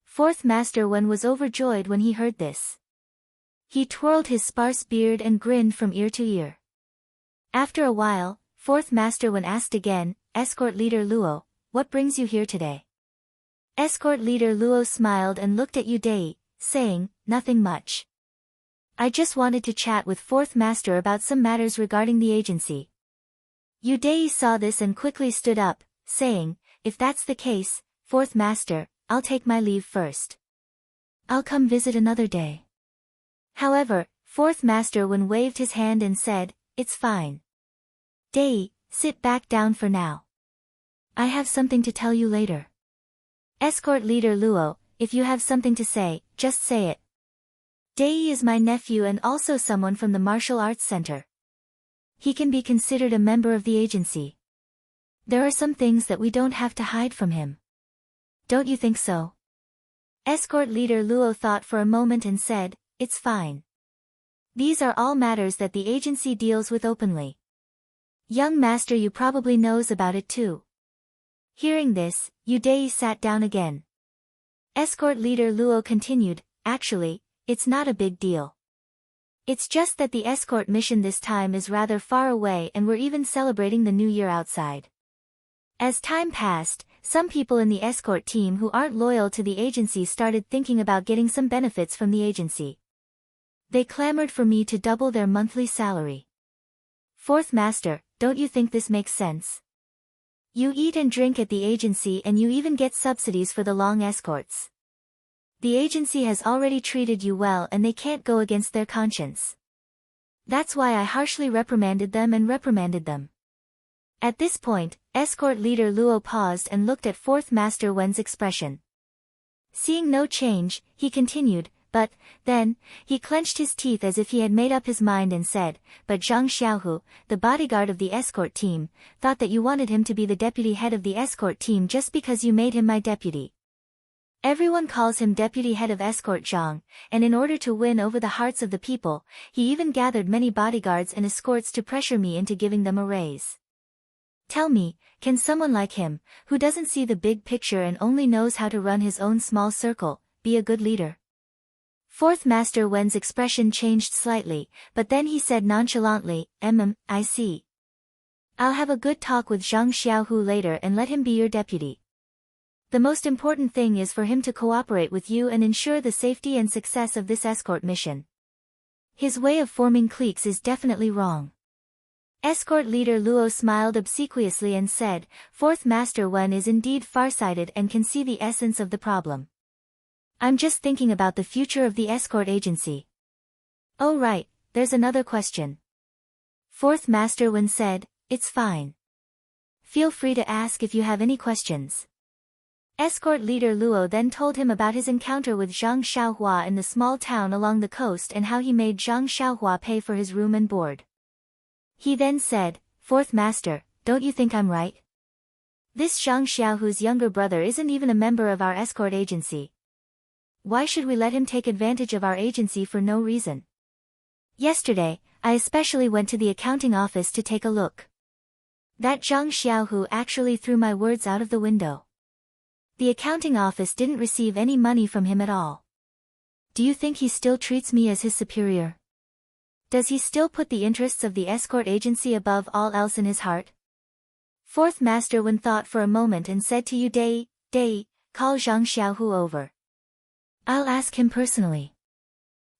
Fourth Master Wen was overjoyed when he heard this. He twirled his sparse beard and grinned from ear to ear. After a while, Fourth Master Wen asked again, Escort leader Luo, what brings you here today? Escort leader Luo smiled and looked at Yudei, saying, Nothing much. I just wanted to chat with Fourth Master about some matters regarding the agency. Yudei saw this and quickly stood up, saying, If that's the case, Fourth Master, I'll take my leave first. I'll come visit another day. However, Fourth Master Wen waved his hand and said, It's fine. Dei, sit back down for now. I have something to tell you later. Escort leader Luo, if you have something to say, just say it. Dei is my nephew and also someone from the Martial Arts Center. He can be considered a member of the agency. There are some things that we don't have to hide from him. Don't you think so? Escort leader Luo thought for a moment and said, It's fine. These are all matters that the agency deals with openly. Young master you probably knows about it too. Hearing this, Yudei sat down again. Escort leader Luo continued, Actually, it's not a big deal. It's just that the escort mission this time is rather far away and we're even celebrating the new year outside. As time passed, some people in the escort team who aren't loyal to the agency started thinking about getting some benefits from the agency. They clamored for me to double their monthly salary. Fourth Master, don't you think this makes sense? You eat and drink at the agency and you even get subsidies for the long escorts. The agency has already treated you well and they can't go against their conscience. That's why I harshly reprimanded them. At this point, escort leader Luo paused and looked at fourth master Wen's expression. Seeing no change, he continued, but, then, he clenched his teeth as if he had made up his mind and said, but Zhang Xiaohu, the bodyguard of the escort team, thought that you wanted him to be the deputy head of the escort team just because you made him my deputy. Everyone calls him deputy head of escort Zhang, and in order to win over the hearts of the people, he even gathered many bodyguards and escorts to pressure me into giving them a raise. Tell me, can someone like him, who doesn't see the big picture and only knows how to run his own small circle, be a good leader? Fourth Master Wen's expression changed slightly, but then he said nonchalantly, I see. I'll have a good talk with Zhang Xiaohu later and let him be your deputy. The most important thing is for him to cooperate with you and ensure the safety and success of this escort mission. His way of forming cliques is definitely wrong. Escort leader Luo smiled obsequiously and said, Fourth Master Wen is indeed farsighted and can see the essence of the problem. I'm just thinking about the future of the escort agency. Oh right, there's another question. Fourth Master Wen said, it's fine. Feel free to ask if you have any questions. Escort leader Luo then told him about his encounter with Zhang Xiaohua in the small town along the coast and how he made Zhang Xiaohua pay for his room and board. He then said, Fourth Master, don't you think I'm right? This Zhang Xiaohu's younger brother isn't even a member of our escort agency. Why should we let him take advantage of our agency for no reason? Yesterday, I especially went to the accounting office to take a look. That Zhang Xiaohu actually threw my words out of the window. The accounting office didn't receive any money from him at all. Do you think he still treats me as his superior? Does he still put the interests of the escort agency above all else in his heart? Fourth Master Wen thought for a moment and said to Yu Dai, call Zhang Xiaohu over. I'll ask him personally.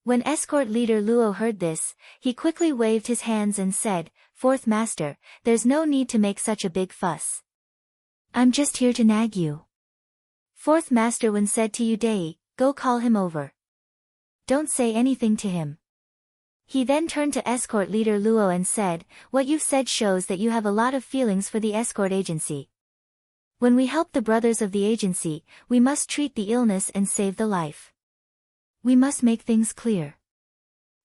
When escort leader Luo heard this, he quickly waved his hands and said, Fourth Master, there's no need to make such a big fuss. I'm just here to nag you. Fourth Master Wen said to Yu Dai, go call him over. Don't say anything to him. He then turned to escort leader Luo and said, what you've said shows that you have a lot of feelings for the escort agency. When we help the brothers of the agency, we must treat the illness and save the life. We must make things clear.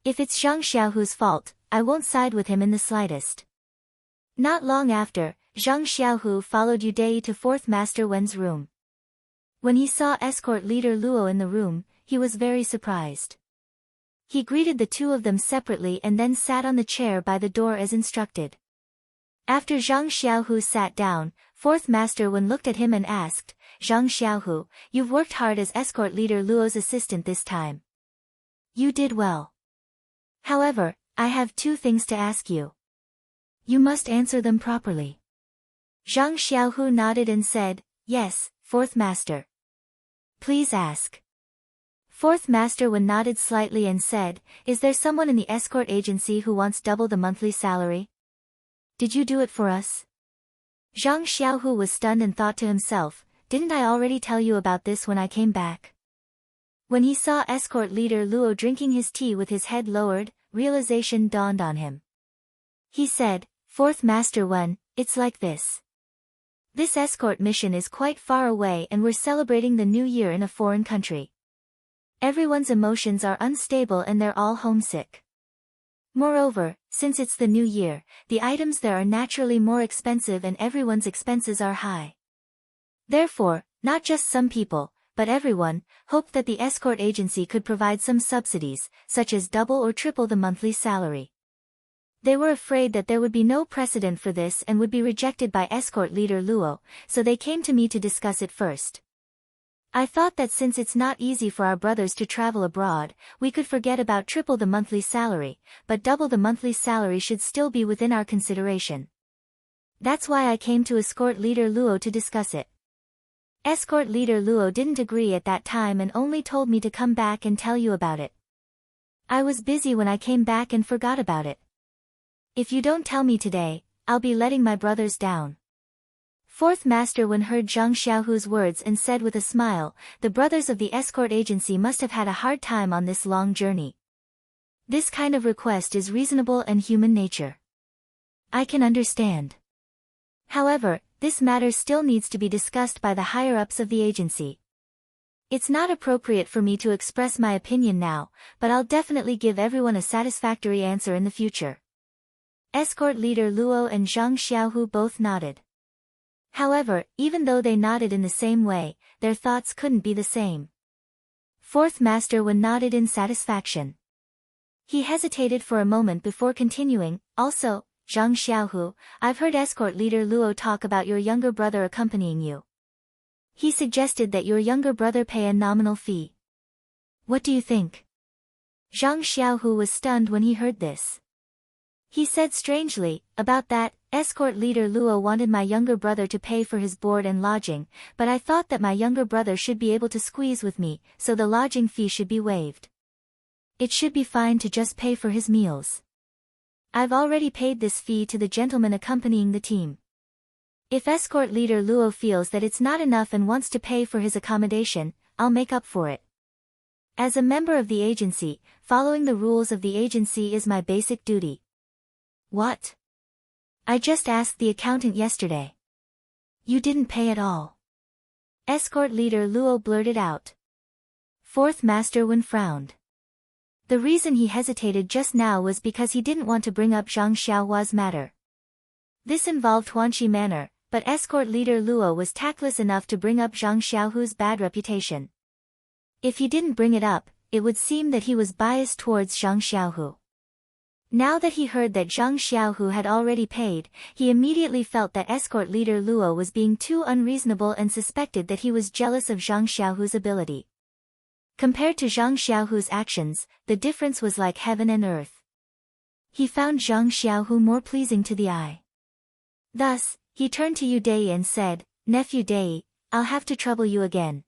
If it's Zhang Xiaohu's fault, I won't side with him in the slightest. Not long after, Zhang Xiaohu followed Yu Dai to Fourth Master Wen's room. When he saw escort leader Luo in the room, he was very surprised. He greeted the two of them separately and then sat on the chair by the door as instructed. After Zhang Xiaohu sat down, Fourth Master Wen looked at him and asked, Zhang Xiaohu, you've worked hard as escort leader Luo's assistant this time. You did well. However, I have two things to ask you. You must answer them properly. Zhang Xiaohu nodded and said, yes, Fourth Master. Please ask. Fourth Master Wen nodded slightly and said, is there someone in the escort agency who wants double the monthly salary? Did you do it for us? Zhang Xiaohu was stunned and thought to himself, didn't I already tell you about this when I came back? When he saw escort leader Luo drinking his tea with his head lowered, realization dawned on him. He said, Fourth Master Wen, it's like this. This escort mission is quite far away and we're celebrating the new year in a foreign country. Everyone's emotions are unstable and they're all homesick. Moreover, since it's the new year, the items there are naturally more expensive and everyone's expenses are high. Therefore, not just some people, but everyone, hoped that the escort agency could provide some subsidies, such as double or triple the monthly salary. They were afraid that there would be no precedent for this and would be rejected by escort leader Luo, so they came to me to discuss it first. I thought that since it's not easy for our brothers to travel abroad, we could forget about triple the monthly salary, but double the monthly salary should still be within our consideration. That's why I came to escort leader Luo to discuss it. Escort leader Luo didn't agree at that time and only told me to come back and tell you about it. I was busy when I came back and forgot about it. If you don't tell me today, I'll be letting my brothers down. Fourth Master Wen heard Zhang Xiaohu's words and said with a smile, the brothers of the escort agency must have had a hard time on this long journey. This kind of request is reasonable and human nature. I can understand. However, this matter still needs to be discussed by the higher-ups of the agency. It's not appropriate for me to express my opinion now, but I'll definitely give everyone a satisfactory answer in the future. Escort leader Luo and Zhang Xiaohu both nodded. However, even though they nodded in the same way, their thoughts couldn't be the same. Fourth Master Wen nodded in satisfaction. He hesitated for a moment before continuing, also, Zhang Xiaohu, I've heard escort leader Luo talk about your younger brother accompanying you. He suggested that your younger brother pay a nominal fee. What do you think? Zhang Xiaohu was stunned when he heard this. He said strangely, about that, escort leader Luo wanted my younger brother to pay for his board and lodging, but I thought that my younger brother should be able to squeeze with me, so the lodging fee should be waived. It should be fine to just pay for his meals. I've already paid this fee to the gentleman accompanying the team. If escort leader Luo feels that it's not enough and wants to pay for his accommodation, I'll make up for it. As a member of the agency, following the rules of the agency is my basic duty. What? I just asked the accountant yesterday. You didn't pay at all. Escort leader Luo blurted out. Fourth Master Wen frowned. The reason he hesitated just now was because he didn't want to bring up Zhang Xiaohua's matter. This involved Huanxi Manor, but escort leader Luo was tactless enough to bring up Zhang Xiaohu's bad reputation. If he didn't bring it up, it would seem that he was biased towards Zhang Xiaohu. Now that he heard that Zhang Xiaohu had already paid, he immediately felt that escort leader Luo was being too unreasonable and suspected that he was jealous of Zhang Xiaohu's ability. Compared to Zhang Xiaohu's actions, the difference was like heaven and earth. He found Zhang Xiaohu more pleasing to the eye. Thus, he turned to Yu Dai and said, Nephew Dai, I'll have to trouble you again.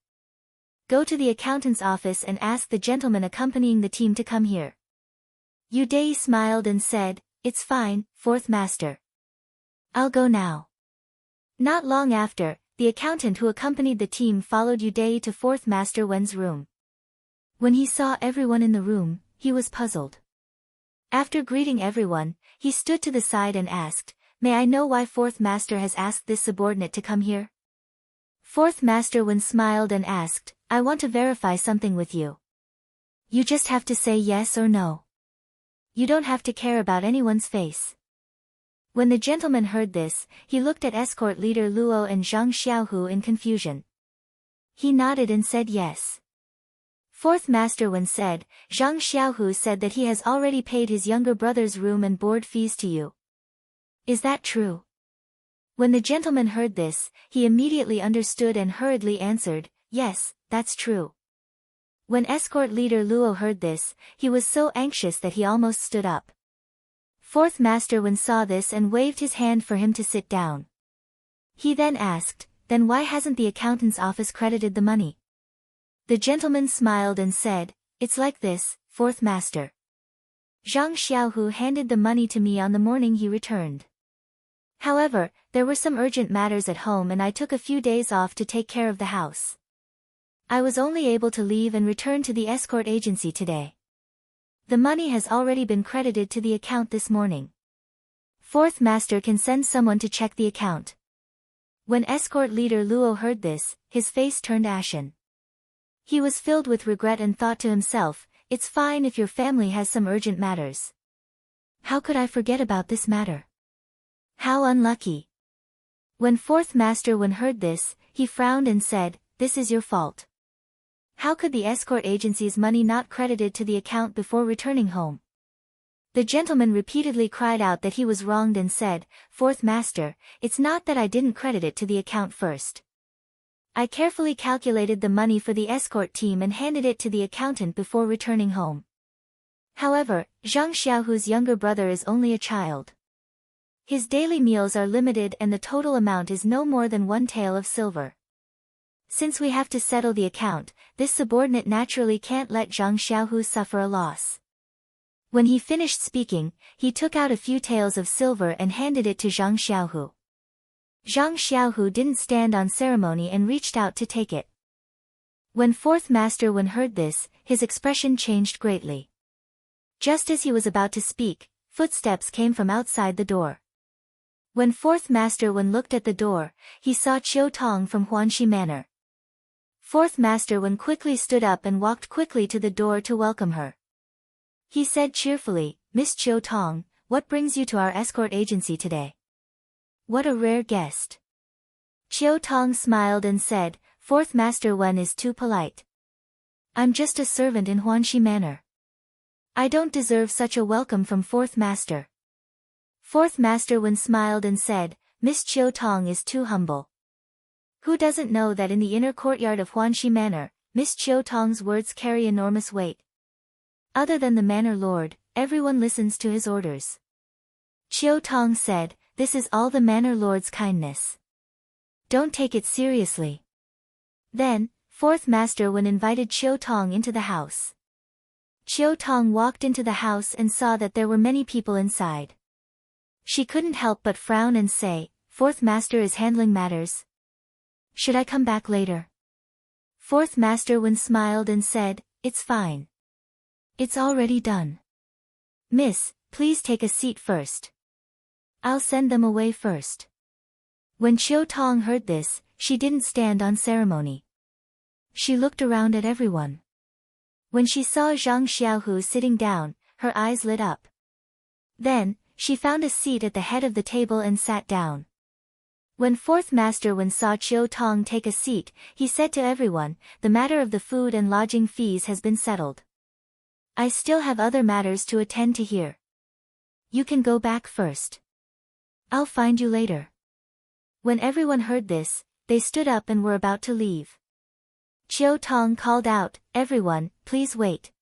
Go to the accountant's office and ask the gentleman accompanying the team to come here. Yu Dai smiled and said, It's fine, Fourth Master. I'll go now. Not long after, the accountant who accompanied the team followed Yu Dai to Fourth Master Wen's room. When he saw everyone in the room, he was puzzled. After greeting everyone, he stood to the side and asked, May I know why Fourth Master has asked this subordinate to come here? Fourth Master Wen smiled and asked, I want to verify something with you. You just have to say yes or no. You don't have to care about anyone's face. When the gentleman heard this, he looked at escort leader Luo and Zhang Xiaohu in confusion. He nodded and said yes. Fourth Master Wen said, Zhang Xiaohu said that he has already paid his younger brother's room and board fees to you. Is that true? When the gentleman heard this, he immediately understood and hurriedly answered, Yes, that's true. When escort leader Luo heard this, he was so anxious that he almost stood up. Fourth Master Wen saw this and waved his hand for him to sit down. He then asked, Then why hasn't the accountant's office credited the money? The gentleman smiled and said, It's like this, Fourth Master. Zhang Xiaohu handed the money to me on the morning he returned. However, there were some urgent matters at home and I took a few days off to take care of the house. I was only able to leave and return to the escort agency today. The money has already been credited to the account this morning. Fourth Master can send someone to check the account. When escort leader Luo heard this, his face turned ashen. He was filled with regret and thought to himself, It's fine if your family has some urgent matters. How could I forget about this matter? How unlucky. When Fourth Master Wen heard this, he frowned and said, This is your fault. How could the escort agency's money not credited to the account before returning home? The gentleman repeatedly cried out that he was wronged and said, Fourth Master, it's not that I didn't credit it to the account first. I carefully calculated the money for the escort team and handed it to the accountant before returning home. However, Zhang Xiaohu's younger brother is only a child. His daily meals are limited and the total amount is no more than 1 tael of silver. Since we have to settle the account, this subordinate naturally can't let Zhang Xiaohu suffer a loss. When he finished speaking, he took out a few taels of silver and handed it to Zhang Xiaohu. Zhang Xiaohu didn't stand on ceremony and reached out to take it. When fourth master Wen heard this, his expression changed greatly. Just as he was about to speak, footsteps came from outside the door. When fourth master Wen looked at the door, he saw Qiu Tong from Huanxi Manor. Fourth master Wen quickly stood up and walked quickly to the door to welcome her. He said cheerfully, "Miss Qiu Tong, what brings you to our escort agency today? What a rare guest." Qiu Tong smiled and said, "Fourth master Wen is too polite. I'm just a servant in Huanxi Manor. I don't deserve such a welcome from fourth master." Fourth master Wen smiled and said, "Miss Qiu Tong is too humble. Who doesn't know that in the inner courtyard of Huanxi Manor, Miss Qiu Tong's words carry enormous weight? Other than the manor lord, everyone listens to his orders." Qiu Tong said, "This is all the manor lord's kindness. Don't take it seriously." Then, fourth master Wen invited Qiu Tong into the house. Qiu Tong walked into the house and saw that there were many people inside. She couldn't help but frown and say, "Fourth master is handling matters. Should I come back later?" Fourth master Wen smiled and said, "It's fine. It's already done. Miss, please take a seat first. I'll send them away first." When Qiu Tong heard this, she didn't stand on ceremony. She looked around at everyone. When she saw Zhang Xiaohu sitting down, her eyes lit up. Then, she found a seat at the head of the table and sat down. When fourth master Wen saw Qiu Tong take a seat, he said to everyone, "The matter of the food and lodging fees has been settled. I still have other matters to attend to here. You can go back first. I'll find you later." When everyone heard this, they stood up and were about to leave. Qiu Tong called out, "Everyone, please wait.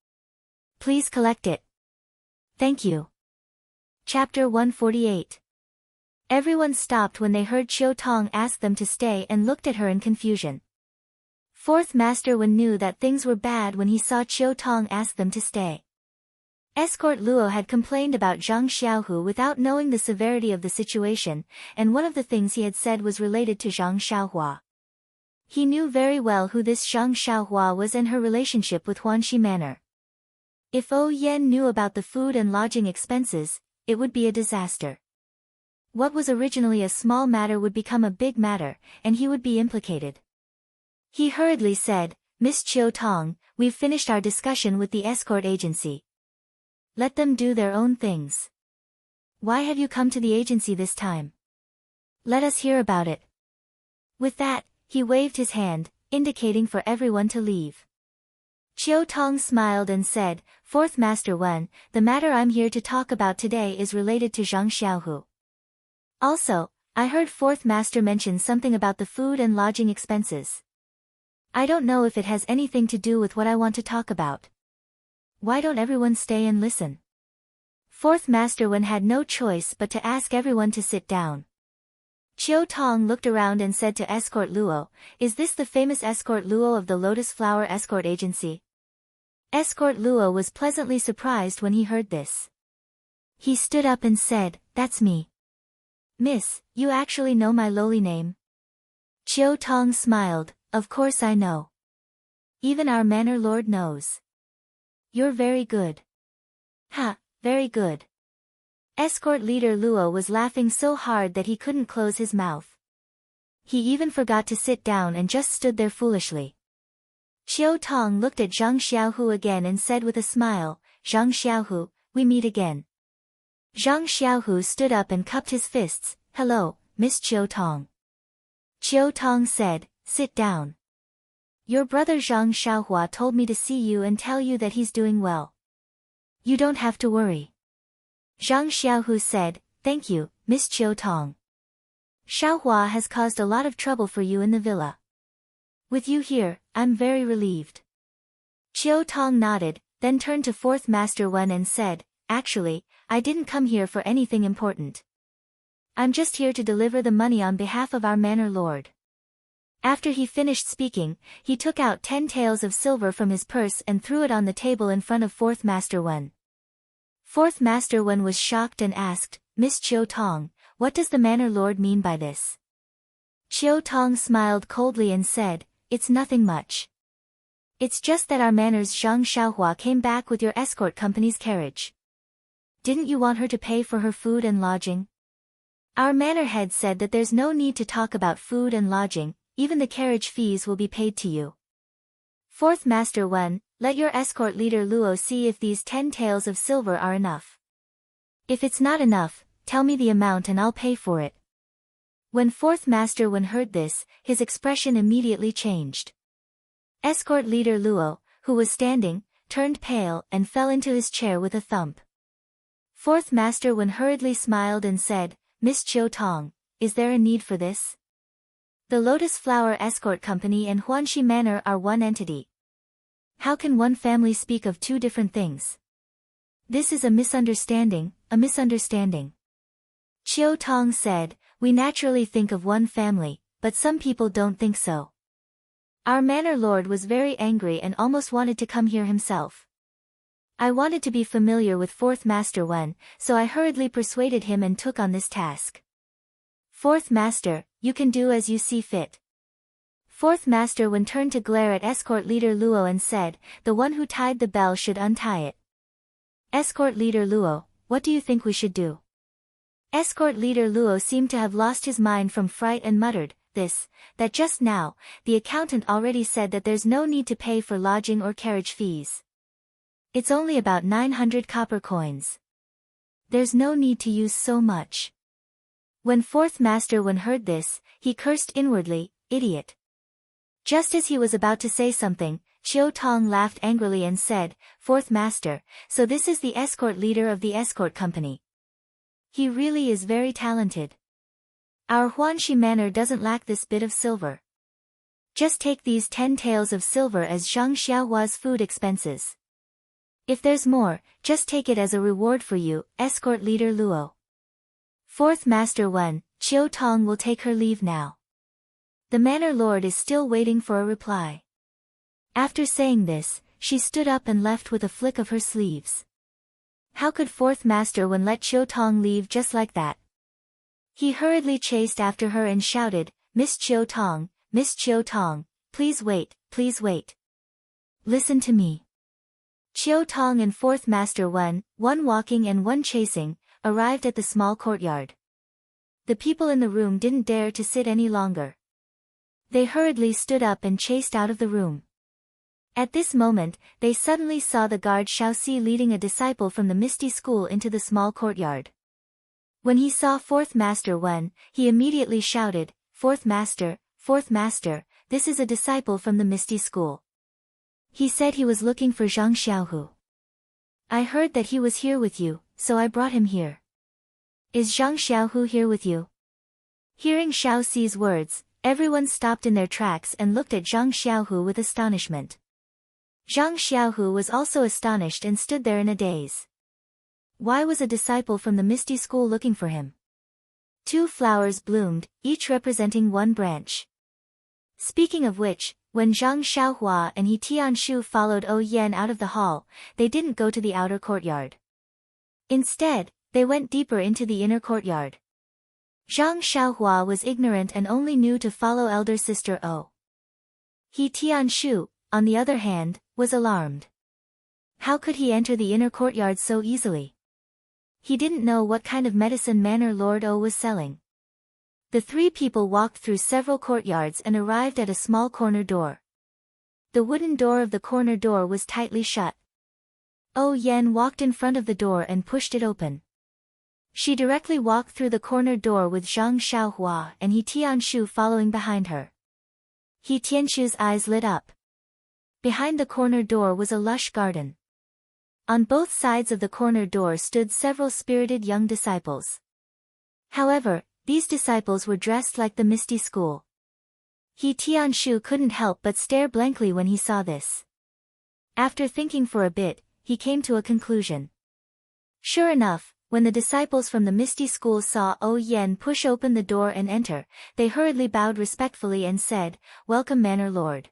Please collect it. Thank you." Chapter 148. Everyone stopped when they heard Qiu Tong ask them to stay and looked at her in confusion. Fourth master Wen knew that things were bad when he saw Qiu Tong ask them to stay. Escort Luo had complained about Zhang Xiaohu without knowing the severity of the situation, and one of the things he had said was related to Zhang Xiaohua. He knew very well who this Zhang Xiaohua was and her relationship with Huanxi Manor. If O Yan knew about the food and lodging expenses, it would be a disaster. What was originally a small matter would become a big matter, and he would be implicated. He hurriedly said, "Miss Qiu Tong, we've finished our discussion with the escort agency. Let them do their own things. Why have you come to the agency this time? Let us hear about it." With that, he waved his hand, indicating for everyone to leave. Qiu Tong smiled and said, "Fourth master Wen, the matter I'm here to talk about today is related to Zhang Xiaohu. Also, I heard fourth master mention something about the food and lodging expenses. I don't know if it has anything to do with what I want to talk about. Why don't everyone stay and listen?" Fourth master Wen had no choice but to ask everyone to sit down. Qiu Tong looked around and said to Escort Luo, "Is this the famous Escort Luo of the Lotus Flower Escort Agency?" Escort Luo was pleasantly surprised when he heard this. He stood up and said, "That's me." "Miss, you actually know my lowly name?" Qiu Tong smiled, "Of course I know. Even our manor lord knows. You're very good." "Ha, very good." Escort leader Luo was laughing so hard that he couldn't close his mouth. He even forgot to sit down and just stood there foolishly. Qiu Tong looked at Zhang Xiaohu again and said with a smile, "Zhang Xiaohu, we meet again." Zhang Xiaohu stood up and cupped his fists. "Hello, Miss Qiu Tong." Qiu Tong said, "Sit down. Your brother Zhang Xiaohua told me to see you and tell you that he's doing well. You don't have to worry." Zhang Xiaohu said, "Thank you, Miss Qiu Tong. Xiaohua has caused a lot of trouble for you in the villa. With you here, I'm very relieved." Qiu Tong nodded, then turned to fourth master Wen and said, "Actually, I didn't come here for anything important. I'm just here to deliver the money on behalf of our manor lord." After he finished speaking, he took out 10 taels of silver from his purse and threw it on the table in front of fourth master Wen. Fourth master Wen was shocked and asked, "Miss Qiu Tong, what does the manor lord mean by this? Chiu Tong smiled coldly and said, "It's nothing much. It's just that our manners Zhang Xiaohua came back with your escort company's carriage. Didn't you want her to pay for her food and lodging? Our manor head said that there's no need to talk about food and lodging, even the carriage fees will be paid to you. Fourth Master Wen, let your escort leader Luo see if these 10 taels of silver are enough. If it's not enough, tell me the amount and I'll pay for it." When Fourth Master Wen heard this, his expression immediately changed. Escort leader Luo, who was standing, turned pale and fell into his chair with a thump. Fourth Master Wen hurriedly smiled and said, "Miss Chiu Tong, is there a need for this? The Lotus Flower Escort Company and Huanxi Manor are one entity. How can one family speak of two different things? This is a misunderstanding, a misunderstanding." Chiu Tong said, "We naturally think of one family, but some people don't think so. Our manor lord was very angry and almost wanted to come here himself. I wanted to be familiar with Fourth Master Wen, so I hurriedly persuaded him and took on this task. Fourth Master, you can do as you see fit." Fourth Master Wen turned to glare at escort leader Luo and said, "The one who tied the bell should untie it." Escort leader Luo, what do you think we should do? Escort leader Luo seemed to have lost his mind from fright and muttered, that just now, the accountant already said that there's no need to pay for lodging or carriage fees. It's only about 900 copper coins. There's no need to use so much. When Fourth Master Wen heard this, he cursed inwardly, "Idiot." Just as he was about to say something, Chiu Tong laughed angrily and said, "Fourth Master, so this is the escort leader of the escort company. He really is very talented. Our Huanxi Manor doesn't lack this bit of silver. Just take these 10 taels of silver as Zhang Xiaohua's food expenses. If there's more, just take it as a reward for you, escort leader Luo." Fourth Master Wen, Chiu Tong will take her leave now. The manor lord is still waiting for a reply. After saying this, she stood up and left with a flick of her sleeves. How could Fourth Master Wen let Chiu Tong leave just like that? He hurriedly chased after her and shouted, Miss Chiu Tong, please wait, please wait. Listen to me." Chiu Tong and Fourth Master Wen, one walking and one chasing, arrived at the small courtyard. The people in the room didn't dare to sit any longer. They hurriedly stood up and chased out of the room. At this moment, they suddenly saw the guard Xiaoxi leading a disciple from the Misty School into the small courtyard. When he saw Fourth Master Wen, he immediately shouted, Fourth Master, this is a disciple from the Misty School. He said he was looking for Zhang Xiaohu. I heard that he was here with you, so I brought him here. Is Zhang Xiaohu here with you?" Hearing Xiaoxi's words, everyone stopped in their tracks and looked at Zhang Xiaohu with astonishment. Zhang Xiaohu was also astonished and stood there in a daze. Why was a disciple from the Misty School looking for him? 2 flowers bloomed, each representing one branch. Speaking of which, when Zhang Xiaohua and He Tianshu followed O Yan out of the hall, they didn't go to the outer courtyard. Instead, they went deeper into the inner courtyard. Zhang Xiaohua was ignorant and only knew to follow elder sister O. He Tianshu, on the other hand, was alarmed. How could he enter the inner courtyard so easily? He didn't know what kind of medicine Manor Lord O was selling. The 3 people walked through several courtyards and arrived at a small corner door. The wooden door of the corner door was tightly shut. O Yan walked in front of the door and pushed it open. She directly walked through the corner door with Zhang Xiaohua and He Tianshu following behind her. He Tianshu's eyes lit up. Behind the corner door was a lush garden. On both sides of the corner door stood several spirited young disciples. However, these disciples were dressed like the Misty School. He Tianshu couldn't help but stare blankly when he saw this. After thinking for a bit, he came to a conclusion. Sure enough, when the disciples from the Misty School saw O Yan push open the door and enter, they hurriedly bowed respectfully and said, "Welcome Manor Lord."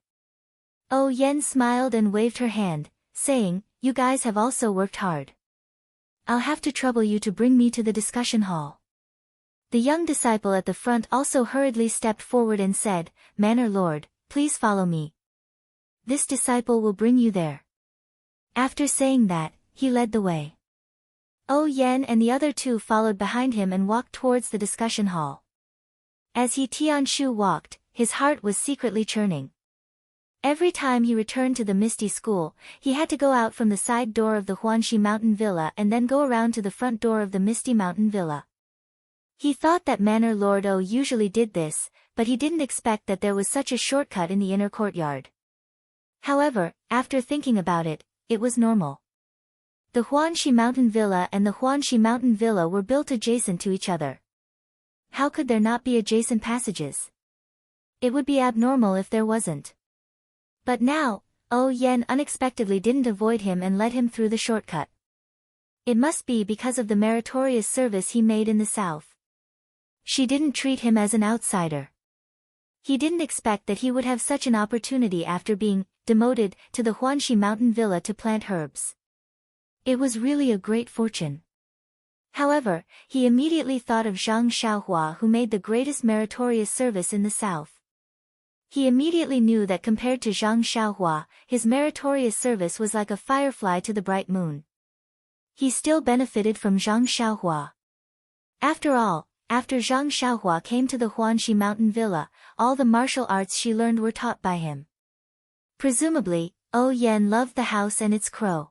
O Yan smiled and waved her hand, saying, "You guys have also worked hard. I'll have to trouble you to bring me to the discussion hall." The young disciple at the front also hurriedly stepped forward and said, "Manor Lord, please follow me. This disciple will bring you there." After saying that, he led the way. Yen and the other two followed behind him and walked towards the discussion hall. As Tianshu walked, his heart was secretly churning. Every time he returned to the Misty School, he had to go out from the side door of the Huanxi Mountain Villa and then go around to the front door of the Misty Mountain Villa. He thought that Manor Lord O usually did this, but he didn't expect that there was such a shortcut in the inner courtyard. However, after thinking about it, it was normal. The Huanxi Mountain Villa and the Huanxi Mountain Villa were built adjacent to each other. How could there not be adjacent passages? It would be abnormal if there wasn't. But now, Yen unexpectedly didn't avoid him and led him through the shortcut. It must be because of the meritorious service he made in the south. She didn't treat him as an outsider. He didn't expect that he would have such an opportunity after being demoted to the Huanxi Mountain Villa to plant herbs. It was really a great fortune. However, he immediately thought of Zhang Xiaohua, who made the greatest meritorious service in the south. He immediately knew that compared to Zhang Xiaohua, his meritorious service was like a firefly to the bright moon. He still benefited from Zhang Xiaohua. After all, after Zhang Xiaohua came to the Huanxi Mountain Villa, all the martial arts she learned were taught by him. Presumably, Yen loved the house and its crow.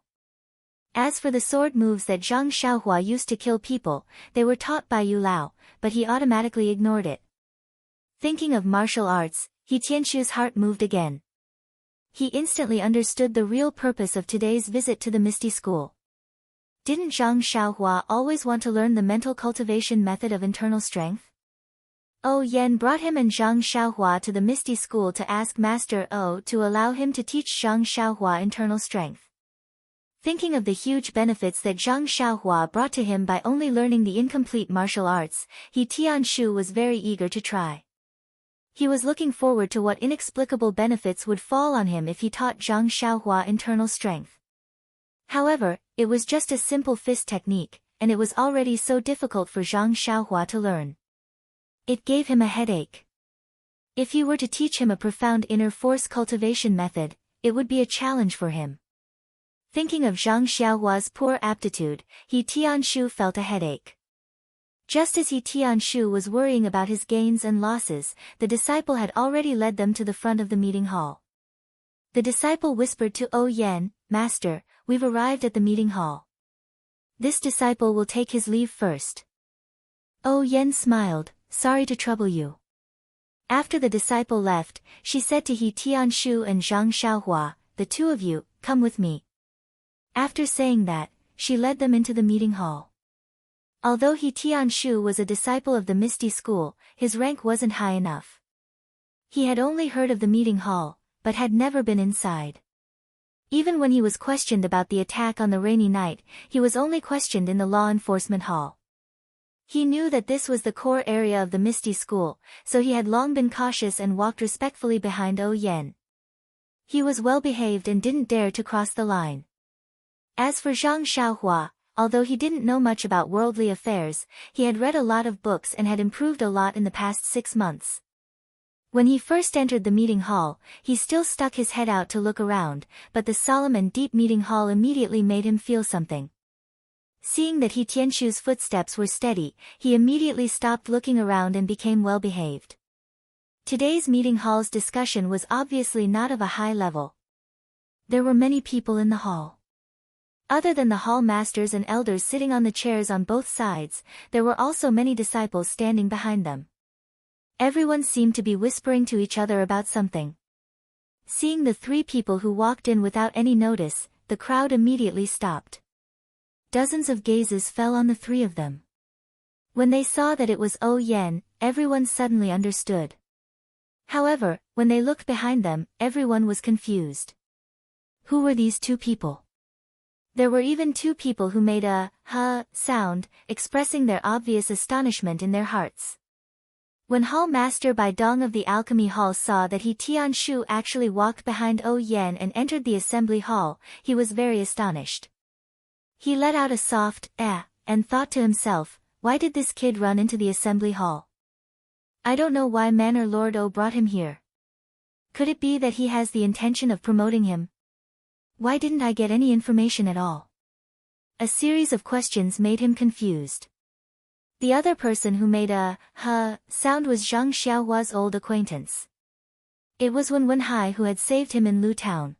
As for the sword moves that Zhang Xiaohua used to kill people, they were taught by Yu Lao, but he automatically ignored it. Thinking of martial arts, Tianshu's heart moved again. He instantly understood the real purpose of today's visit to the Misty School. Didn't Zhang Xiaohua always want to learn the mental cultivation method of internal strength? Yen brought him and Zhang Xiaohua to the Misty School to ask Master O to allow him to teach Zhang Xiaohua internal strength. Thinking of the huge benefits that Zhang Xiaohua brought to him by only learning the incomplete martial arts, Tianshu was very eager to try. He was looking forward to what inexplicable benefits would fall on him if he taught Zhang Xiaohua internal strength. However, it was just a simple fist technique, and it was already so difficult for Zhang Xiaohua to learn. It gave him a headache. If he were to teach him a profound inner force cultivation method, it would be a challenge for him. Thinking of Zhang Xiaohua's poor aptitude, Tianshu felt a headache. Just as Tianshu was worrying about his gains and losses, the disciple had already led them to the front of the meeting hall. The disciple whispered to Yen, "Master, we've arrived at the meeting hall. This disciple will take his leave first." Yen smiled, "Sorry to trouble you." After the disciple left, she said to Tianshu and Zhang Xiaohua, "The two of you, come with me." After saying that, she led them into the meeting hall. Although Tianshu was a disciple of the Misty School, his rank wasn't high enough. He had only heard of the meeting hall, but had never been inside. Even when he was questioned about the attack on the rainy night, he was only questioned in the law enforcement hall. He knew that this was the core area of the Misty School, so he had long been cautious and walked respectfully behind Yen. He was well behaved and didn't dare to cross the line. As for Zhang Xiaohua, although he didn't know much about worldly affairs, he had read a lot of books and had improved a lot in the past 6 months. When he first entered the meeting hall, he still stuck his head out to look around, but the solemn and deep meeting hall immediately made him feel something. Seeing that Tianshu's footsteps were steady, he immediately stopped looking around and became well behaved. Today's meeting hall's discussion was obviously not of a high level. There were many people in the hall. Other than the hall masters and elders sitting on the chairs on both sides, there were also many disciples standing behind them. Everyone seemed to be whispering to each other about something. Seeing the 3 people who walked in without any notice, the crowd immediately stopped. Dozens of gazes fell on the 3 of them. When they saw that it was Yen, everyone suddenly understood. However, when they looked behind them, everyone was confused. Who were these 2 people? There were even 2 people who made a "huh" sound, expressing their obvious astonishment in their hearts. When Hall Master Bai Dong of the Alchemy Hall saw that Tianshu actually walked behind Yen and entered the assembly hall, he was very astonished. He let out a soft "eh," and thought to himself, why did this kid run into the assembly hall? I don't know why Manor Lord O brought him here. Could it be that he has the intention of promoting him? Why didn't I get any information at all? A series of questions made him confused. The other person who made a sound was Zhang Xiaohua's old acquaintance. It was Wen Wenhai who had saved him in Lu Town.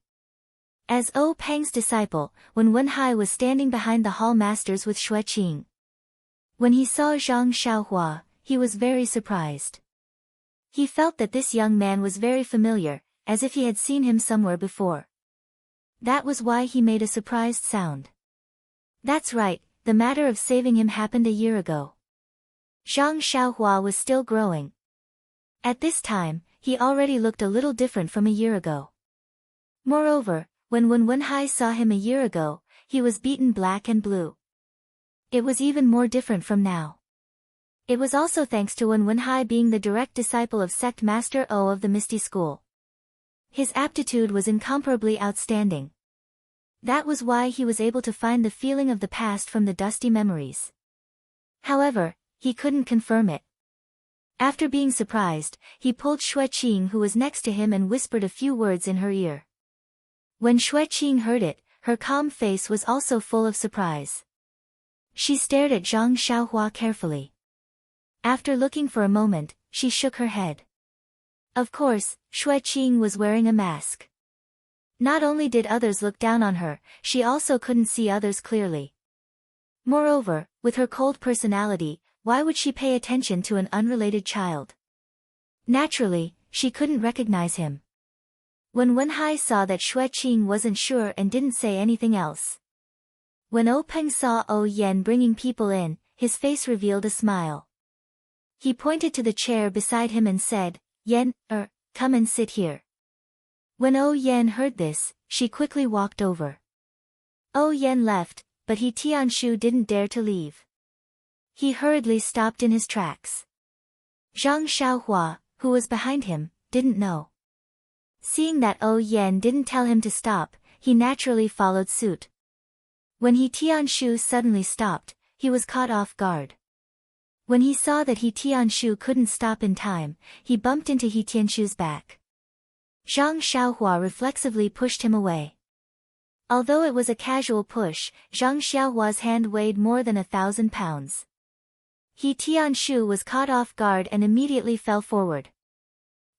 As O Peng's disciple, Wen Wenhai was standing behind the hall masters with Xue Qing. When he saw Zhang Xiaohua, he was very surprised. He felt that this young man was very familiar, as if he had seen him somewhere before. That was why he made a surprised sound. That's right, the matter of saving him happened a year ago. Zhang Xiaohua was still growing. At this time, he already looked a little different from a year ago. Moreover, when Wen Wenhai saw him a year ago, he was beaten black and blue. It was even more different from now. It was also thanks to Wen Wenhai being the direct disciple of Sect Master O of the Misty School. His aptitude was incomparably outstanding. That was why he was able to find the feeling of the past from the dusty memories. However, he couldn't confirm it. After being surprised, he pulled Xue Qing who was next to him and whispered a few words in her ear. When Xue Qing heard it, her calm face was also full of surprise. She stared at Zhang Xiaohua carefully. After looking for a moment, she shook her head. Of course, Xue Qing was wearing a mask. Not only did others look down on her, she also couldn't see others clearly. Moreover, with her cold personality, why would she pay attention to an unrelated child? Naturally, she couldn't recognize him. When Wenhai saw that Xue Qing wasn't sure and didn't say anything else. When O Peng saw O Yan bringing people in, his face revealed a smile. He pointed to the chair beside him and said, Yan, come and sit here. When O Yan heard this, she quickly walked over. O Yan left, but He Tianshu didn't dare to leave. He hurriedly stopped in his tracks. Zhang Xiaohua, who was behind him, didn't know. Seeing that O Yan didn't tell him to stop, he naturally followed suit. When He Tianshu suddenly stopped, he was caught off guard. When he saw that He Tianshu couldn't stop in time, he bumped into He Tianshu's back. Zhang Xiaohua reflexively pushed him away. Although it was a casual push, Zhang Xiaohua's hand weighed more than 1,000 pounds. He Tianshu was caught off guard and immediately fell forward.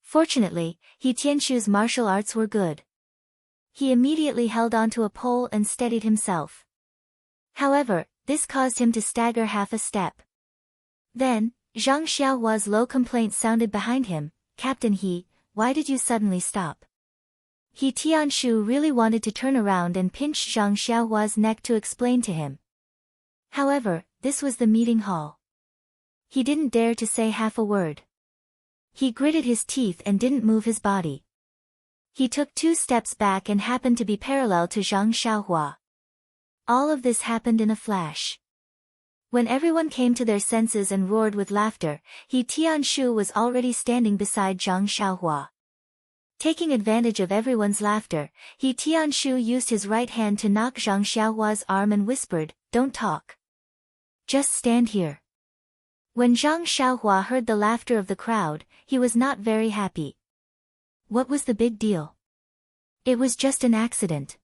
Fortunately, He Tianshu's martial arts were good. He immediately held onto a pole and steadied himself. However, this caused him to stagger half a step. Then, Zhang Xiaohua's low complaint sounded behind him, Captain He, why did you suddenly stop? He Tianshu really wanted to turn around and pinch Zhang Xiaohua's neck to explain to him. However, this was the meeting hall. He didn't dare to say half a word. He gritted his teeth and didn't move his body. He took 2 steps back and happened to be parallel to Zhang Xiaohua. All of this happened in a flash. When everyone came to their senses and roared with laughter, He Tianshu was already standing beside Zhang Xiaohua. Taking advantage of everyone's laughter, He Tianshu used his right hand to knock Zhang Xiaohua's arm and whispered, "Don't talk. Just stand here." When Zhang Xiaohua heard the laughter of the crowd, he was not very happy. What was the big deal? It was just an accident.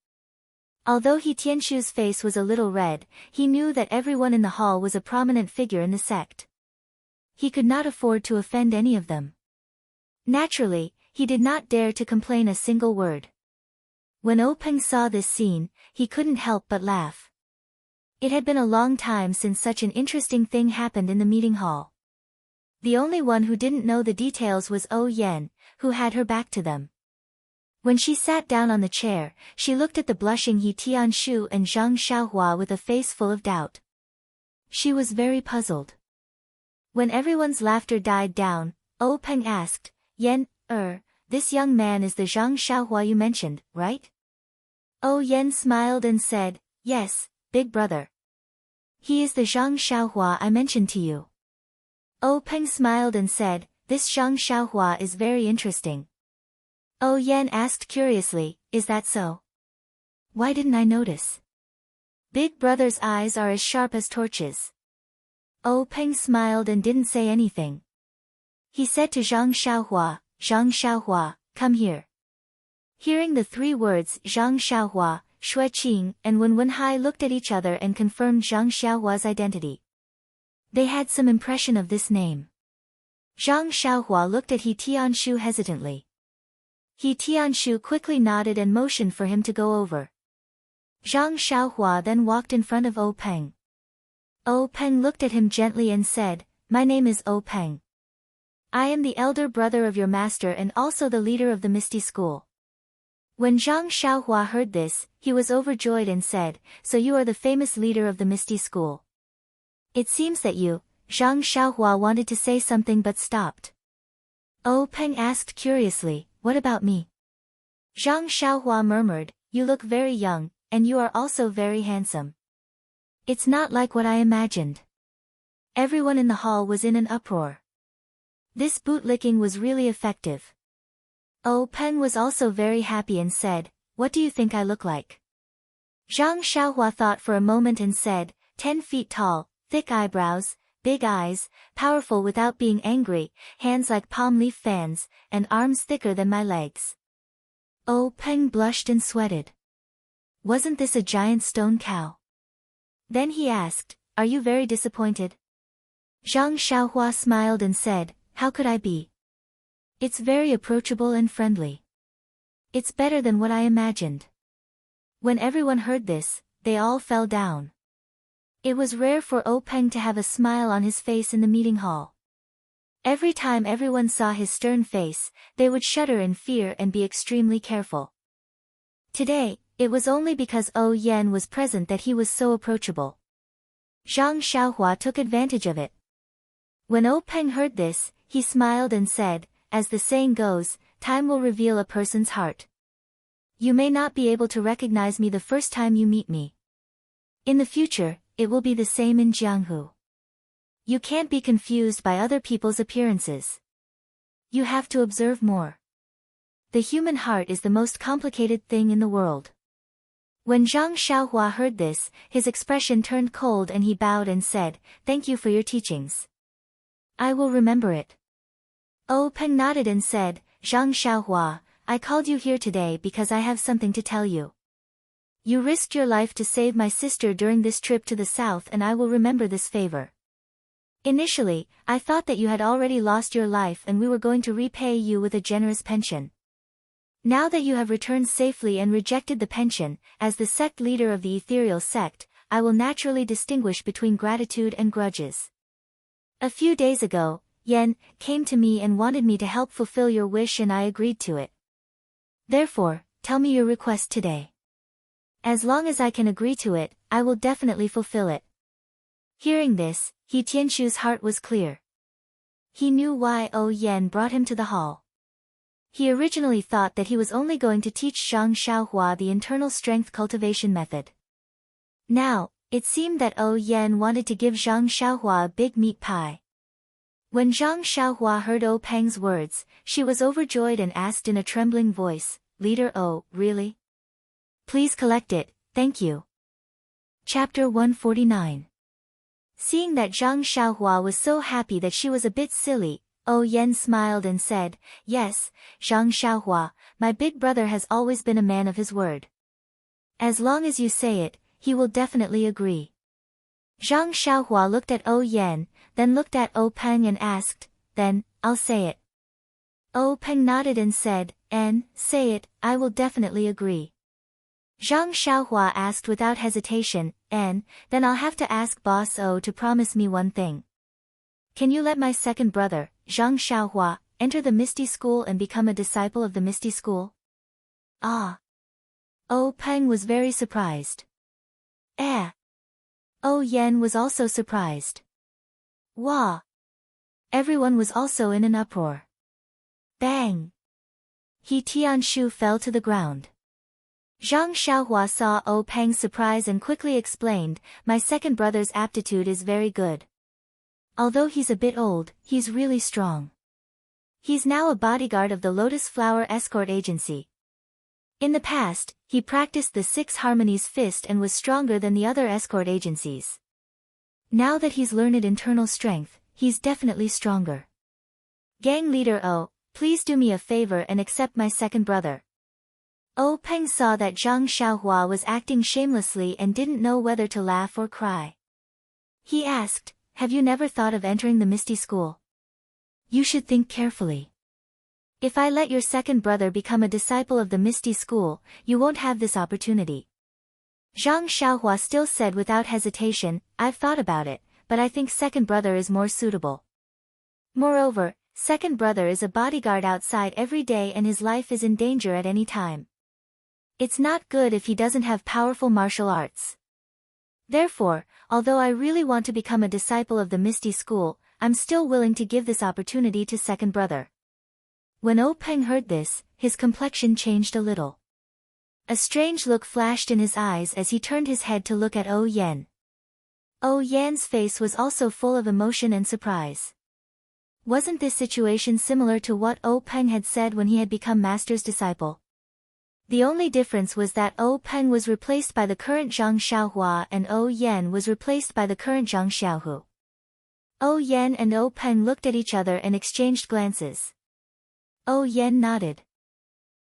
Although He Tianshu's face was a little red, he knew that everyone in the hall was a prominent figure in the sect. He could not afford to offend any of them. Naturally, he did not dare to complain a single word. When O Peng saw this scene, he couldn't help but laugh. It had been a long time since such an interesting thing happened in the meeting hall. The only one who didn't know the details was O Yan, who had her back to them. When she sat down on the chair, she looked at the blushing He Tianshu and Zhang Xiaohua with a face full of doubt. She was very puzzled. When everyone's laughter died down, O Peng asked, Yan, this young man is the Zhang Xiaohua you mentioned, right? O Yan smiled and said, Yes, big brother. He is the Zhang Xiaohua I mentioned to you. O Peng smiled and said, This Zhang Xiaohua is very interesting. O Yan asked curiously, Is that so? Why didn't I notice? Big brother's eyes are as sharp as torches. Oh Peng smiled and didn't say anything. He said to Zhang Xiaohua, come here. Hearing the three words Zhang Xiaohua, Shui Qing, and Wen Wenhai looked at each other and confirmed Zhang Xiaohua's identity. They had some impression of this name. Zhang Xiaohua looked at He Tianshu hesitantly. He Tianshu quickly nodded and motioned for him to go over. Zhang Xiaohua then walked in front of Oh Peng. Oh Peng looked at him gently and said, my name is Oh Peng. I am the elder brother of your master and also the leader of the Misty School. When Zhang Xiaohua heard this, he was overjoyed and said, so you are the famous leader of the Misty School. It seems that you, Zhang Xiaohua wanted to say something but stopped. Oh Peng asked curiously, what about me? Zhang Xiaohua murmured, you look very young, and you are also very handsome. It's not like what I imagined. Everyone in the hall was in an uproar. This bootlicking was really effective. Oh Peng was also very happy and said, what do you think I look like? Zhang Xiaohua thought for a moment and said, 10 feet tall, thick eyebrows, big eyes, powerful without being angry, hands like palm leaf fans, and arms thicker than my legs. Oh Peng blushed and sweated. Wasn't this a giant stone cow? Then he asked, are you very disappointed? Zhang Xiaohua smiled and said, how could I be? It's very approachable and friendly. It's better than what I imagined. When everyone heard this, they all fell down. It was rare for Oh Peng to have a smile on his face in the meeting hall. Every time everyone saw his stern face, they would shudder in fear and be extremely careful. Today, it was only because Oh Yan was present that he was so approachable. Zhang Xiaohua took advantage of it. When Oh Peng heard this, he smiled and said, as the saying goes, time will reveal a person's heart. You may not be able to recognize me the first time you meet me. In the future, it will be the same in Jianghu. You can't be confused by other people's appearances. You have to observe more. The human heart is the most complicated thing in the world. When Zhang Xiaohua heard this, his expression turned cold and he bowed and said, thank you for your teachings. I will remember it. Oh Peng nodded and said, Zhang Xiaohua, I called you here today because I have something to tell you. You risked your life to save my sister during this trip to the south and I will remember this favor. Initially, I thought that you had already lost your life and we were going to repay you with a generous pension. Now that you have returned safely and rejected the pension, as the sect leader of the ethereal sect, I will naturally distinguish between gratitude and grudges. A few days ago, Yan came to me and wanted me to help fulfill your wish and I agreed to it. Therefore, tell me your request today. As long as I can agree to it, I will definitely fulfill it. Hearing this, He Tianshu's heart was clear. He knew why Oh Yan brought him to the hall. He originally thought that he was only going to teach Zhang Xiaohua the internal strength cultivation method. Now, it seemed that Oh Yan wanted to give Zhang Xiaohua a big meat pie. When Zhang Xiaohua heard Oh Peng's words, she was overjoyed and asked in a trembling voice, Leader Oh, really? Please collect it, thank you. Chapter 149. Seeing that Zhang Xiaohua was so happy that she was a bit silly, Oh Yan smiled and said, yes, Zhang Xiaohua, my big brother has always been a man of his word. As long as you say it, he will definitely agree. Zhang Xiaohua looked at Oh Yan, then looked at Oh Peng and asked, then, I'll say it. Oh Peng nodded and said, say it, I will definitely agree. Zhang Xiaohua asked without hesitation, then I'll have to ask Boss O to promise me one thing. Can you let my second brother, Zhang Xiaohua, enter the Misty School and become a disciple of the Misty School? Ah! Oh Peng was very surprised. Oh Yan was also surprised. Wah! Everyone was also in an uproar. Bang! He Tianshu fell to the ground. Zhang Xiaohua saw Oh Peng's surprise and quickly explained, my second brother's aptitude is very good. Although he's a bit old, he's really strong. He's now a bodyguard of the Lotus Flower Escort Agency. In the past, he practiced the Six Harmonies fist and was stronger than the other escort agencies. Now that he's learned internal strength, he's definitely stronger. Gang leader O, please do me a favor and accept my second brother. O Peng saw that Zhang Xiaohua was acting shamelessly and didn't know whether to laugh or cry. He asked, have you never thought of entering the Misty School? You should think carefully. If I let your second brother become a disciple of the Misty School, you won't have this opportunity. Zhang Xiaohua still said without hesitation, I've thought about it, but I think second brother is more suitable. Moreover, second brother is a bodyguard outside every day and his life is in danger at any time. It's not good if he doesn't have powerful martial arts. Therefore, although I really want to become a disciple of the Misty School, I'm still willing to give this opportunity to second brother. When O Peng heard this, his complexion changed a little. A strange look flashed in his eyes as he turned his head to look at O Yan. O Yan's face was also full of emotion and surprise. Wasn't this situation similar to what O Peng had said when he had become master's disciple? The only difference was that O Peng was replaced by the current Zhang Xiaohua and O Yan was replaced by the current Zhang Xiaohu. O Yan and O Peng looked at each other and exchanged glances. O Yan nodded.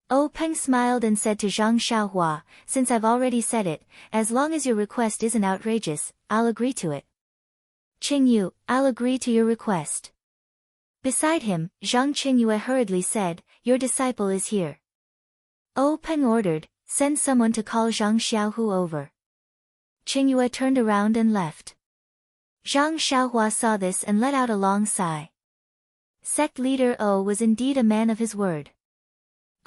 O Peng smiled and said to Zhang Xiaohua, since I've already said it, as long as your request isn't outrageous, I'll agree to it. Qingyu, I'll agree to your request. Beside him, Zhang Qingyue hurriedly said, your disciple is here. O Peng ordered, send someone to call Zhang Xiaohu over. Qingyue turned around and left. Zhang Xiaohua saw this and let out a long sigh. Sect leader O was indeed a man of his word.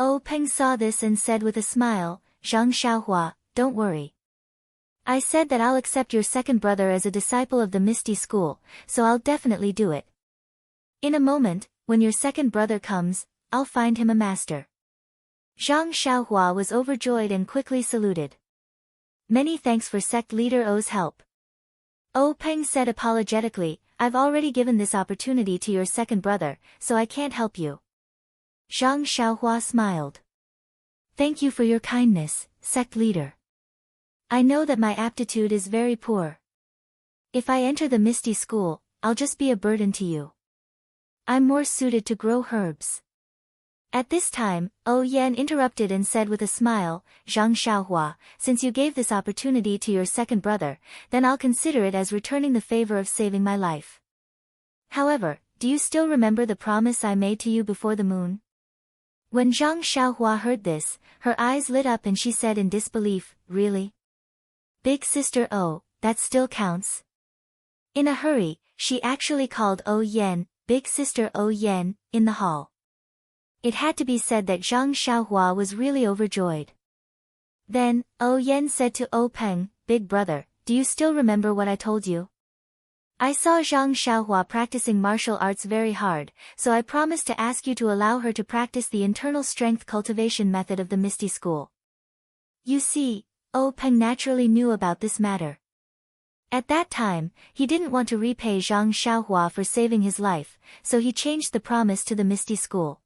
O Peng saw this and said with a smile, Zhang Xiaohua, don't worry. I said that I'll accept your second brother as a disciple of the Misty School, so I'll definitely do it. In a moment, when your second brother comes, I'll find him a master. Zhang Xiaohua was overjoyed and quickly saluted. Many thanks for sect leader O's help. O Peng said apologetically, I've already given this opportunity to your second brother, so I can't help you. Zhang Xiaohua smiled. Thank you for your kindness, sect leader. I know that my aptitude is very poor. If I enter the Misty School, I'll just be a burden to you. I'm more suited to grow herbs. At this time, O Yan interrupted and said with a smile, Zhang Xiaohua, since you gave this opportunity to your second brother, then I'll consider it as returning the favor of saving my life. However, do you still remember the promise I made to you before the moon? When Zhang Xiaohua heard this, her eyes lit up and she said in disbelief, really? Big sister O, that still counts? In a hurry, she actually called O Yan, Big sister O Yan, in the hall. It had to be said that Zhang Xiaohua was really overjoyed. Then, O Yan said to O Peng, Big brother, do you still remember what I told you? I saw Zhang Xiaohua practicing martial arts very hard, so I promised to ask you to allow her to practice the internal strength cultivation method of the Misty School. You see, O Peng naturally knew about this matter. At that time, he didn't want to repay Zhang Xiaohua for saving his life, so he changed the promise to the Misty School.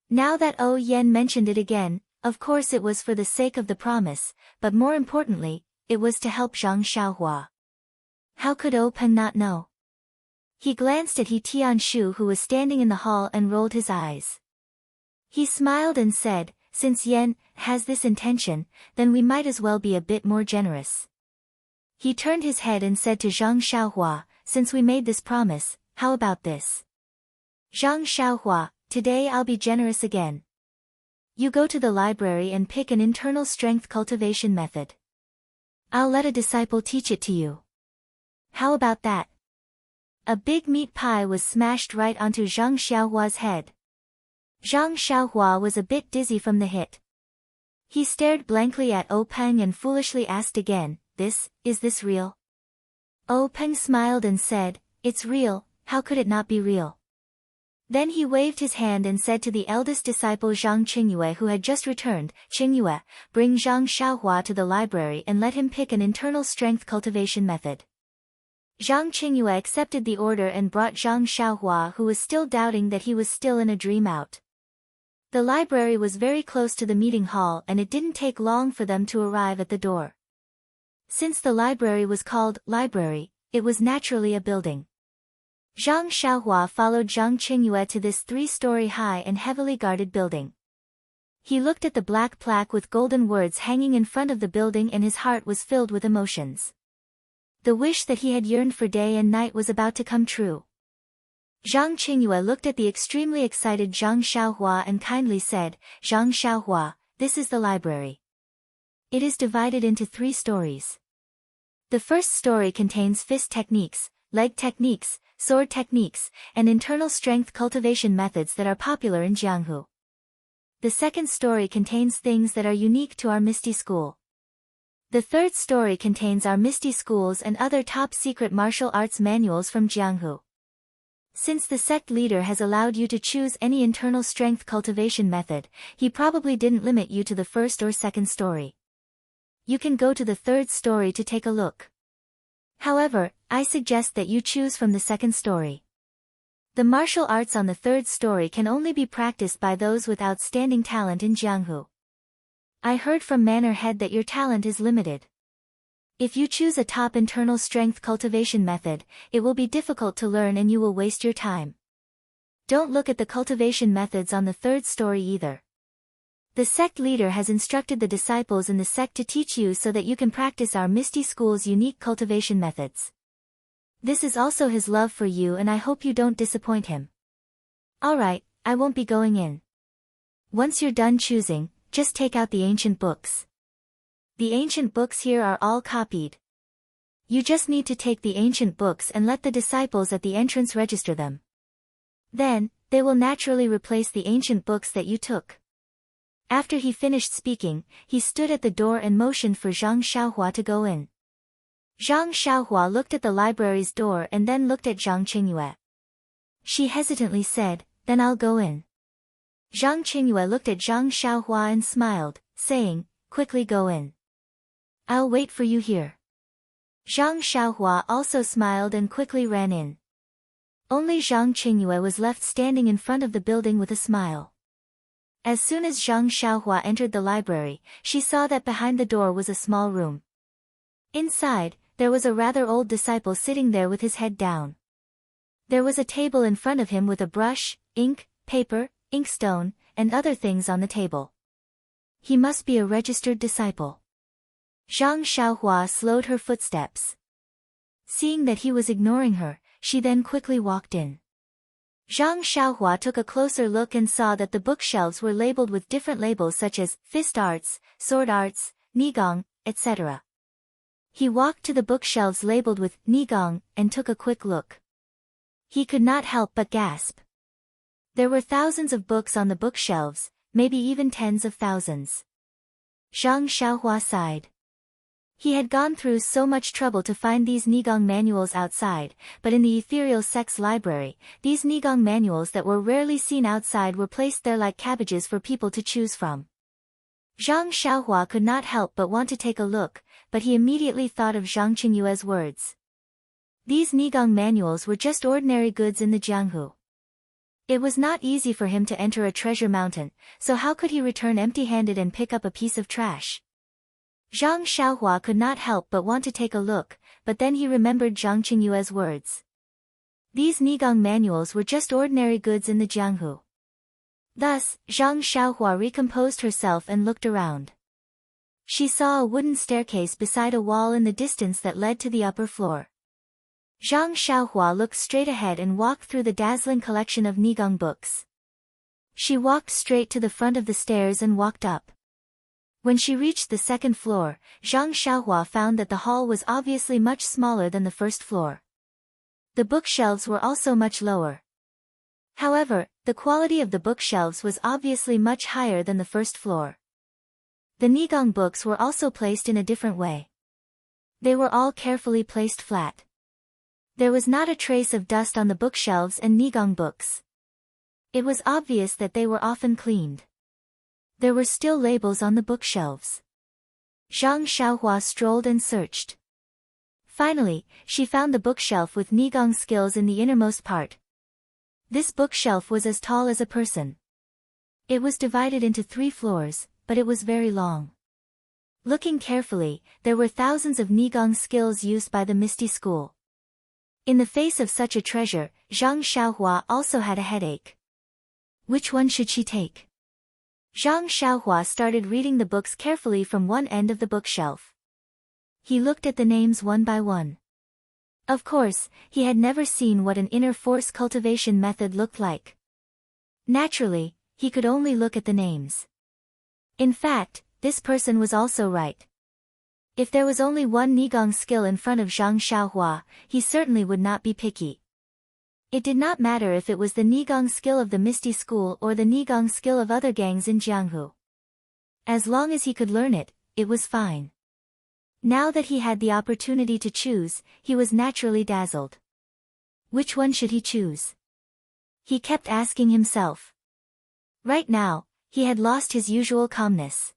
Now that O Yan mentioned it again, of course it was for the sake of the promise, but more importantly, it was to help Zhang Xiaohua. How could O Peng not know? He glanced at He Tianshu who was standing in the hall and rolled his eyes. He smiled and said, since Yan has this intention, then we might as well be a bit more generous. He turned his head and said to Zhang Xiaohua, since we made this promise, how about this? Zhang Xiaohua, today I'll be generous again. You go to the library and pick an internal strength cultivation method. I'll let a disciple teach it to you. How about that? A big meat pie was smashed right onto Zhang Xiaohua's head. Zhang Xiaohua was a bit dizzy from the hit. He stared blankly at O Peng and foolishly asked again, is this real? O Peng smiled and said, it's real, how could it not be real? Then he waved his hand and said to the eldest disciple Zhang Qingyue who had just returned, Qingyue, bring Zhang Xiaohua to the library and let him pick an internal strength cultivation method. Zhang Qingyue accepted the order and brought Zhang Xiaohua who was still doubting that he was still in a dream out. The library was very close to the meeting hall and it didn't take long for them to arrive at the door. Since the library was called library, it was naturally a building. Zhang Xiaohua followed Zhang Qingyue to this 3-story high and heavily guarded building. He looked at the black plaque with golden words hanging in front of the building and his heart was filled with emotions. The wish that he had yearned for day and night was about to come true. Zhang Qingyue looked at the extremely excited Zhang Xiaohua and kindly said, "Zhang Xiaohua, this is the library. It is divided into 3 stories. The first story contains fist techniques, leg techniques, sword techniques, and internal strength cultivation methods that are popular in Jianghu. The second story contains things that are unique to our Misty School. The third story contains our Misty Schools and other top-secret martial arts manuals from Jianghu. Since the sect leader has allowed you to choose any internal strength cultivation method, he probably didn't limit you to the first or second story. You can go to the third story to take a look. However, I suggest that you choose from the second story. The martial arts on the third story can only be practiced by those with outstanding talent in Jianghu. I heard from Manor Head that your talent is limited. If you choose a top internal strength cultivation method, it will be difficult to learn and you will waste your time. Don't look at the cultivation methods on the third story either. The sect leader has instructed the disciples in the sect to teach you so that you can practice our Misty School's unique cultivation methods. This is also his love for you and I hope you don't disappoint him. Alright, I won't be going in. Once you're done choosing, just take out the ancient books. The ancient books here are all copied. You just need to take the ancient books and let the disciples at the entrance register them. Then, they will naturally replace the ancient books that you took. After he finished speaking, he stood at the door and motioned for Zhang Xiaohua to go in. Zhang Xiaohua looked at the library's door and then looked at Zhang Qingyue. She hesitantly said, "Then I'll go in." Zhang Qingyue looked at Zhang Xiaohua and smiled, saying, "Quickly go in. I'll wait for you here." Zhang Xiaohua also smiled and quickly ran in. Only Zhang Qingyue was left standing in front of the building with a smile. As soon as Zhang Xiaohua entered the library, she saw that behind the door was a small room. Inside, there was a rather old disciple sitting there with his head down. There was a table in front of him with a brush, ink, paper, inkstone, and other things on the table. He must be a registered disciple. Zhang Xiaohua slowed her footsteps. Seeing that he was ignoring her, she then quickly walked in. Zhang Xiaohua took a closer look and saw that the bookshelves were labeled with different labels such as fist arts, sword arts, nigong, etc. He walked to the bookshelves labeled with nigong and took a quick look. He could not help but gasp. There were thousands of books on the bookshelves, maybe even tens of thousands. Zhang Xiaohua sighed. He had gone through so much trouble to find these nigong manuals outside, but in the ethereal sect's library, these nigong manuals that were rarely seen outside were placed there like cabbages for people to choose from. Zhang Xiaohua could not help but want to take a look, but he immediately thought of Zhang Qingyue's words. These nigong manuals were just ordinary goods in the Jianghu. It was not easy for him to enter a treasure mountain, so how could he return empty-handed and pick up a piece of trash? Zhang Xiaohua could not help but want to take a look, but then he remembered Zhang Qingyue's words. These nigong manuals were just ordinary goods in the Jianghu. Thus, Zhang Xiaohua recomposed herself and looked around. She saw a wooden staircase beside a wall in the distance that led to the upper floor. Zhang Xiaohua looked straight ahead and walked through the dazzling collection of nigong books. She walked straight to the front of the stairs and walked up. When she reached the second floor, Zhang Xiaohua found that the hall was obviously much smaller than the first floor. The bookshelves were also much lower. However, the quality of the bookshelves was obviously much higher than the first floor. The nigong books were also placed in a different way. They were all carefully placed flat. There was not a trace of dust on the bookshelves and nigong books. It was obvious that they were often cleaned. There were still labels on the bookshelves. Zhang Xiaohua strolled and searched. Finally, she found the bookshelf with nigong skills in the innermost part. This bookshelf was as tall as a person. It was divided into 3 floors, but it was very long. Looking carefully, there were thousands of nigong skills used by the Misty School. In the face of such a treasure, Zhang Xiaohua also had a headache. Which one should she take? Zhang Xiaohua started reading the books carefully from one end of the bookshelf. He looked at the names one by one. Of course, he had never seen what an inner force cultivation method looked like. Naturally, he could only look at the names. In fact, this person was also right. If there was only one Nigong skill in front of Zhang Xiaohua, he certainly would not be picky. It did not matter if it was the Nigong skill of the Misty School or the Nigong skill of other gangs in Jianghu. As long as he could learn it, it was fine. Now that he had the opportunity to choose, he was naturally dazzled. Which one should he choose? He kept asking himself. Right now, he had lost his usual calmness.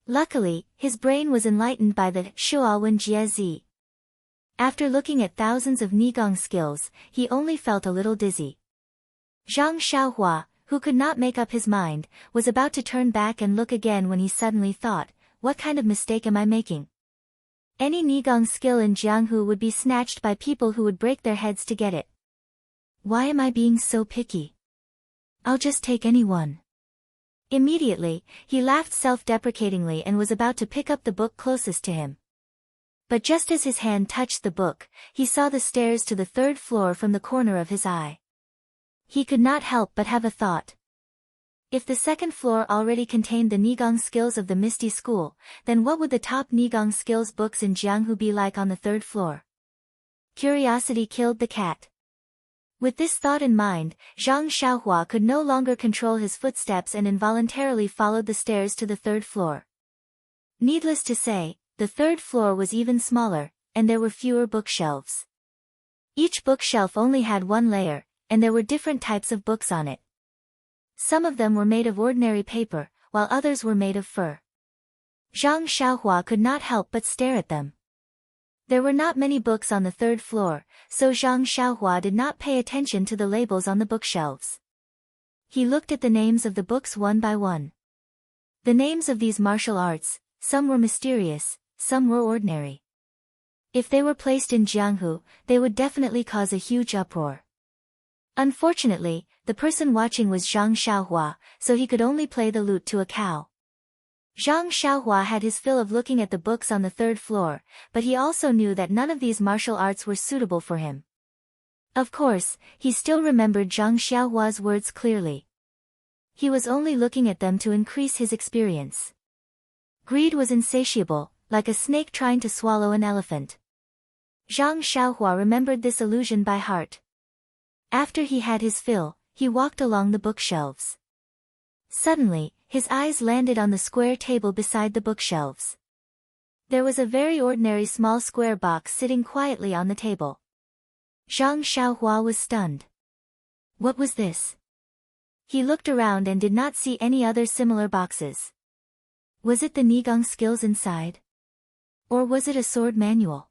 Luckily, his brain was enlightened by the Shuawen Jie. After looking at thousands of Nigong skills, he only felt a little dizzy. Zhang Xiaohua, who could not make up his mind, was about to turn back and look again when he suddenly thought, what kind of mistake am I making? Any Nigong skill in Jianghu would be snatched by people who would break their heads to get it. Why am I being so picky? I'll just take any one. Immediately, he laughed self-deprecatingly and was about to pick up the book closest to him. But just as his hand touched the book, he saw the stairs to the third floor from the corner of his eye. He could not help but have a thought. If the second floor already contained the Nigong skills of the Misty School, then what would the top Nigong skills books in Jianghu be like on the third floor? Curiosity killed the cat. With this thought in mind, Zhang Xiaohua could no longer control his footsteps and involuntarily followed the stairs to the third floor. Needless to say, the third floor was even smaller, and there were fewer bookshelves. Each bookshelf only had one layer, and there were different types of books on it. Some of them were made of ordinary paper, while others were made of fur. Zhang Xiaohua could not help but stare at them. There were not many books on the third floor, so Zhang Xiaohua did not pay attention to the labels on the bookshelves. He looked at the names of the books one by one. The names of these martial arts, some were mysterious, some were ordinary. If they were placed in Jianghu, they would definitely cause a huge uproar. Unfortunately, the person watching was Zhang Xiaohua, so he could only play the lute to a cow. Zhang Xiaohua had his fill of looking at the books on the third floor, but he also knew that none of these martial arts were suitable for him. Of course, he still remembered Zhang Xiaohua's words clearly. He was only looking at them to increase his experience. Greed was insatiable, like a snake trying to swallow an elephant. Zhang Xiaohua remembered this illusion by heart. After he had his fill, he walked along the bookshelves. Suddenly, his eyes landed on the square table beside the bookshelves. There was a very ordinary small square box sitting quietly on the table. Zhang Xiaohua was stunned. What was this? He looked around and did not see any other similar boxes. Was it the Nigong skills inside? Or was it a sword manual?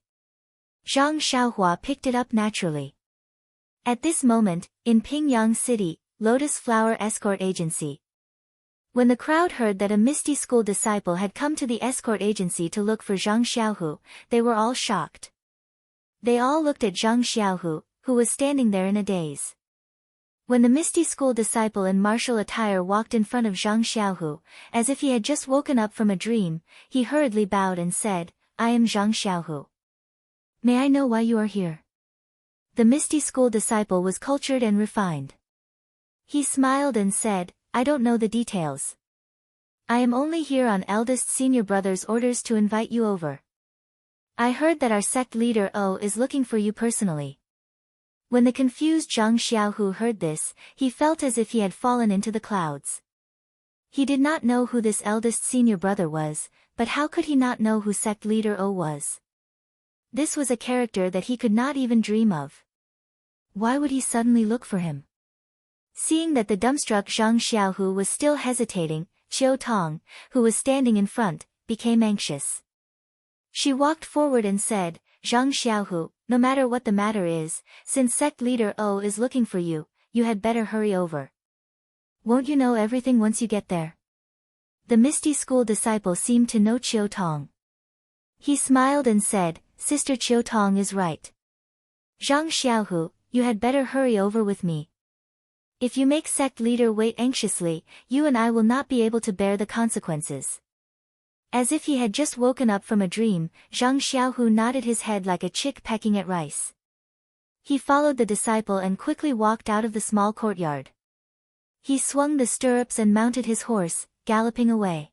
Zhang Xiaohua picked it up naturally. At this moment, in Pingyang City, Lotus Flower Escort Agency. When the crowd heard that a Misty School disciple had come to the escort agency to look for Zhang Xiaohu, they were all shocked. They all looked at Zhang Xiaohu, who was standing there in a daze. When the Misty School disciple in martial attire walked in front of Zhang Xiaohu, as if he had just woken up from a dream, he hurriedly bowed and said, "I am Zhang Xiaohu. May I know why you are here?" The Misty School disciple was cultured and refined. He smiled and said, "I don't know the details. I am only here on eldest senior brother's orders to invite you over. I heard that our sect leader O is looking for you personally." When the confused Zhang Xiaohu heard this, he felt as if he had fallen into the clouds. He did not know who this eldest senior brother was, but how could he not know who sect leader O was? This was a character that he could not even dream of. Why would he suddenly look for him? Seeing that the dumbstruck Zhang Xiaohu was still hesitating, Qiu Tong, who was standing in front, became anxious. She walked forward and said, "Zhang Xiaohu, no matter what the matter is, since sect leader O is looking for you, you had better hurry over. Won't you know everything once you get there?" The Misty School disciple seemed to know Qiu Tong. He smiled and said, "Sister Qiu Tong is right." Zhang Xiaohu, you had better hurry over with me. If you make sect leader wait anxiously, you and I will not be able to bear the consequences. As if he had just woken up from a dream, Zhang Xiaohu nodded his head like a chick pecking at rice. He followed the disciple and quickly walked out of the small courtyard. He swung the stirrups and mounted his horse, galloping away.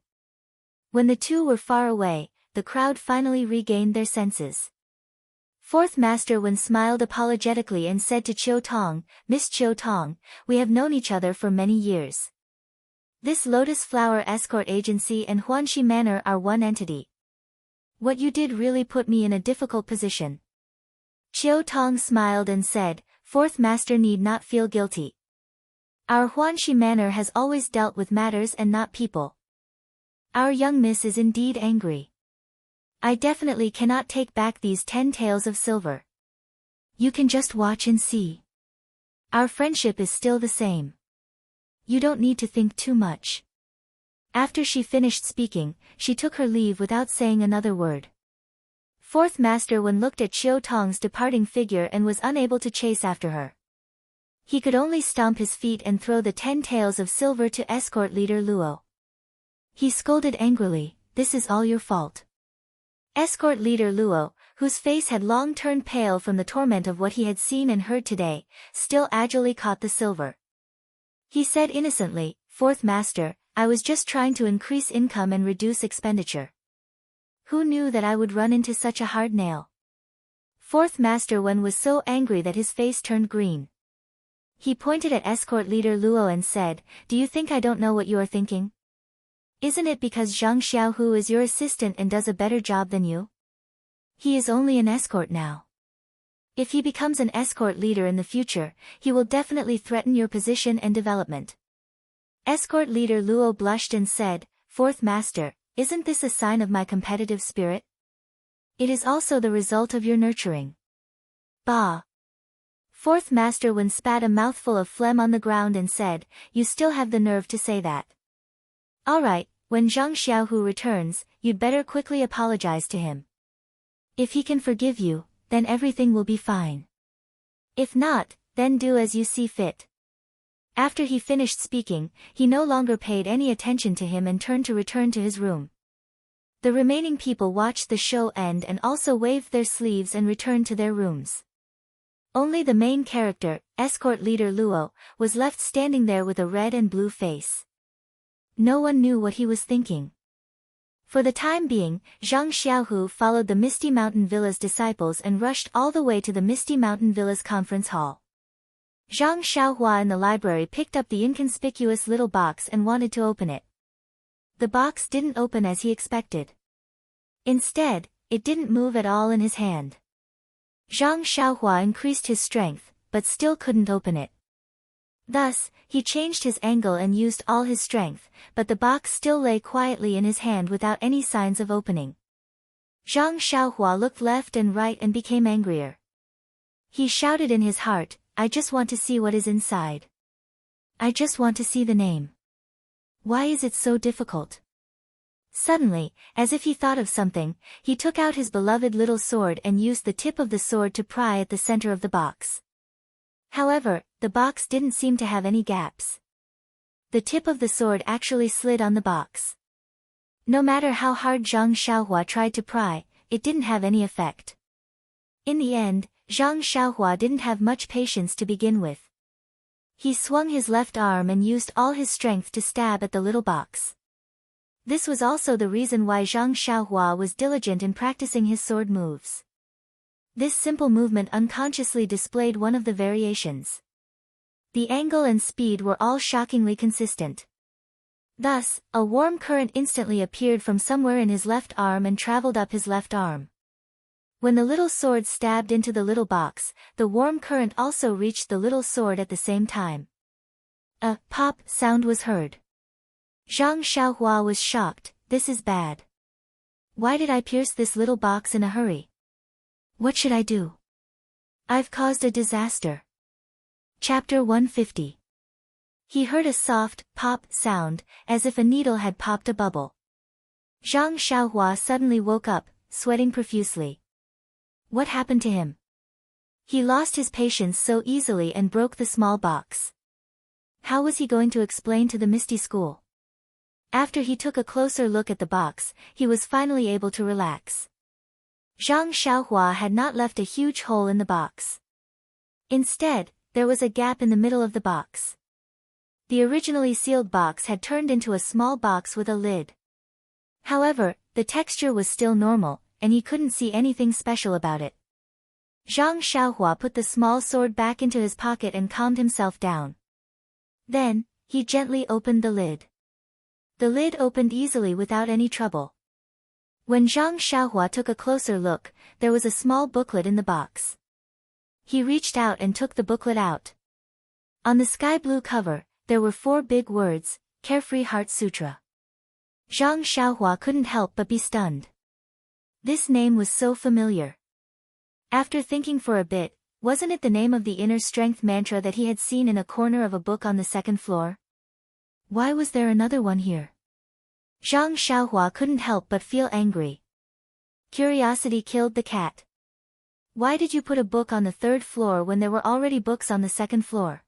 When the two were far away, the crowd finally regained their senses. Fourth Master Wen smiled apologetically and said to Qiu Tong, Miss Qiu Tong, we have known each other for many years. This Lotus Flower Escort Agency and Huanxi Manor are one entity. What you did really put me in a difficult position. Qiu Tong smiled and said, Fourth Master need not feel guilty. Our Huanxi Manor has always dealt with matters and not people. Our young miss is indeed angry. I definitely cannot take back these 10 taels of silver. You can just watch and see. Our friendship is still the same. You don't need to think too much. After she finished speaking, she took her leave without saying another word. Fourth Master Wen looked at Qiu Tong's departing figure and was unable to chase after her. He could only stomp his feet and throw the 10 taels of silver to escort leader Luo. He scolded angrily, this is all your fault. Escort leader Luo, whose face had long turned pale from the torment of what he had seen and heard today, still agilely caught the silver. He said innocently, Fourth Master, I was just trying to increase income and reduce expenditure. Who knew that I would run into such a hard nail? Fourth Master Wen was so angry that his face turned green. He pointed at escort leader Luo and said, Do you think I don't know what you are thinking? Isn't it because Zhang Xiaohu is your assistant and does a better job than you? He is only an escort now. If he becomes an escort leader in the future, he will definitely threaten your position and development. Escort leader Luo blushed and said, Fourth Master, isn't this a sign of my competitive spirit? It is also the result of your nurturing. Bah! Fourth Master Wen spat a mouthful of phlegm on the ground and said, You still have the nerve to say that. All right, when Zhang Xiaohu returns, you'd better quickly apologize to him. If he can forgive you, then everything will be fine. If not, then do as you see fit. After he finished speaking, he no longer paid any attention to him and turned to return to his room. The remaining people watched the show end and also waved their sleeves and returned to their rooms. Only the main character, escort leader Luo, was left standing there with a red and blue face. No one knew what he was thinking. For the time being, Zhang Xiaohu followed the Misty Mountain Villa's disciples and rushed all the way to the Misty Mountain Villa's conference hall. Zhang Xiaohua in the library picked up the inconspicuous little box and wanted to open it. The box didn't open as he expected. Instead, it didn't move at all in his hand. Zhang Xiaohua increased his strength, but still couldn't open it. Thus, he changed his angle and used all his strength, but the box still lay quietly in his hand without any signs of opening. Zhang Xiaohua looked left and right and became angrier. He shouted in his heart, I just want to see what is inside. I just want to see the name. Why is it so difficult? Suddenly, as if he thought of something, he took out his beloved little sword and used the tip of the sword to pry at the center of the box. However, the box didn't seem to have any gaps. The tip of the sword actually slid on the box. No matter how hard Zhang Xiaohua tried to pry, it didn't have any effect. In the end, Zhang Xiaohua didn't have much patience to begin with. He swung his left arm and used all his strength to stab at the little box. This was also the reason why Zhang Xiaohua was diligent in practicing his sword moves. This simple movement unconsciously displayed one of the variations. The angle and speed were all shockingly consistent. Thus, a warm current instantly appeared from somewhere in his left arm and traveled up his left arm. When the little sword stabbed into the little box, the warm current also reached the little sword at the same time. A pop sound was heard. Zhang Xiaohua was shocked, this is bad. Why did I pierce this little box in a hurry? What should I do? I've caused a disaster. Chapter 150. He heard a soft, pop sound, as if a needle had popped a bubble. Zhang Xiaohua suddenly woke up, sweating profusely. What happened to him? He lost his patience so easily and broke the small box. How was he going to explain to the Misty School? After he took a closer look at the box, he was finally able to relax. Zhang Xiaohua had not left a huge hole in the box. Instead, there was a gap in the middle of the box. The originally sealed box had turned into a small box with a lid. However, the texture was still normal, and he couldn't see anything special about it. Zhang Xiaohua put the small sword back into his pocket and calmed himself down. Then, he gently opened the lid. The lid opened easily without any trouble. When Zhang Xiaohua took a closer look, there was a small booklet in the box. He reached out and took the booklet out. On the sky blue cover, there were 4 big words, Carefree Heart Sutra. Zhang Xiaohua couldn't help but be stunned. This name was so familiar. After thinking for a bit, wasn't it the name of the inner strength mantra that he had seen in a corner of a book on the 2nd floor? Why was there another one here? Zhang Xiaohua couldn't help but feel angry. Curiosity killed the cat. Why did you put a book on the 3rd floor when there were already books on the 2nd floor?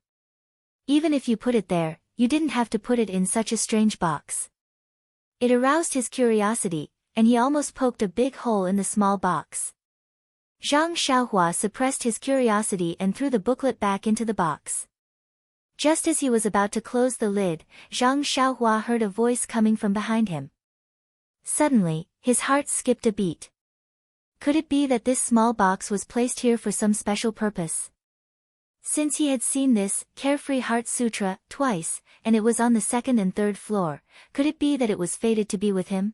Even if you put it there, you didn't have to put it in such a strange box. It aroused his curiosity, and he almost poked a big hole in the small box. Zhang Xiaohua suppressed his curiosity and threw the booklet back into the box. Just as he was about to close the lid, Zhang Xiaohua heard a voice coming from behind him. Suddenly, his heart skipped a beat. Could it be that this small box was placed here for some special purpose? Since he had seen this Carefree Heart Sutra twice, and it was on the 2nd and 3rd floor, could it be that it was fated to be with him?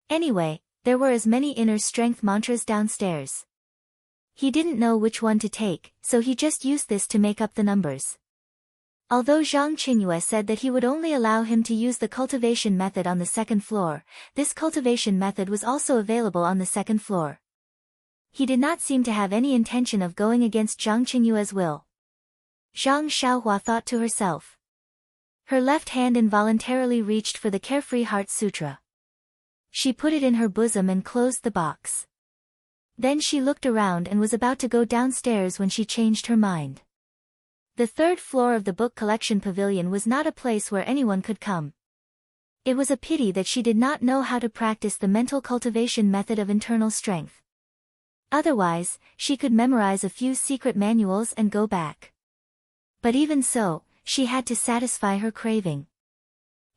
Anyway, there were as many inner strength mantras downstairs. He didn't know which one to take, so he just used this to make up the numbers. Although Zhang Qingyue said that he would only allow him to use the cultivation method on the 2nd floor, this cultivation method was also available on the 2nd floor. He did not seem to have any intention of going against Zhang Qingyue's will. Zhang Xiaohua thought to herself. Her left hand involuntarily reached for the Carefree Heart Sutra. She put it in her bosom and closed the box. Then she looked around and was about to go downstairs when she changed her mind. The 3rd floor of the book collection pavilion was not a place where anyone could come. It was a pity that she did not know how to practice the mental cultivation method of internal strength. Otherwise, she could memorize a few secret manuals and go back. But even so, she had to satisfy her craving.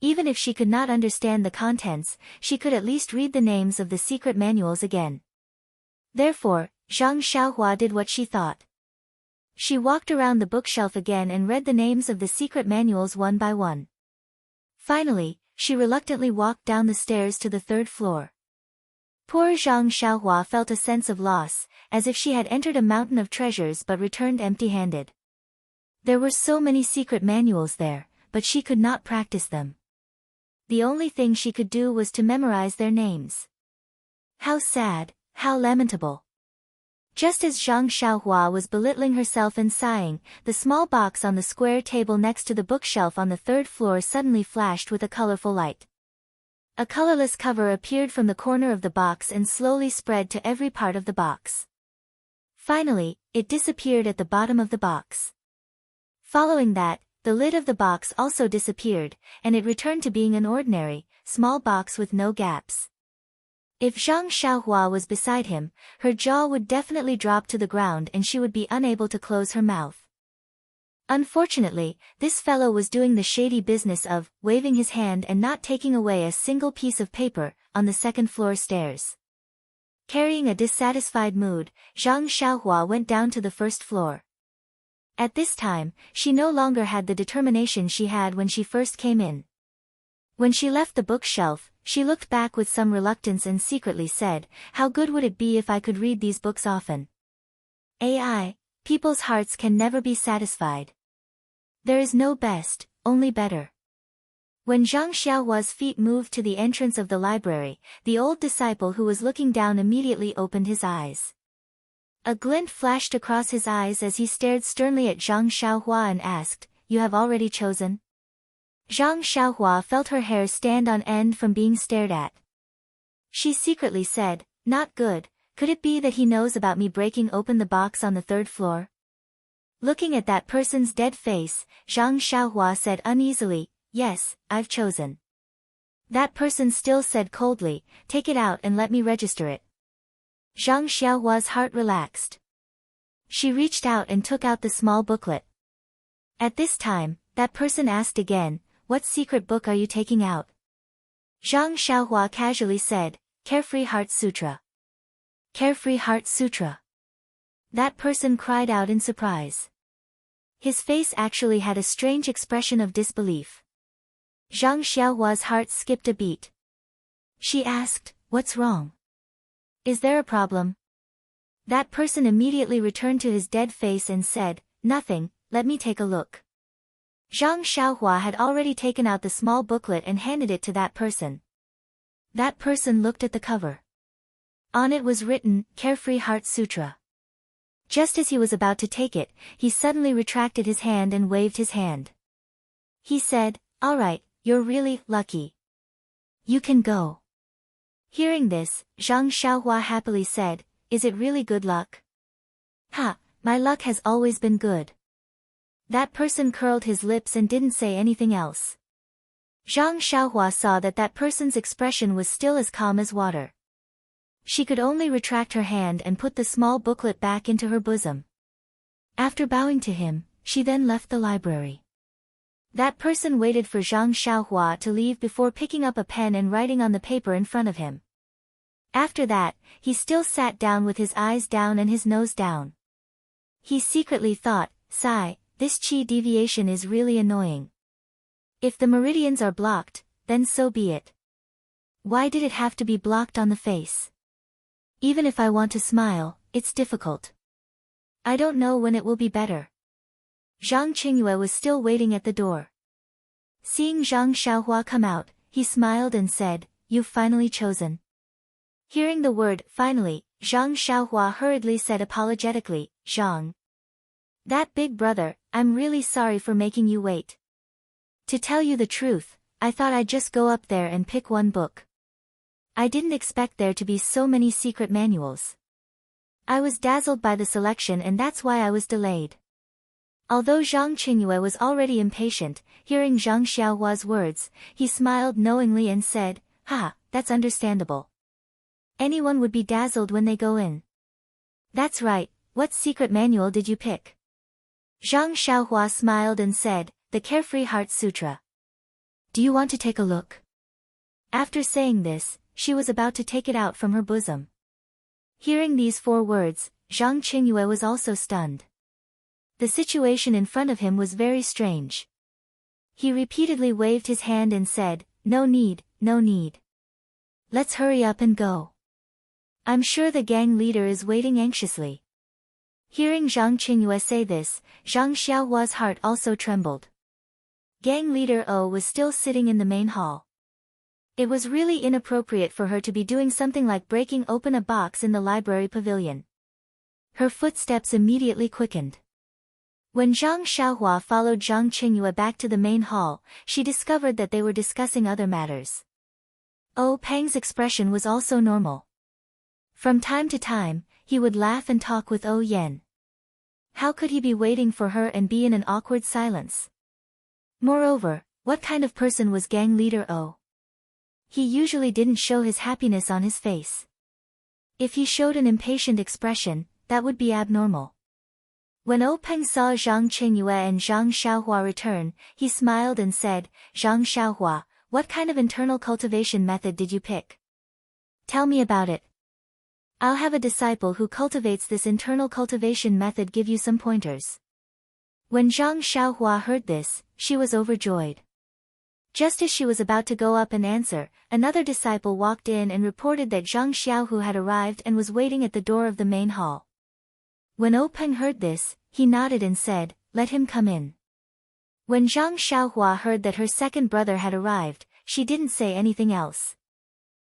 Even if she could not understand the contents, she could at least read the names of the secret manuals again. Therefore, Zhang Xiaohua did what she thought. She walked around the bookshelf again and read the names of the secret manuals one by one. Finally, she reluctantly walked down the stairs to the 3rd floor. Poor Zhang Xiaohua felt a sense of loss, as if she had entered a mountain of treasures but returned empty-handed. There were so many secret manuals there, but she could not practice them. The only thing she could do was to memorize their names. How sad, how lamentable. Just as Zhang Xiaohua was belittling herself and sighing, the small box on the square table next to the bookshelf on the 3rd floor suddenly flashed with a colorful light. A colorless cover appeared from the corner of the box and slowly spread to every part of the box. Finally, it disappeared at the bottom of the box. Following that, the lid of the box also disappeared, and it returned to being an ordinary, small box with no gaps. If Zhang Xiaohua was beside him, her jaw would definitely drop to the ground and she would be unable to close her mouth. Unfortunately, this fellow was doing the shady business of waving his hand and not taking away a single piece of paper on the 2nd floor stairs. Carrying a dissatisfied mood, Zhang Xiaohua went down to the 1st floor. At this time, she no longer had the determination she had when she first came in. When she left the bookshelf, she looked back with some reluctance and secretly said, "How good would it be if I could read these books often?" AI, people's hearts can never be satisfied. There is no best, only better. When Zhang Xiaohua's feet moved to the entrance of the library, the old disciple who was looking down immediately opened his eyes. A glint flashed across his eyes as he stared sternly at Zhang Xiaohua and asked, "You have already chosen?" Zhang Xiaohua felt her hair stand on end from being stared at. She secretly said, "Not good," Could it be that he knows about me breaking open the box on the third floor? Looking at that person's dead face, Zhang Xiaohua said uneasily, yes, I've chosen. That person still said coldly, take it out and let me register it. Zhang Xiaohua's heart relaxed. She reached out and took out the small booklet. At this time, that person asked again, what secret book are you taking out? Zhang Xiaohua casually said, Carefree Heart Sutra. Carefree Heart Sutra. That person cried out in surprise. His face actually had a strange expression of disbelief. Zhang Xiaohua's heart skipped a beat. She asked, what's wrong? Is there a problem? That person immediately returned to his dead face and said, nothing, let me take a look. Zhang Xiaohua had already taken out the small booklet and handed it to that person. That person looked at the cover. On it was written, Carefree Heart Sutra. Just as he was about to take it, he suddenly retracted his hand and waved his hand. He said, all right, you're really lucky. You can go. Hearing this, Zhang Xiaohua happily said, is it really good luck? Ha, my luck has always been good. That person curled his lips and didn't say anything else. Zhang Xiaohua saw that that person's expression was still as calm as water. She could only retract her hand and put the small booklet back into her bosom. After bowing to him, she then left the library. That person waited for Zhang Xiaohua to leave before picking up a pen and writing on the paper in front of him. After that, he still sat down with his eyes down and his nose down. He secretly thought, sigh, this qi deviation is really annoying. If the meridians are blocked, then so be it. Why did it have to be blocked on the face? Even if I want to smile, it's difficult. I don't know when it will be better. Zhang Qingyue was still waiting at the door. Seeing Zhang Xiaohua come out, he smiled and said, you've finally chosen. Hearing the word, finally, Zhang Xiaohua hurriedly said apologetically, Zhang. That big brother, I'm really sorry for making you wait. To tell you the truth, I thought I'd just go up there and pick one book. I didn't expect there to be so many secret manuals. I was dazzled by the selection and that's why I was delayed. Although Zhang Qingyue was already impatient, hearing Zhang Xiaohua's words, he smiled knowingly and said, ha, that's understandable. Anyone would be dazzled when they go in. That's right, what secret manual did you pick? Zhang Xiaohua smiled and said, the Carefree Heart Sutra. Do you want to take a look? After saying this, she was about to take it out from her bosom. Hearing these 4 words, Zhang Qingyue was also stunned. The situation in front of him was very strange. He repeatedly waved his hand and said, no need, no need. Let's hurry up and go. I'm sure the gang leader is waiting anxiously. Hearing Zhang Qingyue say this, Zhang Xiaohua's heart also trembled. Gang leader O was still sitting in the main hall. It was really inappropriate for her to be doing something like breaking open a box in the library pavilion. Her footsteps immediately quickened. When Zhang Xiaohua followed Zhang Qingyue back to the main hall, she discovered that they were discussing other matters. Oh Peng's expression was also normal. From time to time, he would laugh and talk with Oh Yen. How could he be waiting for her and be in an awkward silence? Moreover, what kind of person was gang leader Oh? He usually didn't show his happiness on his face. If he showed an impatient expression, that would be abnormal. When Oh Peng saw Zhang Qingyue and Zhang Xiaohua return, he smiled and said, Zhang Xiaohua, what kind of internal cultivation method did you pick? Tell me about it. I'll have a disciple who cultivates this internal cultivation method give you some pointers. When Zhang Xiaohua heard this, she was overjoyed. Just as she was about to go up and answer, another disciple walked in and reported that Zhang Xiaohu had arrived and was waiting at the door of the main hall. When Oh Peng heard this, he nodded and said, let him come in. When Zhang Xiaohua heard that her second brother had arrived, she didn't say anything else.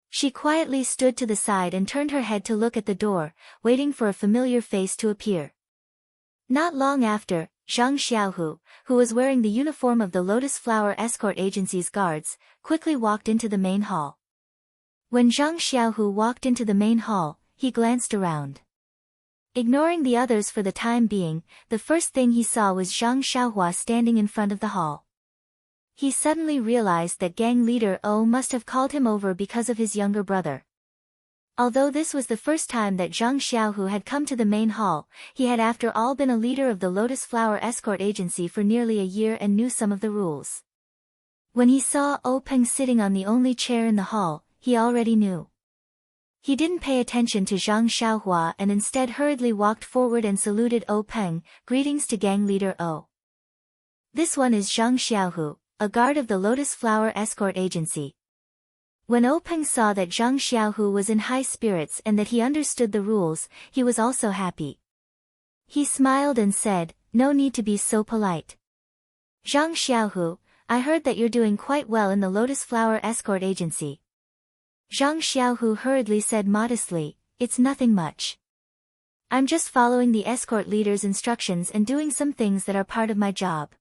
She quietly stood to the side and turned her head to look at the door, waiting for a familiar face to appear. Not long after, Zhang Xiaohu, who was wearing the uniform of the Lotus Flower Escort Agency's guards, quickly walked into the main hall. When Zhang Xiaohu walked into the main hall, he glanced around. Ignoring the others for the time being, the first thing he saw was Zhang Xiaohua standing in front of the hall. He suddenly realized that gang leader O must have called him over because of his younger brother. Although this was the first time that Zhang Xiaohu had come to the main hall, he had after all been a leader of the Lotus Flower Escort Agency for nearly a year and knew some of the rules. When he saw O Peng sitting on the only chair in the hall, he already knew. He didn't pay attention to Zhang Xiaohua and instead hurriedly walked forward and saluted O Peng, "Greetings to gang leader O. This one is Zhang Xiaohu, a guard of the Lotus Flower Escort Agency." When O Peng saw that Zhang Xiaohu was in high spirits and that he understood the rules, he was also happy. He smiled and said, "No need to be so polite. Zhang Xiaohu, I heard that you're doing quite well in the Lotus Flower Escort Agency." Zhang Xiaohu hurriedly said modestly, "It's nothing much. I'm just following the escort leader's instructions and doing some things that are part of my job.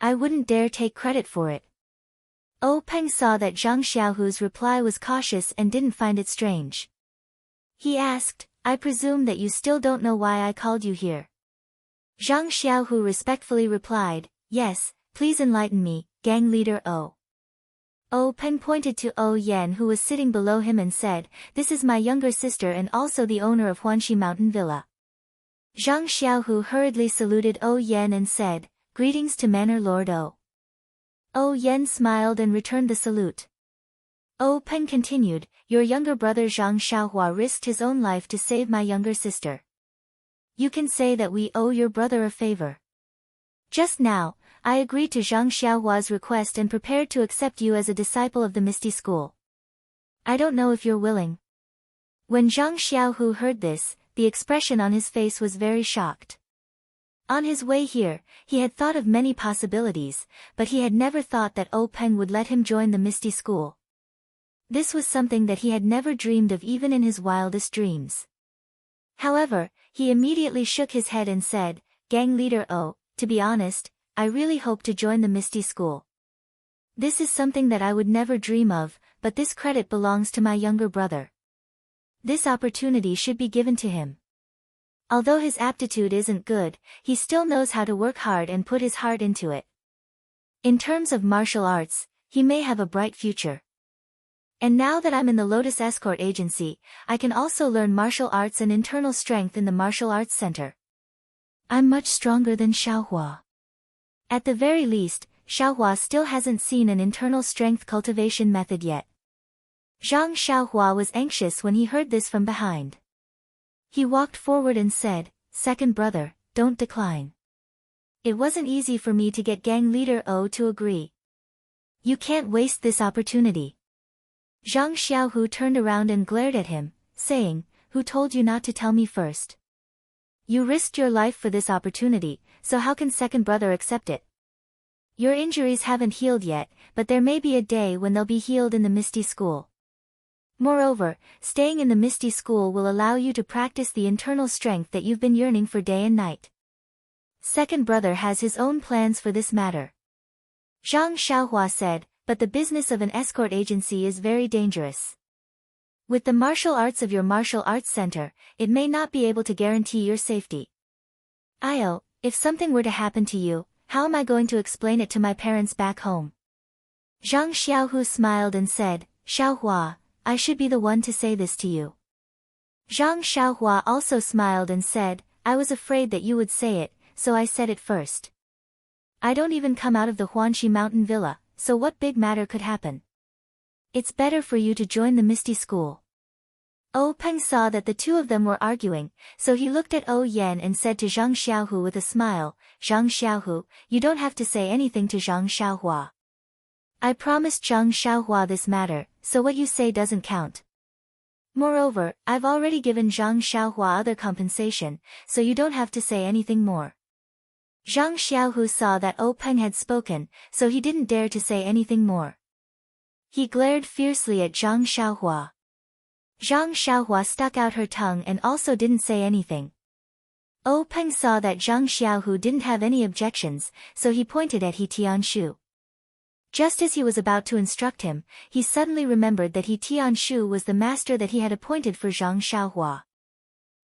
I wouldn't dare take credit for it." O Peng saw that Zhang Xiaohu's reply was cautious and didn't find it strange. He asked, "I presume that you still don't know why I called you here?" Zhang Xiaohu respectfully replied, "Yes, please enlighten me, gang leader O." O Peng pointed to O Yan who was sitting below him and said, "This is my younger sister and also the owner of Huanxi Mountain Villa." Zhang Xiaohu hurriedly saluted O Yan and said, "Greetings to Manor Lord O." O Yan smiled and returned the salute. O Peng continued, "Your younger brother Zhang Xiaohua risked his own life to save my younger sister. You can say that we owe your brother a favor. Just now, I agreed to Zhang Xiaohua's request and prepared to accept you as a disciple of the Misty School. I don't know if you're willing." When Zhang Xiaohu heard this, the expression on his face was very shocked. On his way here, he had thought of many possibilities, but he had never thought that O Peng would let him join the Misty School. This was something that he had never dreamed of even in his wildest dreams. However, he immediately shook his head and said, "Gang leader O, to be honest, I really hope to join the Misty School. This is something that I would never dream of, but this credit belongs to my younger brother. This opportunity should be given to him. Although his aptitude isn't good, he still knows how to work hard and put his heart into it. In terms of martial arts, he may have a bright future. And now that I'm in the Lotus Escort Agency, I can also learn martial arts and internal strength in the Martial Arts Center. I'm much stronger than Xiaohua. At the very least, Xiaohua still hasn't seen an internal strength cultivation method yet." Zhang Xiaohua was anxious when he heard this from behind. He walked forward and said, "Second brother, don't decline. It wasn't easy for me to get gang leader O to agree. You can't waste this opportunity." Zhang Xiaohu turned around and glared at him, saying, "Who told you not to tell me first? You risked your life for this opportunity, so how can second brother accept it? Your injuries haven't healed yet, but there may be a day when they'll be healed in the Misty School. Moreover, staying in the Misty School will allow you to practice the internal strength that you've been yearning for day and night. Second brother has his own plans for this matter." Zhang Xiaohua said, "But the business of an escort agency is very dangerous. With the martial arts of your martial arts center, it may not be able to guarantee your safety. Io, if something were to happen to you, how am I going to explain it to my parents back home?" Zhang Xiaohu smiled and said, "Xiaohua, I should be the one to say this to you." Zhang Xiaohua also smiled and said, "I was afraid that you would say it, so I said it first. I don't even come out of the Huanxi Mountain Villa, so what big matter could happen? It's better for you to join the Misty School." O Peng saw that the two of them were arguing, so he looked at O Yan and said to Zhang Xiaohu with a smile, "Zhang Xiaohu, you don't have to say anything to Zhang Xiaohua. I promised Zhang Xiaohua this matter, so what you say doesn't count. Moreover, I've already given Zhang Xiaohua other compensation, so you don't have to say anything more." Zhang Xiaohu saw that O Peng had spoken, so he didn't dare to say anything more. He glared fiercely at Zhang Xiaohua. Zhang Xiaohua stuck out her tongue and also didn't say anything. O Peng saw that Zhang Xiaohu didn't have any objections, so he pointed at He Tianshu. Just as he was about to instruct him, he suddenly remembered that Tianshu was the master that he had appointed for Zhang Xiaohua.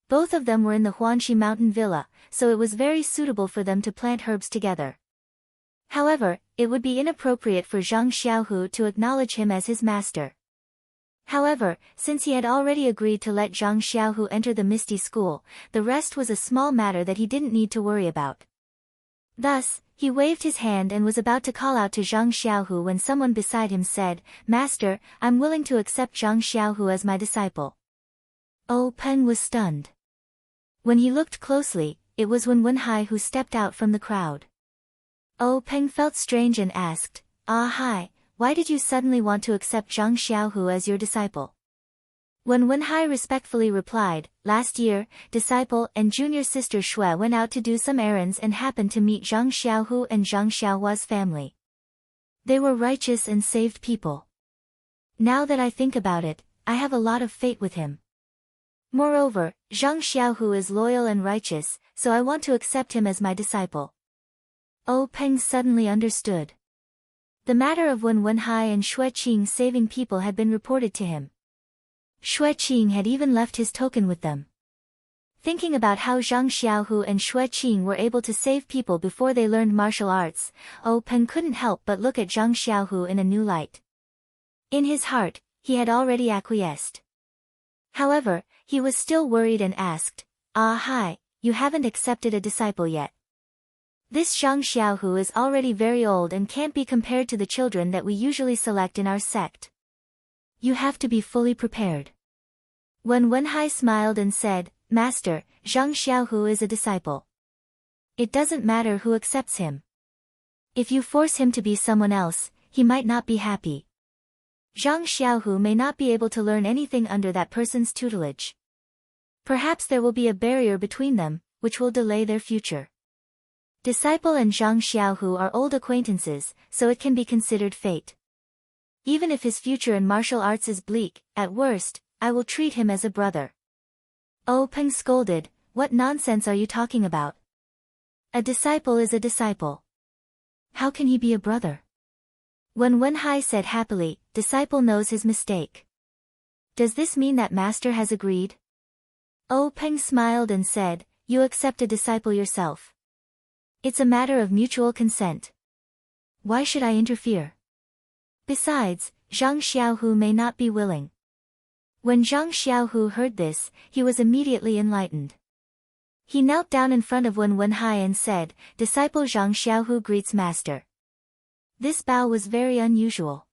Both of them were in the Huanxi mountain villa, so it was very suitable for them to plant herbs together. However, it would be inappropriate for Zhang Xiaohu to acknowledge him as his master. However, since he had already agreed to let Zhang Xiaohu enter the Misty School, the rest was a small matter that he didn't need to worry about. Thus, he waved his hand and was about to call out to Zhang Xiaohu when someone beside him said, "Master, I'm willing to accept Zhang Xiaohu as my disciple." Oh Peng was stunned. When he looked closely, it was Wenhai who stepped out from the crowd. Oh Peng felt strange and asked, "Ah hi, why did you suddenly want to accept Zhang Xiaohu as your disciple?" When Wenhai respectfully replied, "Last year, disciple and junior sister Shui went out to do some errands and happened to meet Zhang Xiaohu and Zhang Xiaohua's family. They were righteous and saved people. Now that I think about it, I have a lot of faith with him. Moreover, Zhang Xiaohu is loyal and righteous, so I want to accept him as my disciple." Oh Peng suddenly understood. The matter of Wenhai and Shui Qing saving people had been reported to him. Shui Qing had even left his token with them. Thinking about how Zhang Xiaohu and Shui Qing were able to save people before they learned martial arts, Oh Peng couldn't help but look at Zhang Xiaohu in a new light. In his heart, he had already acquiesced. However, he was still worried and asked, "Ah hi, you haven't accepted a disciple yet. This Zhang Xiaohu is already very old and can't be compared to the children that we usually select in our sect. You have to be fully prepared." When Wenhai smiled and said, "Master, Zhang Xiaohu is a disciple. It doesn't matter who accepts him. If you force him to be someone else, he might not be happy. Zhang Xiaohu may not be able to learn anything under that person's tutelage. Perhaps there will be a barrier between them, which will delay their future. Disciple and Zhang Xiaohu are old acquaintances, so it can be considered fate. Even if his future in martial arts is bleak, at worst, I will treat him as a brother." Oh Peng scolded, "What nonsense are you talking about? A disciple is a disciple. How can he be a brother?" When Wenhai said happily, "Disciple knows his mistake. Does this mean that master has agreed?" Oh Peng smiled and said, "You accept a disciple yourself. It's a matter of mutual consent. Why should I interfere? Besides, Zhang Xiaohu may not be willing." When Zhang Xiaohu heard this, he was immediately enlightened. He knelt down in front of Wenhai and said, "Disciple Zhang Xiaohu greets master." This bow was very unusual.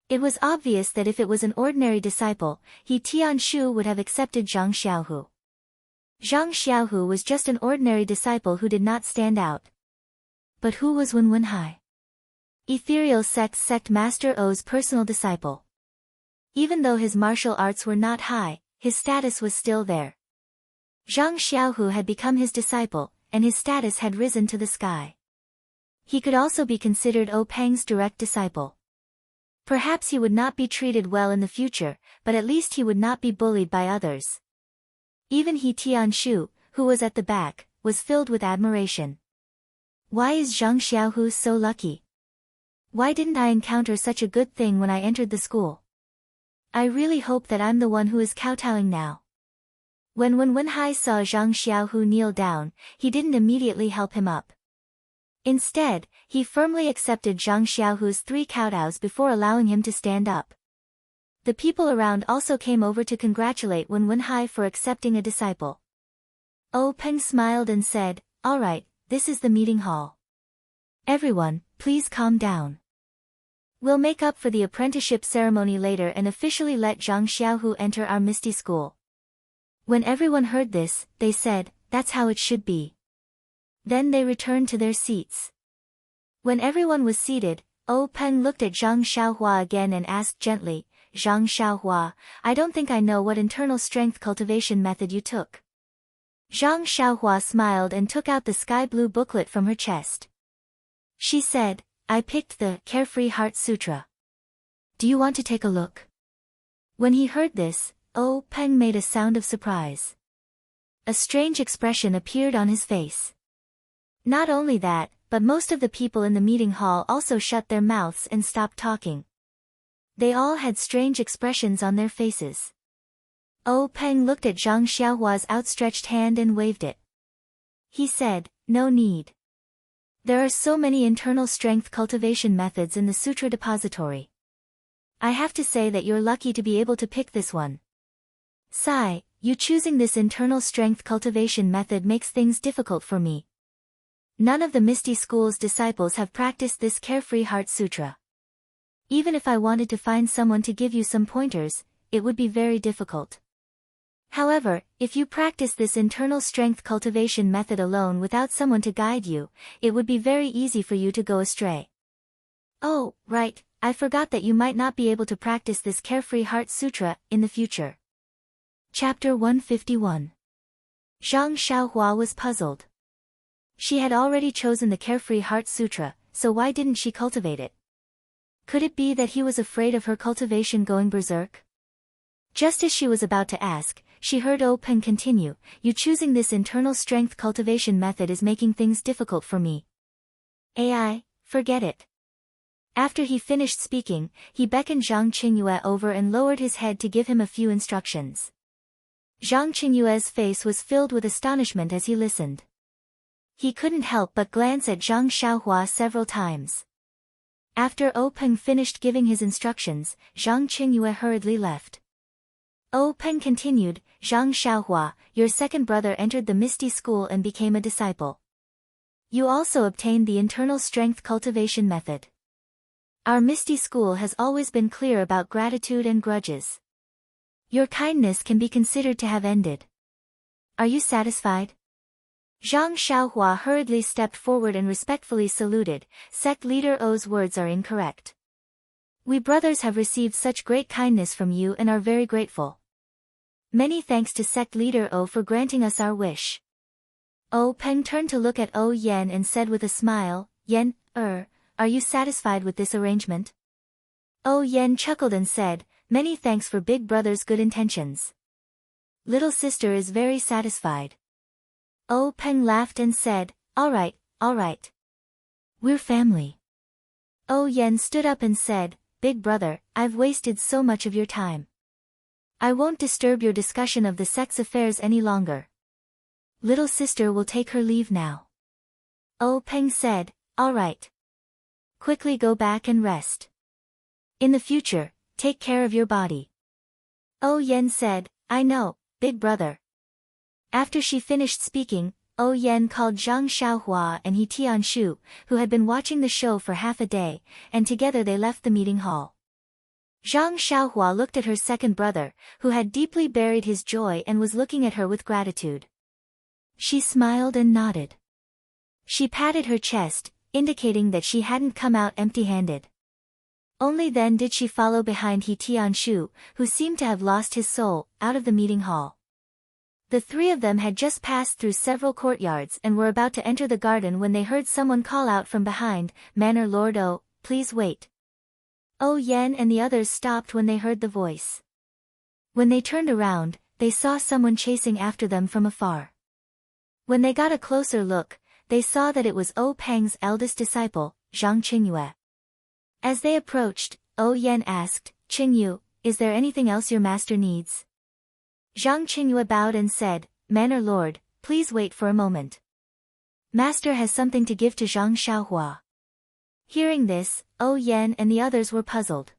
It was obvious that if it was an ordinary disciple, Tianshu would have accepted Zhang Xiaohu. Zhang Xiaohu was just an ordinary disciple who did not stand out. But who was Wenhai? Ethereal sect Master O's personal disciple. Even though his martial arts were not high, his status was still there. Zhang Xiaohu had become his disciple, and his status had risen to the sky. He could also be considered Oh Peng's direct disciple. Perhaps he would not be treated well in the future, but at least he would not be bullied by others. Even Tianshu, who was at the back, was filled with admiration. Why is Zhang Xiaohu so lucky? Why didn't I encounter such a good thing when I entered the school? I really hope that I'm the one who is kowtowing now." When Wenhai saw Zhang Xiaohu kneel down, he didn't immediately help him up. Instead, he firmly accepted Zhang Xiaohu's 3 kowtows before allowing him to stand up. The people around also came over to congratulate Wenhai for accepting a disciple. Oh Peng smiled and said, "All right, this is the meeting hall. Everyone, please calm down. We'll make up for the apprenticeship ceremony later and officially let Zhang Xiaohu enter our Misty School." When everyone heard this, they said, "That's how it should be." Then they returned to their seats. When everyone was seated, Oh Peng looked at Zhang Xiaohua again and asked gently, "Zhang Xiaohua, I don't think I know what internal strength cultivation method you took." Zhang Xiaohua smiled and took out the sky blue booklet from her chest. She said, "I picked the Carefree Heart Sutra. Do you want to take a look?" When he heard this, Oh Peng made a sound of surprise. A strange expression appeared on his face. Not only that, but most of the people in the meeting hall also shut their mouths and stopped talking. They all had strange expressions on their faces. Peng looked at Zhang Xiaohua's outstretched hand and waved it. He said, "No need. There are so many internal strength cultivation methods in the sutra depository. I have to say that you're lucky to be able to pick this one. Sai, you choosing this internal strength cultivation method makes things difficult for me. None of the Misty School's disciples have practiced this Carefree Heart Sutra. Even if I wanted to find someone to give you some pointers, it would be very difficult. However, if you practice this internal strength cultivation method alone without someone to guide you, it would be very easy for you to go astray." "Oh, right, I forgot that you might not be able to practice this Carefree Heart Sutra in the future." Chapter 151. Zhang Xiaohua was puzzled. She had already chosen the Carefree Heart Sutra, so why didn't she cultivate it? Could it be that he was afraid of her cultivation going berserk? Just as she was about to ask, she heard Peng continue, "You choosing this internal strength cultivation method is making things difficult for me. AI, forget it." After he finished speaking, he beckoned Zhang Qingyue over and lowered his head to give him a few instructions. Zhang Qingyue's face was filled with astonishment as he listened. He couldn't help but glance at Zhang Xiaohua several times. After Peng finished giving his instructions, Zhang Qingyue hurriedly left. Peng continued, "Zhang Xiaohua, your second brother entered the Misty School and became a disciple. You also obtained the internal strength cultivation method. Our Misty School has always been clear about gratitude and grudges. Your kindness can be considered to have ended. Are you satisfied?" Zhang Xiaohua hurriedly stepped forward and respectfully saluted. "Sect leader O's words are incorrect. We brothers have received such great kindness from you and are very grateful. Many thanks to Sect leader O for granting us our wish." Peng turned to look at Yan and said with a smile, "Yan, are you satisfied with this arrangement?" Yan chuckled and said, "Many thanks for big brother's good intentions. Little sister is very satisfied." Peng laughed and said, all right. We're family." Yan stood up and said, "Big brother, I've wasted so much of your time. I won't disturb your discussion of the sect's affairs any longer. Little sister will take her leave now." Peng said, "All right. Quickly go back and rest. In the future, take care of your body." Yan said, "I know, big brother." After she finished speaking, Yan called Zhang Xiaohua and He Tianshu, who had been watching the show for half a day, and together they left the meeting hall. Zhang Xiaohua looked at her second brother, who had deeply buried his joy and was looking at her with gratitude. She smiled and nodded. She patted her chest, indicating that she hadn't come out empty-handed. Only then did she follow behind He Tianshu, who seemed to have lost his soul, out of the meeting hall. The three of them had just passed through several courtyards and were about to enter the garden when they heard someone call out from behind, "Manor Lord O, please wait." Yan and the others stopped when they heard the voice. When they turned around, they saw someone chasing after them from afar. When they got a closer look, they saw that it was Peng's eldest disciple, Zhang Qingyue. As they approached, Yan asked, "Qingyu, is there anything else your master needs?" Zhang Qingyue bowed and said, "Manor Lord, please wait for a moment. Master has something to give to Zhang Xiaohua." Hearing this, Yan and the others were puzzled.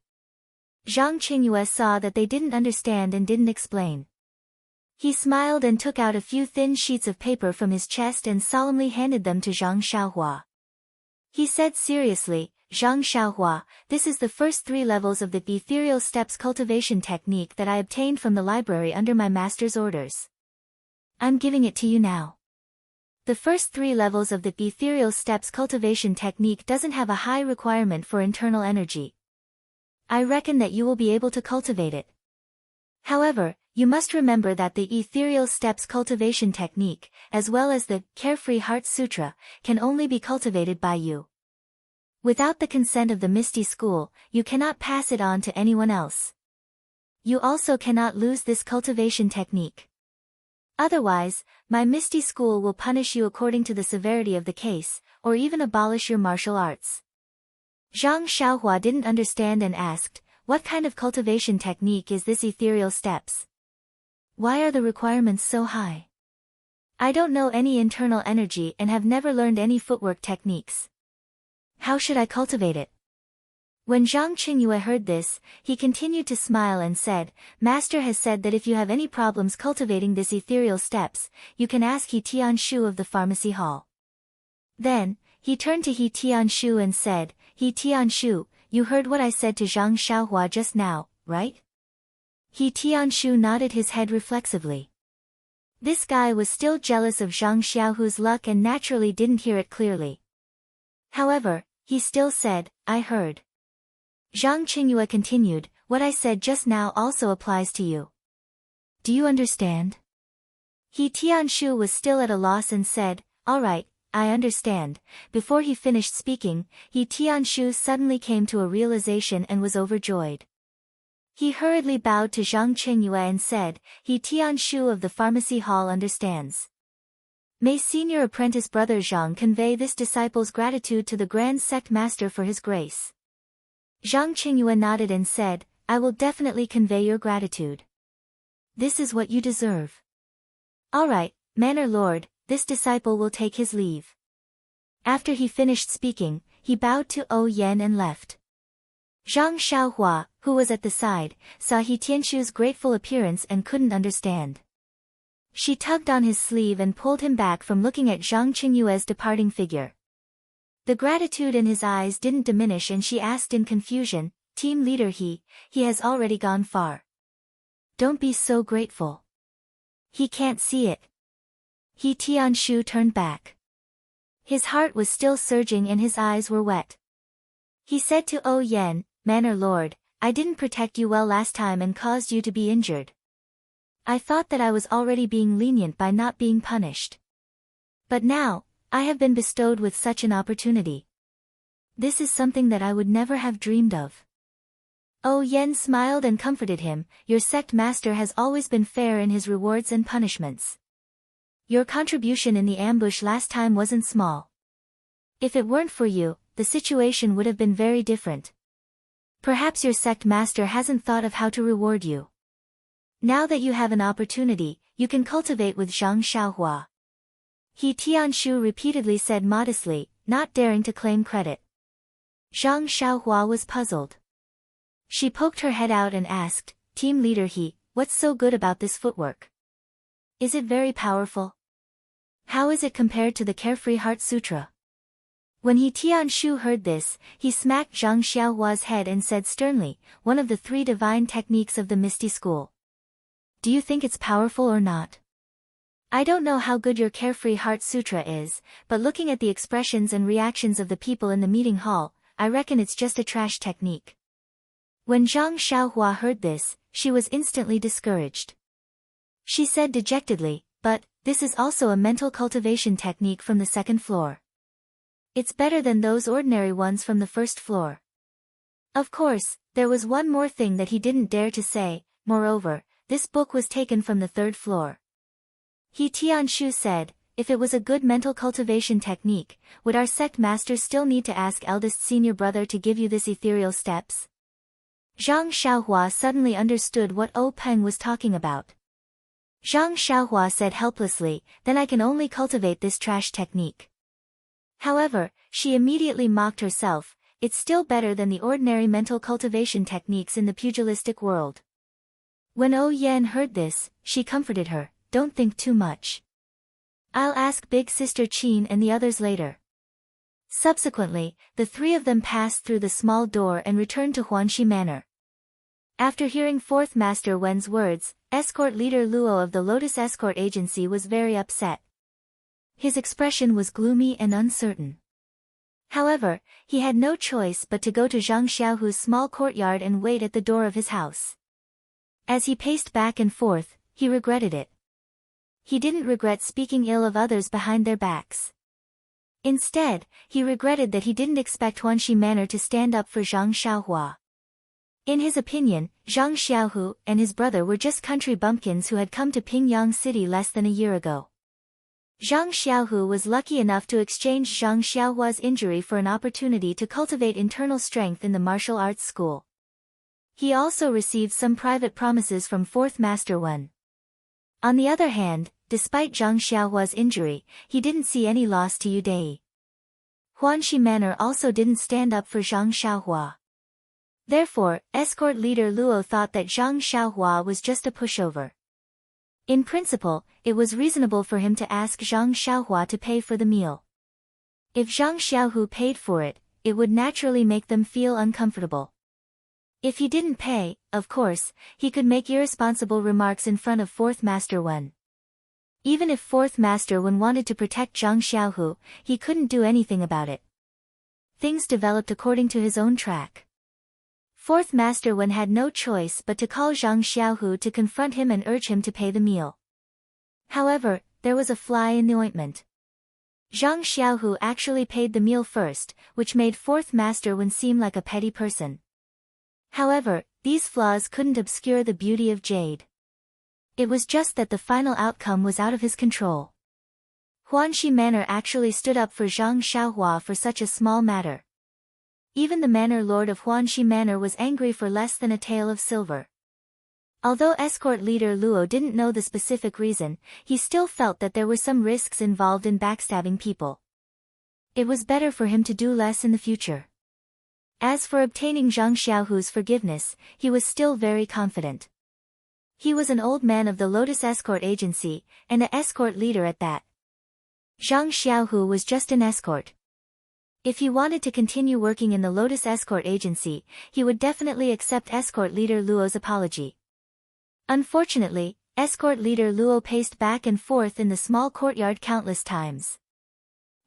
Zhang Qingyue saw that they didn't understand and didn't explain. He smiled and took out a few thin sheets of paper from his chest and solemnly handed them to Zhang Xiaohua. He said seriously, "Zhang Xiaohua, this is the first 3 levels of the ethereal steps cultivation technique that I obtained from the library under my master's orders. I'm giving it to you now. The first 3 levels of the ethereal steps cultivation technique doesn't have a high requirement for internal energy. I reckon that you will be able to cultivate it. However, you must remember that the ethereal steps cultivation technique, as well as the Carefree Heart Sutra, can only be cultivated by you. Without the consent of the Misty School, you cannot pass it on to anyone else. You also cannot lose this cultivation technique." Otherwise, my misty school will punish you according to the severity of the case, or even abolish your martial arts. Zhang Xiaohua didn't understand and asked, what kind of cultivation technique is this ethereal steps? Why are the requirements so high? I don't know any internal energy and have never learned any footwork techniques. How should I cultivate it? When Zhang Qingyue heard this, he continued to smile and said, Master has said that if you have any problems cultivating this ethereal steps, you can ask He Tianshu of the pharmacy hall. Then, he turned to He Tianshu and said, He Tianshu, you heard what I said to Zhang Xiaohua just now, right? He Tianshu nodded his head reflexively. This guy was still jealous of Zhang Xiaohu's luck and naturally didn't hear it clearly. However, he still said, I heard. Zhang Qingyue continued, what I said just now also applies to you. Do you understand? He Tianshu was still at a loss and said, all right, I understand. Before he finished speaking, He Tianshu suddenly came to a realization and was overjoyed. He hurriedly bowed to Zhang Qingyue and said, He Tianshu of the pharmacy hall understands. May senior apprentice brother Zhang convey this disciple's gratitude to the grand sect master for his grace. Zhang Qingyue nodded and said, I will definitely convey your gratitude. This is what you deserve. All right, Manor Lord, this disciple will take his leave. After he finished speaking, he bowed to O Yan and left. Zhang Xiaohua, who was at the side, saw He Tianshu's grateful appearance and couldn't understand. She tugged on his sleeve and pulled him back from looking at Zhang Qingyue's departing figure. The gratitude in his eyes didn't diminish and she asked in confusion, Team leader he has already gone far. Don't be so grateful. He can't see it. He Tianshu turned back. His heart was still surging and his eyes were wet. He said to O Yan, Manor Lord, I didn't protect you well last time and caused you to be injured. I thought that I was already being lenient by not being punished. But now, I have been bestowed with such an opportunity. This is something that I would never have dreamed of. O Yan smiled and comforted him, your sect master has always been fair in his rewards and punishments. Your contribution in the ambush last time wasn't small. If it weren't for you, the situation would have been very different. Perhaps your sect master hasn't thought of how to reward you. Now that you have an opportunity, you can cultivate with Zhang Xiaohua. He Tianshu repeatedly said modestly, not daring to claim credit. Zhang Xiaohua was puzzled. She poked her head out and asked, Team leader what's so good about this footwork? Is it very powerful? How is it compared to the Carefree Heart Sutra? When He Tianshu heard this, he smacked Zhang Xiaohua's head and said sternly, one of the 3 divine techniques of the Misty School. Do you think it's powerful or not? I don't know how good your Carefree Heart Sutra is, but looking at the expressions and reactions of the people in the meeting hall, I reckon it's just a trash technique. When Zhang Xiaohua heard this, she was instantly discouraged. She said dejectedly, but, this is also a mental cultivation technique from the 2nd floor. It's better than those ordinary ones from the 1st floor. Of course, there was one more thing that he didn't dare to say, moreover, this book was taken from the 3rd floor. He Tianshu said, if it was a good mental cultivation technique, would our sect master still need to ask eldest senior brother to give you this ethereal steps? Zhang Xiaohua suddenly understood what O Peng was talking about. Zhang Xiaohua said helplessly, then I can only cultivate this trash technique. However, she immediately mocked herself, it's still better than the ordinary mental cultivation techniques in the pugilistic world. When O Yan heard this, she comforted her, don't think too much. I'll ask big sister Qin and the others later. Subsequently, the 3 of them passed through the small door and returned to Huanxi Manor. After hearing 4th Master Wen's words, escort leader Luo of the Lotus Escort Agency was very upset. His expression was gloomy and uncertain. However, he had no choice but to go to Zhang Xiaohu's small courtyard and wait at the door of his house. As he paced back and forth, he regretted it. He didn't regret speaking ill of others behind their backs. Instead, he regretted that he didn't expect Huanxi Manor to stand up for Zhang Xiaohua. In his opinion, Zhang Xiaohu and his brother were just country bumpkins who had come to Pingyang City less than a year ago. Zhang Xiaohu was lucky enough to exchange Zhang Xiaohua's injury for an opportunity to cultivate internal strength in the martial arts school. He also received some private promises from Fourth Master Wen. On the other hand, despite Zhang Xiaohua's injury, he didn't see any loss to Yu Dai. Huanxi Manor also didn't stand up for Zhang Xiaohua. Therefore, escort leader Luo thought that Zhang Xiaohua was just a pushover. In principle, it was reasonable for him to ask Zhang Xiaohua to pay for the meal. If Zhang Xiaohu paid for it, it would naturally make them feel uncomfortable. If he didn't pay, of course, he could make irresponsible remarks in front of Fourth Master Wen. Even if Fourth Master Wen wanted to protect Zhang Xiaohu, he couldn't do anything about it. Things developed according to his own track. Fourth Master Wen had no choice but to call Zhang Xiaohu to confront him and urge him to pay the meal. However, there was a fly in the ointment. Zhang Xiaohu actually paid the meal first, which made Fourth Master Wen seem like a petty person. However, these flaws couldn't obscure the beauty of Jade. It was just that the final outcome was out of his control. Huanxi Manor actually stood up for Zhang Xiaohua for such a small matter. Even the manor lord of Huanxi Manor was angry for less than a tael of silver. Although escort leader Luo didn't know the specific reason, he still felt that there were some risks involved in backstabbing people. It was better for him to do less in the future. As for obtaining Zhang Xiaohu's forgiveness, he was still very confident. He was an old man of the Lotus Escort Agency, and an escort leader at that. Zhang Xiaohu was just an escort. If he wanted to continue working in the Lotus Escort Agency, he would definitely accept escort leader Luo's apology. Unfortunately, escort leader Luo paced back and forth in the small courtyard countless times.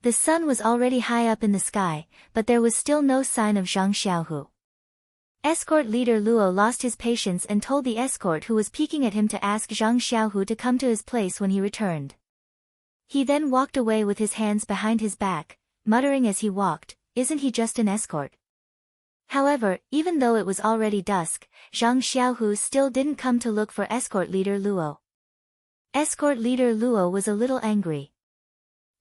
The sun was already high up in the sky, but there was still no sign of Zhang Xiaohu. Escort leader Luo lost his patience and told the escort who was peeking at him to ask Zhang Xiaohu to come to his place when he returned. He then walked away with his hands behind his back, muttering as he walked, "Isn't he just an escort?" However, even though it was already dusk, Zhang Xiaohu still didn't come to look for escort leader Luo. Escort leader Luo was a little angry.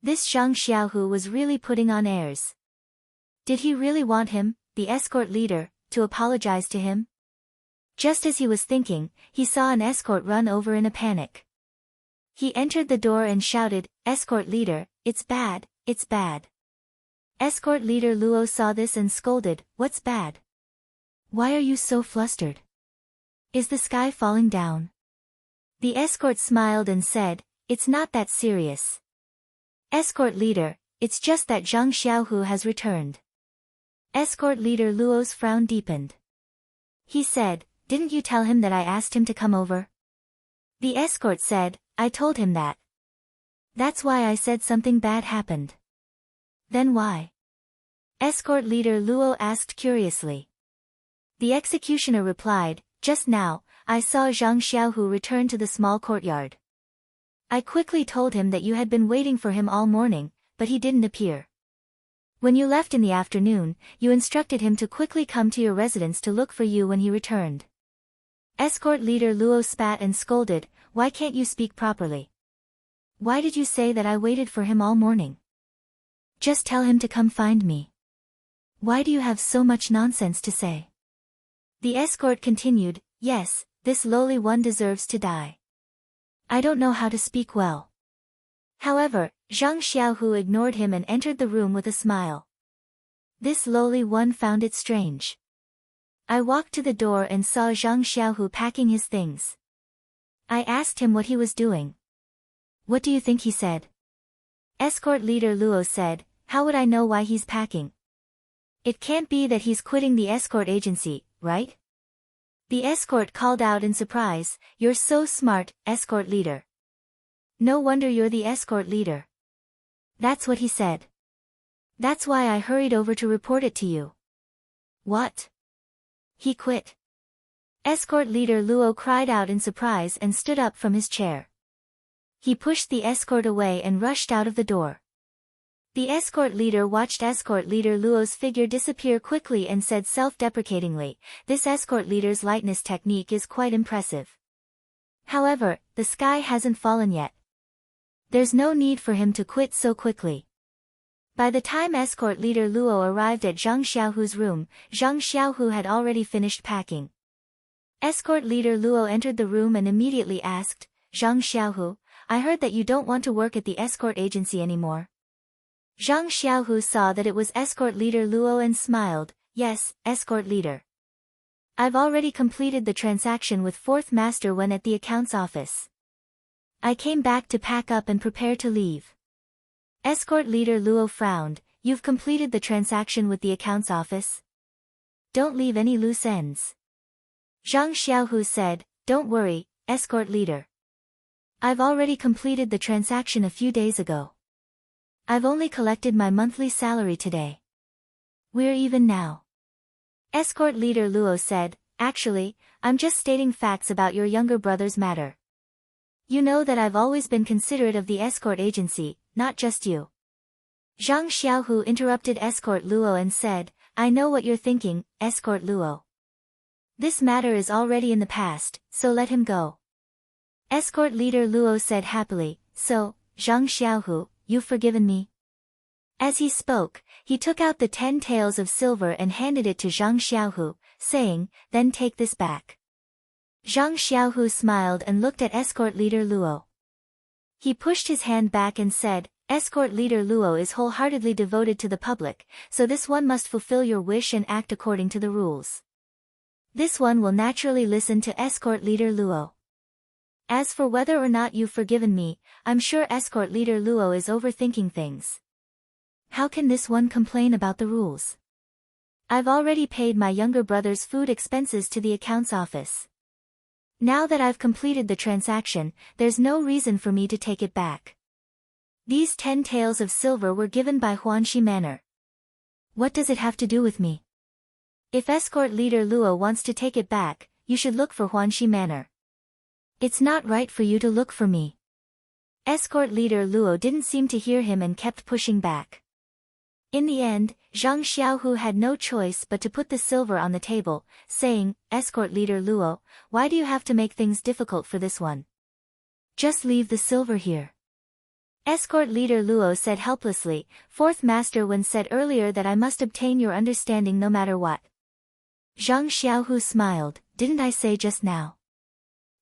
This Zhang Xiaohu was really putting on airs. Did he really want him, the escort leader, to apologize to him? Just as he was thinking, he saw an escort run over in a panic. He entered the door and shouted, "Escort leader, it's bad, it's bad." Escort leader Luo saw this and scolded, "What's bad? Why are you so flustered? Is the sky falling down?" The escort smiled and said, "It's not that serious. Escort leader, it's just that Zhang Xiaohu has returned." Escort leader Luo's frown deepened. He said, "Didn't you tell him that I asked him to come over?" The escort said, "I told him that. That's why I said something bad happened." "Then why?" Escort leader Luo asked curiously. The executioner replied, "Just now, I saw Zhang Xiaohu return to the small courtyard. I quickly told him that you had been waiting for him all morning, but he didn't appear. When you left in the afternoon, you instructed him to quickly come to your residence to look for you when he returned." Escort leader Luo spat and scolded, "Why can't you speak properly? Why did you say that I waited for him all morning? Just tell him to come find me. Why do you have so much nonsense to say?" The escort continued, "Yes, this lowly one deserves to die. I don't know how to speak well." However, Zhang Xiaohu ignored him and entered the room with a smile. This lowly one found it strange. I walked to the door and saw Zhang Xiaohu packing his things. I asked him what he was doing. What do you think he said? Escort leader Luo said, "How would I know why he's packing? It can't be that he's quitting the escort agency, right?" The escort called out in surprise, "You're so smart, escort leader. No wonder you're the escort leader." That's what he said. That's why I hurried over to report it to you. What? He quit? Escort leader Luo cried out in surprise and stood up from his chair. He pushed the escort away and rushed out of the door. The escort leader watched escort leader Luo's figure disappear quickly and said self-deprecatingly, "This escort leader's lightness technique is quite impressive. However, the sky hasn't fallen yet. There's no need for him to quit so quickly." By the time escort leader Luo arrived at Zhang Xiaohu's room, Zhang Xiaohu had already finished packing. Escort leader Luo entered the room and immediately asked, "Zhang Xiaohu, I heard that you don't want to work at the escort agency anymore." Zhang Xiaohu saw that it was escort leader Luo and smiled, "Yes, escort leader. I've already completed the transaction with fourth master when at the accounts office. I came back to pack up and prepare to leave." Escort leader Luo frowned, "You've completed the transaction with the accounts office? Don't leave any loose ends." Zhang Xiaohu said, "Don't worry, escort leader. I've already completed the transaction a few days ago. I've only collected my monthly salary today. We're even now." Escort leader Luo said, "Actually, I'm just stating facts about your younger brother's matter. You know that I've always been considerate of the escort agency, not just you." Zhang Xiaohu interrupted escort Luo and said, "I know what you're thinking, escort Luo. This matter is already in the past, so let him go." Escort leader Luo said happily, "So, Zhang Xiaohu, you've forgiven me?" As he spoke, he took out the 10 taels of silver and handed it to Zhang Xiaohu, saying, "Then take this back." Zhang Xiaohu smiled and looked at escort leader Luo. He pushed his hand back and said, "Escort leader Luo is wholeheartedly devoted to the public, so this one must fulfill your wish and act according to the rules. This one will naturally listen to escort leader Luo. As for whether or not you've forgiven me, I'm sure escort leader Luo is overthinking things. How can this one complain about the rules? I've already paid my younger brother's food expenses to the accounts office. Now that I've completed the transaction, there's no reason for me to take it back. These 10 taels of silver were given by Huanxi Manor. What does it have to do with me? If escort leader Luo wants to take it back, you should look for Huanxi Manor. It's not right for you to look for me." Escort leader Luo didn't seem to hear him and kept pushing back. In the end, Zhang Xiaohu had no choice but to put the silver on the table, saying, "Escort leader Luo, why do you have to make things difficult for this one? Just leave the silver here." Escort leader Luo said helplessly, "Fourth master Wen said earlier that I must obtain your understanding no matter what." Zhang Xiaohu smiled, "Didn't I say just now?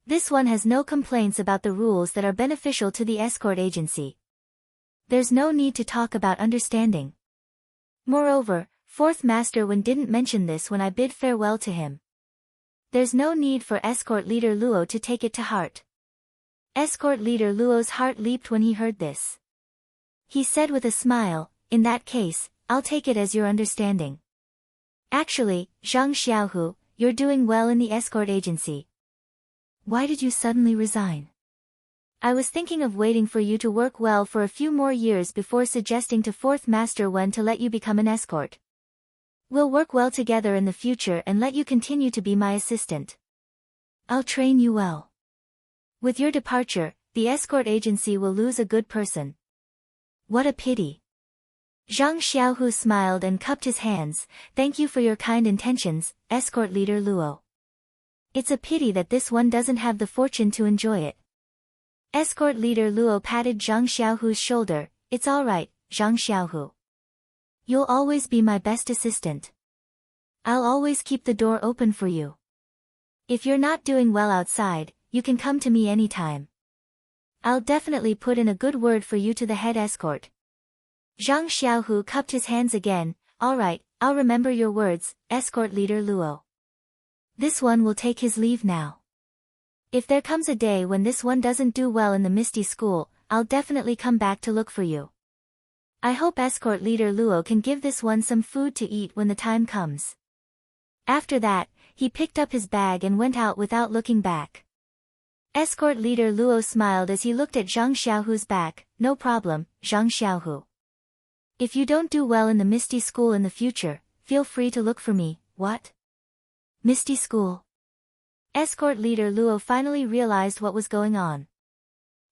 This one has no complaints about the rules that are beneficial to the escort agency. There's no need to talk about understanding. Moreover, fourth master Wen didn't mention this when I bid farewell to him. There's no need for escort leader Luo to take it to heart." Escort leader Luo's heart leaped when he heard this. He said with a smile, "In that case, I'll take it as your understanding. Actually, Zhang Xiaohu, you're doing well in the escort agency. Why did you suddenly resign? I was thinking of waiting for you to work well for a few more years before suggesting to fourth master Wen to let you become an escort. We'll work well together in the future and let you continue to be my assistant. I'll train you well. With your departure, the escort agency will lose a good person. What a pity." Zhang Xiaohu smiled and cupped his hands, "Thank you for your kind intentions, escort leader Luo. It's a pity that this one doesn't have the fortune to enjoy it." Escort leader Luo patted Zhang Xiaohu's shoulder, "It's all right, Zhang Xiaohu. You'll always be my best assistant. I'll always keep the door open for you. If you're not doing well outside, you can come to me anytime. I'll definitely put in a good word for you to the head escort." Zhang Xiaohu cupped his hands again, "All right, I'll remember your words, escort leader Luo. This one will take his leave now. If there comes a day when this one doesn't do well in the Misty School, I'll definitely come back to look for you. I hope escort leader Luo can give this one some food to eat when the time comes." After that, he picked up his bag and went out without looking back. Escort leader Luo smiled as he looked at Zhang Xiaohu's back, "No problem, Zhang Xiaohu. If you don't do well in the Misty School in the future, feel free to look for me." "What? Misty School?" Escort leader Luo finally realized what was going on.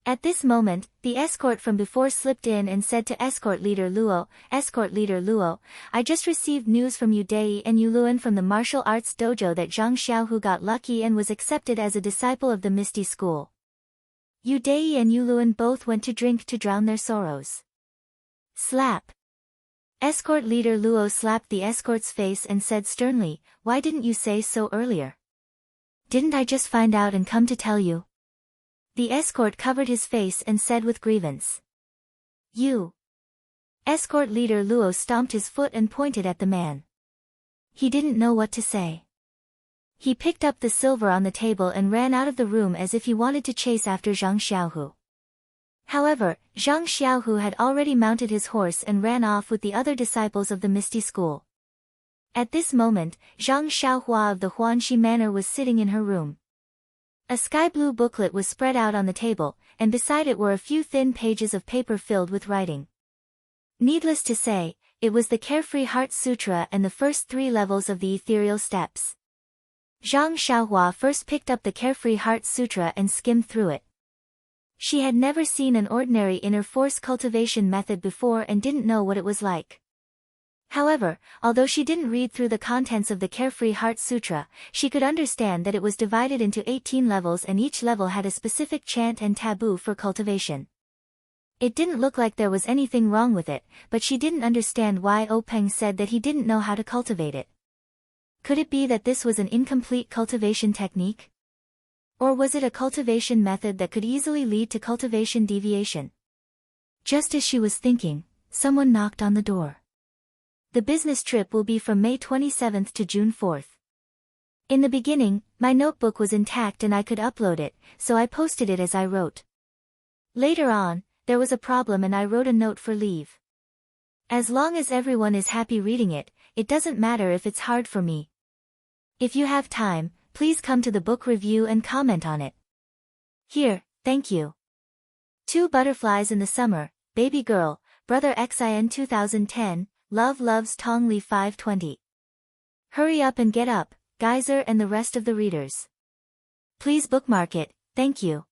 At this moment, the escort from before slipped in and said to Escort Leader Luo, I just received news from Yu Dei and Yu Luan from the martial arts dojo that Zhang Xiaohu got lucky and was accepted as a disciple of the Misty School. Yu Dei and Yu Luan both went to drink to drown their sorrows. Slap. Escort Leader Luo slapped the escort's face and said sternly, Why didn't you say so earlier? Didn't I just find out and come to tell you? The escort covered his face and said with grievance. You. Escort Leader Luo stomped his foot and pointed at the man. He didn't know what to say. He picked up the silver on the table and ran out of the room as if he wanted to chase after Zhang Xiaohu. However, Zhang Xiaohu had already mounted his horse and ran off with the other disciples of the Misty School. At this moment, Zhang Xiaohua of the Huanxi Manor was sitting in her room. A sky-blue booklet was spread out on the table, and beside it were a few thin pages of paper filled with writing. Needless to say, it was the Carefree Heart Sutra and the first 3 levels of the ethereal steps. Zhang Xiaohua first picked up the Carefree Heart Sutra and skimmed through it. She had never seen an ordinary inner force cultivation method before and didn't know what it was like. However, although she didn't read through the contents of the Carefree Heart Sutra, she could understand that it was divided into 18 levels and each level had a specific chant and taboo for cultivation. It didn't look like there was anything wrong with it, but she didn't understand why Openg said that he didn't know how to cultivate it. Could it be that this was an incomplete cultivation technique? Or was it a cultivation method that could easily lead to cultivation deviation? Just as she was thinking, someone knocked on the door. The business trip will be from May 27th to June 4th. In the beginning, my notebook was intact and I could upload it, so I posted it as I wrote. Later on, there was a problem and I wrote a note for leave. As long as everyone is happy reading it, it doesn't matter if it's hard for me. If you have time, please come to the book review and comment on it. Here, thank you. 2 Butterflies in the Summer, Baby Girl, Brother Xin 2010, Love Loves Tong Li 520. Hurry up and get up, Geyser and the rest of the readers. Please bookmark it, thank you.